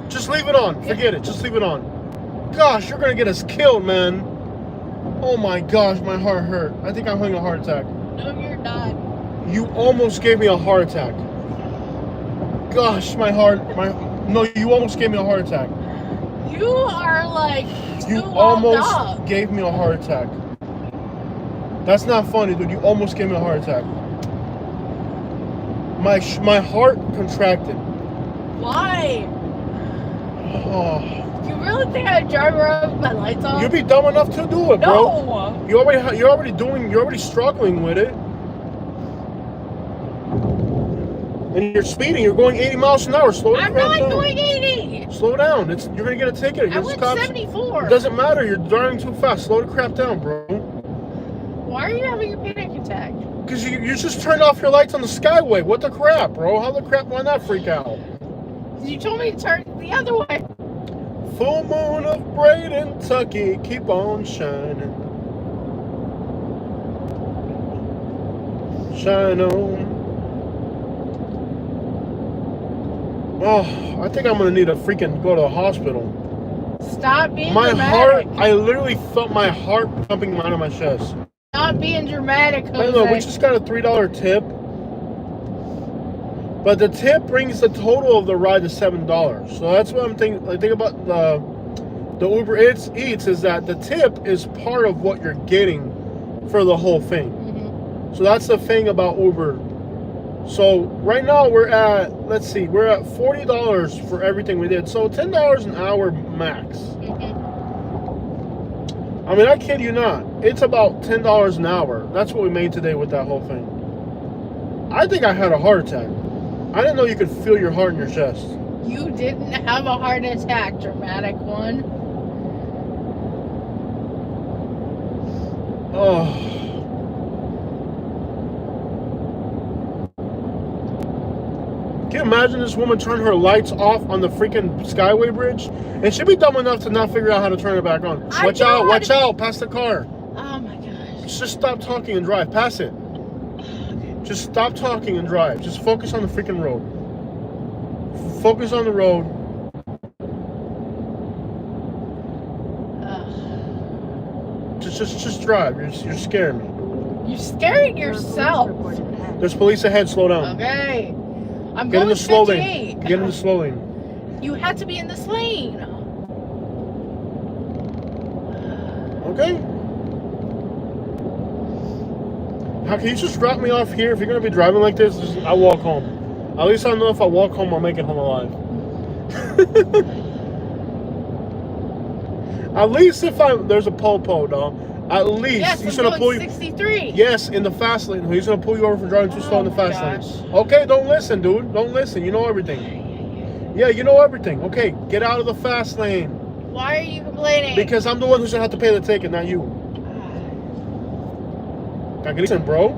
Just leave it on. Forget it. Just leave it on. Gosh, you're gonna get us killed, man. Oh my gosh, my heart hurt. I think I'm having a heart attack. No, you're not. You almost gave me a heart attack. Gosh, no, you almost gave me a heart attack. You are like You too almost wound up. gave me a heart attack. That's not funny, dude. You almost gave me a heart attack. My heart contracted. Why? Oh, You really think I'd drive around with my lights on? you'd be dumb enough to do it, bro. No. You're already struggling with it. And you're speeding. You're going 80 miles an hour. Slow I'm down. not going 80. Slow down. You're gonna get a ticket. I went 74. It doesn't matter. You're driving too fast. Slow the crap down, bro. Why are you having a panic attack? Because you just turned off your lights on the Skyway. What the crap, bro? How the crap? Why not freak out? You told me to turn the other way. Full moon of Braden, Tucky, keep on shining. Shine on. Oh, I think I'm gonna need to freaking go to the hospital. Stop being My dramatic. heart, I literally felt my heart pumping out of my chest. Stop being dramatic, I don't know, we Jose. just got a $3 tip. But the tip brings the total of the ride to $7. So that's what I'm thinking. I think about the Uber Eats is that the tip is part of what you're getting for the whole thing. So that's the thing about Uber. So right now we're at, let's see, we're at $40 for everything we did. So $10 an hour max. I mean, I kid you not. It's about $10 an hour. That's what we made today with that whole thing. I think I had a heart attack. I didn't know you could feel your heart in your chest. You didn't have a heart attack, dramatic one. Oh. Can you imagine this woman turn her lights off on the freaking Skyway Bridge? And she'd be dumb enough to not figure out how to turn it back on. Watch out, pass the car. Oh my gosh. Just stop talking and drive. Pass it. Just stop talking and drive. Just focus on the freaking road. Focus on the road. Just drive. You're scaring me. You're scaring yourself. There's police ahead. Slow down. Okay. I'm Get in going the slow 58. lane. Get in the slow lane. You had to be in this lane. Okay. How can you just drop me off here? If you're gonna be driving like this, I'll walk home. At least I know if I walk home, I'll make it home alive. At least if there's a po-po, dog. At least yes, he's I'm gonna pull you. 63. Yes, in the fast lane. He's gonna pull you over for driving too slow in the fast lane. Okay, don't listen, dude. Don't listen. You know everything. Yeah, you know everything. Okay, get out of the fast lane. Why are you complaining? Because I'm the one who's gonna have to pay the ticket, not you. Listen, bro.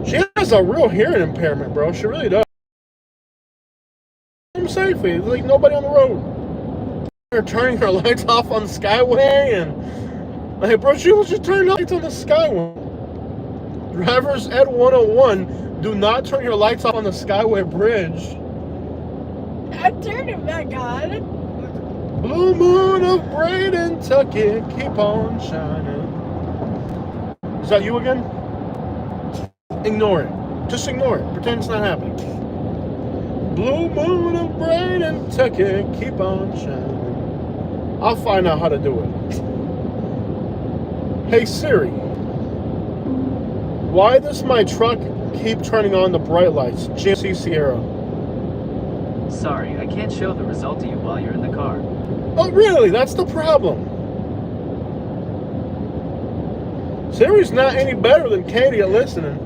She has a real hearing impairment, bro. She really does. I'm safely. There's like nobody on the road. They're turning her lights off on the Skyway and like, bro, she was just turning lights on the Skyway. Drivers Ed 101, do not turn your lights off on the Skyway Bridge. I turned it back on. Blue moon of Braden, Tucket, keep on shining. Is that you again? Ignore it. Just ignore it. Pretend it's not happening. Blue moon of Braden, Tucket, keep on shining. I'll find out how to do it. Hey Siri, why does my truck keep turning on the bright lights? GMC Sierra. Sorry, I can't show the result to you while you're in the car. Oh really? That's the problem. Siri's not any better than Katie at listening.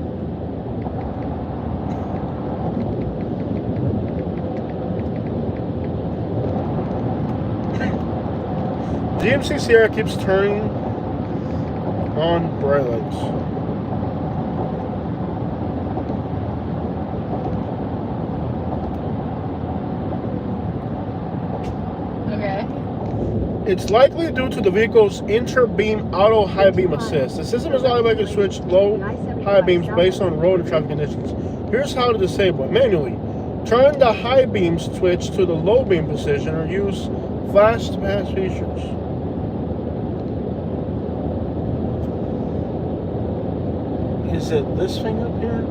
GMC Sierra keeps turning on bright lights. Okay. It's likely due to the vehicle's inter-beam auto high beam assist. The system is automatically switch low high beams based on road and traffic conditions. Here's how to disable it manually. Turn the high beam switch to the low beam position or use flash to pass features. Is it this thing up here?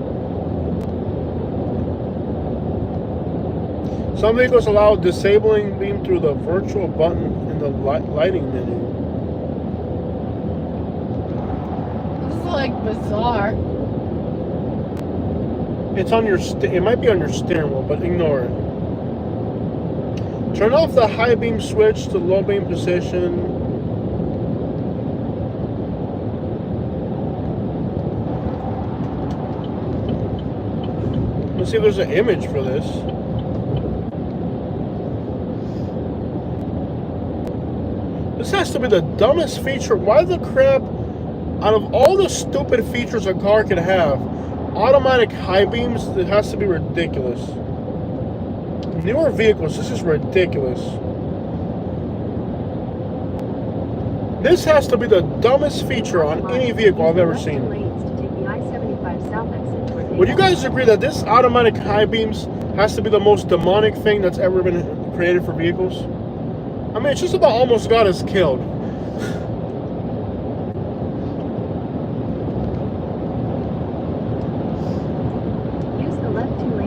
Some vehicles allow disabling beam through the virtual button in the lighting menu. This is like bizarre. It's on your it might be on your steering wheel, but ignore it. Turn off the high beam switch to low beam position. Let's see if there's an image for this. This has to be the dumbest feature. Why the crap, out of all the stupid features a car could have, automatic high beams, it has to be ridiculous. Newer vehicles, this is ridiculous. This has to be the dumbest feature on any vehicle I've ever seen. Would you guys agree that this automatic high beams has to be the most demonic thing that's ever been created for vehicles? I mean, it's just about almost got us killed. Use the left 2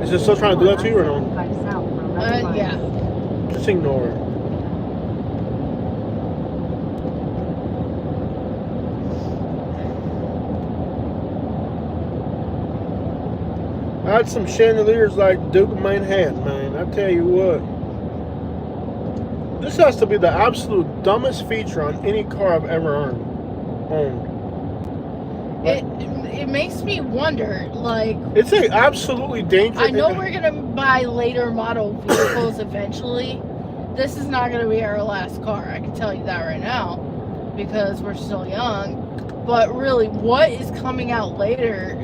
Is it still trying to do that to you or no? 75 south for 11 miles. Yeah. Just ignore it. I had some chandeliers like Duke of Manhattan, man. I tell you what. This has to be the absolute dumbest feature on any car I've ever owned. It makes me wonder, like, It's a absolutely dangerous. I know we're gonna buy later model vehicles eventually. This is not gonna be our last car. I can tell you that right now, because we're still young. But really, what is coming out later,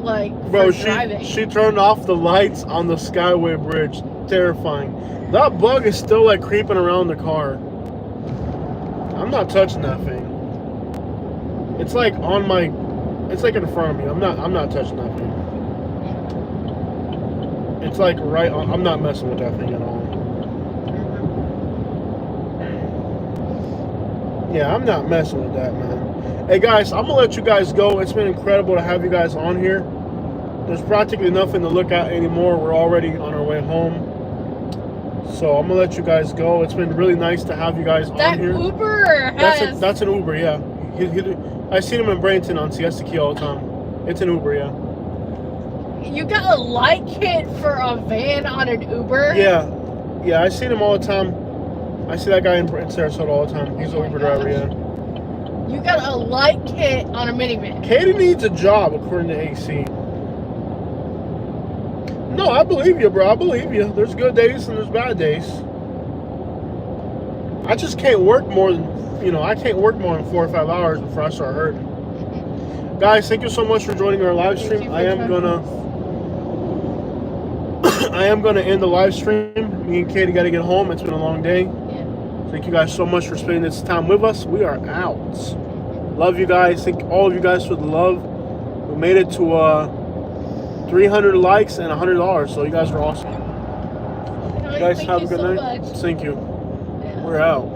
like, Bro, for driving? she turned off the lights on the Skyway Bridge. Terrifying. That bug is still like creeping around the car. I'm not touching that thing. It's like on my. It's like in front of me. I'm not touching that thing. It's like right on. I'm not messing with that thing at all. Yeah, I'm not messing with that, man. Hey guys, I'm gonna let you guys go. It's been incredible to have you guys on here. There's practically nothing to look at anymore. We're already on our way home. So I'm gonna let you guys go. It's been really nice to have you guys on here. That Uber has... That's an Uber, yeah. I seen him in Bradenton on Siesta Key all the time. It's an Uber, yeah. You got a light kit for a van on an Uber? Yeah, I seen him all the time. I see that guy in Sarasota all the time. He's an Uber driver, yeah. You got a light kit on a minivan. Katie needs a job, according to AC. No, I believe you, bro. I believe you. There's good days and there's bad days. I just can't work more than, I can't work more than 4 or 5 hours before I start hurting. Guys, thank you so much for joining our live stream. I am gonna end the live stream. Me and Katie got to get home. It's been a long day. Yeah. Thank you guys so much for spending this time with us. We are out. Love you guys. Thank all of you guys for the love. We made it to 300 likes and $100. So you guys are awesome. You guys have a good night. Thank you. Yeah. We're out.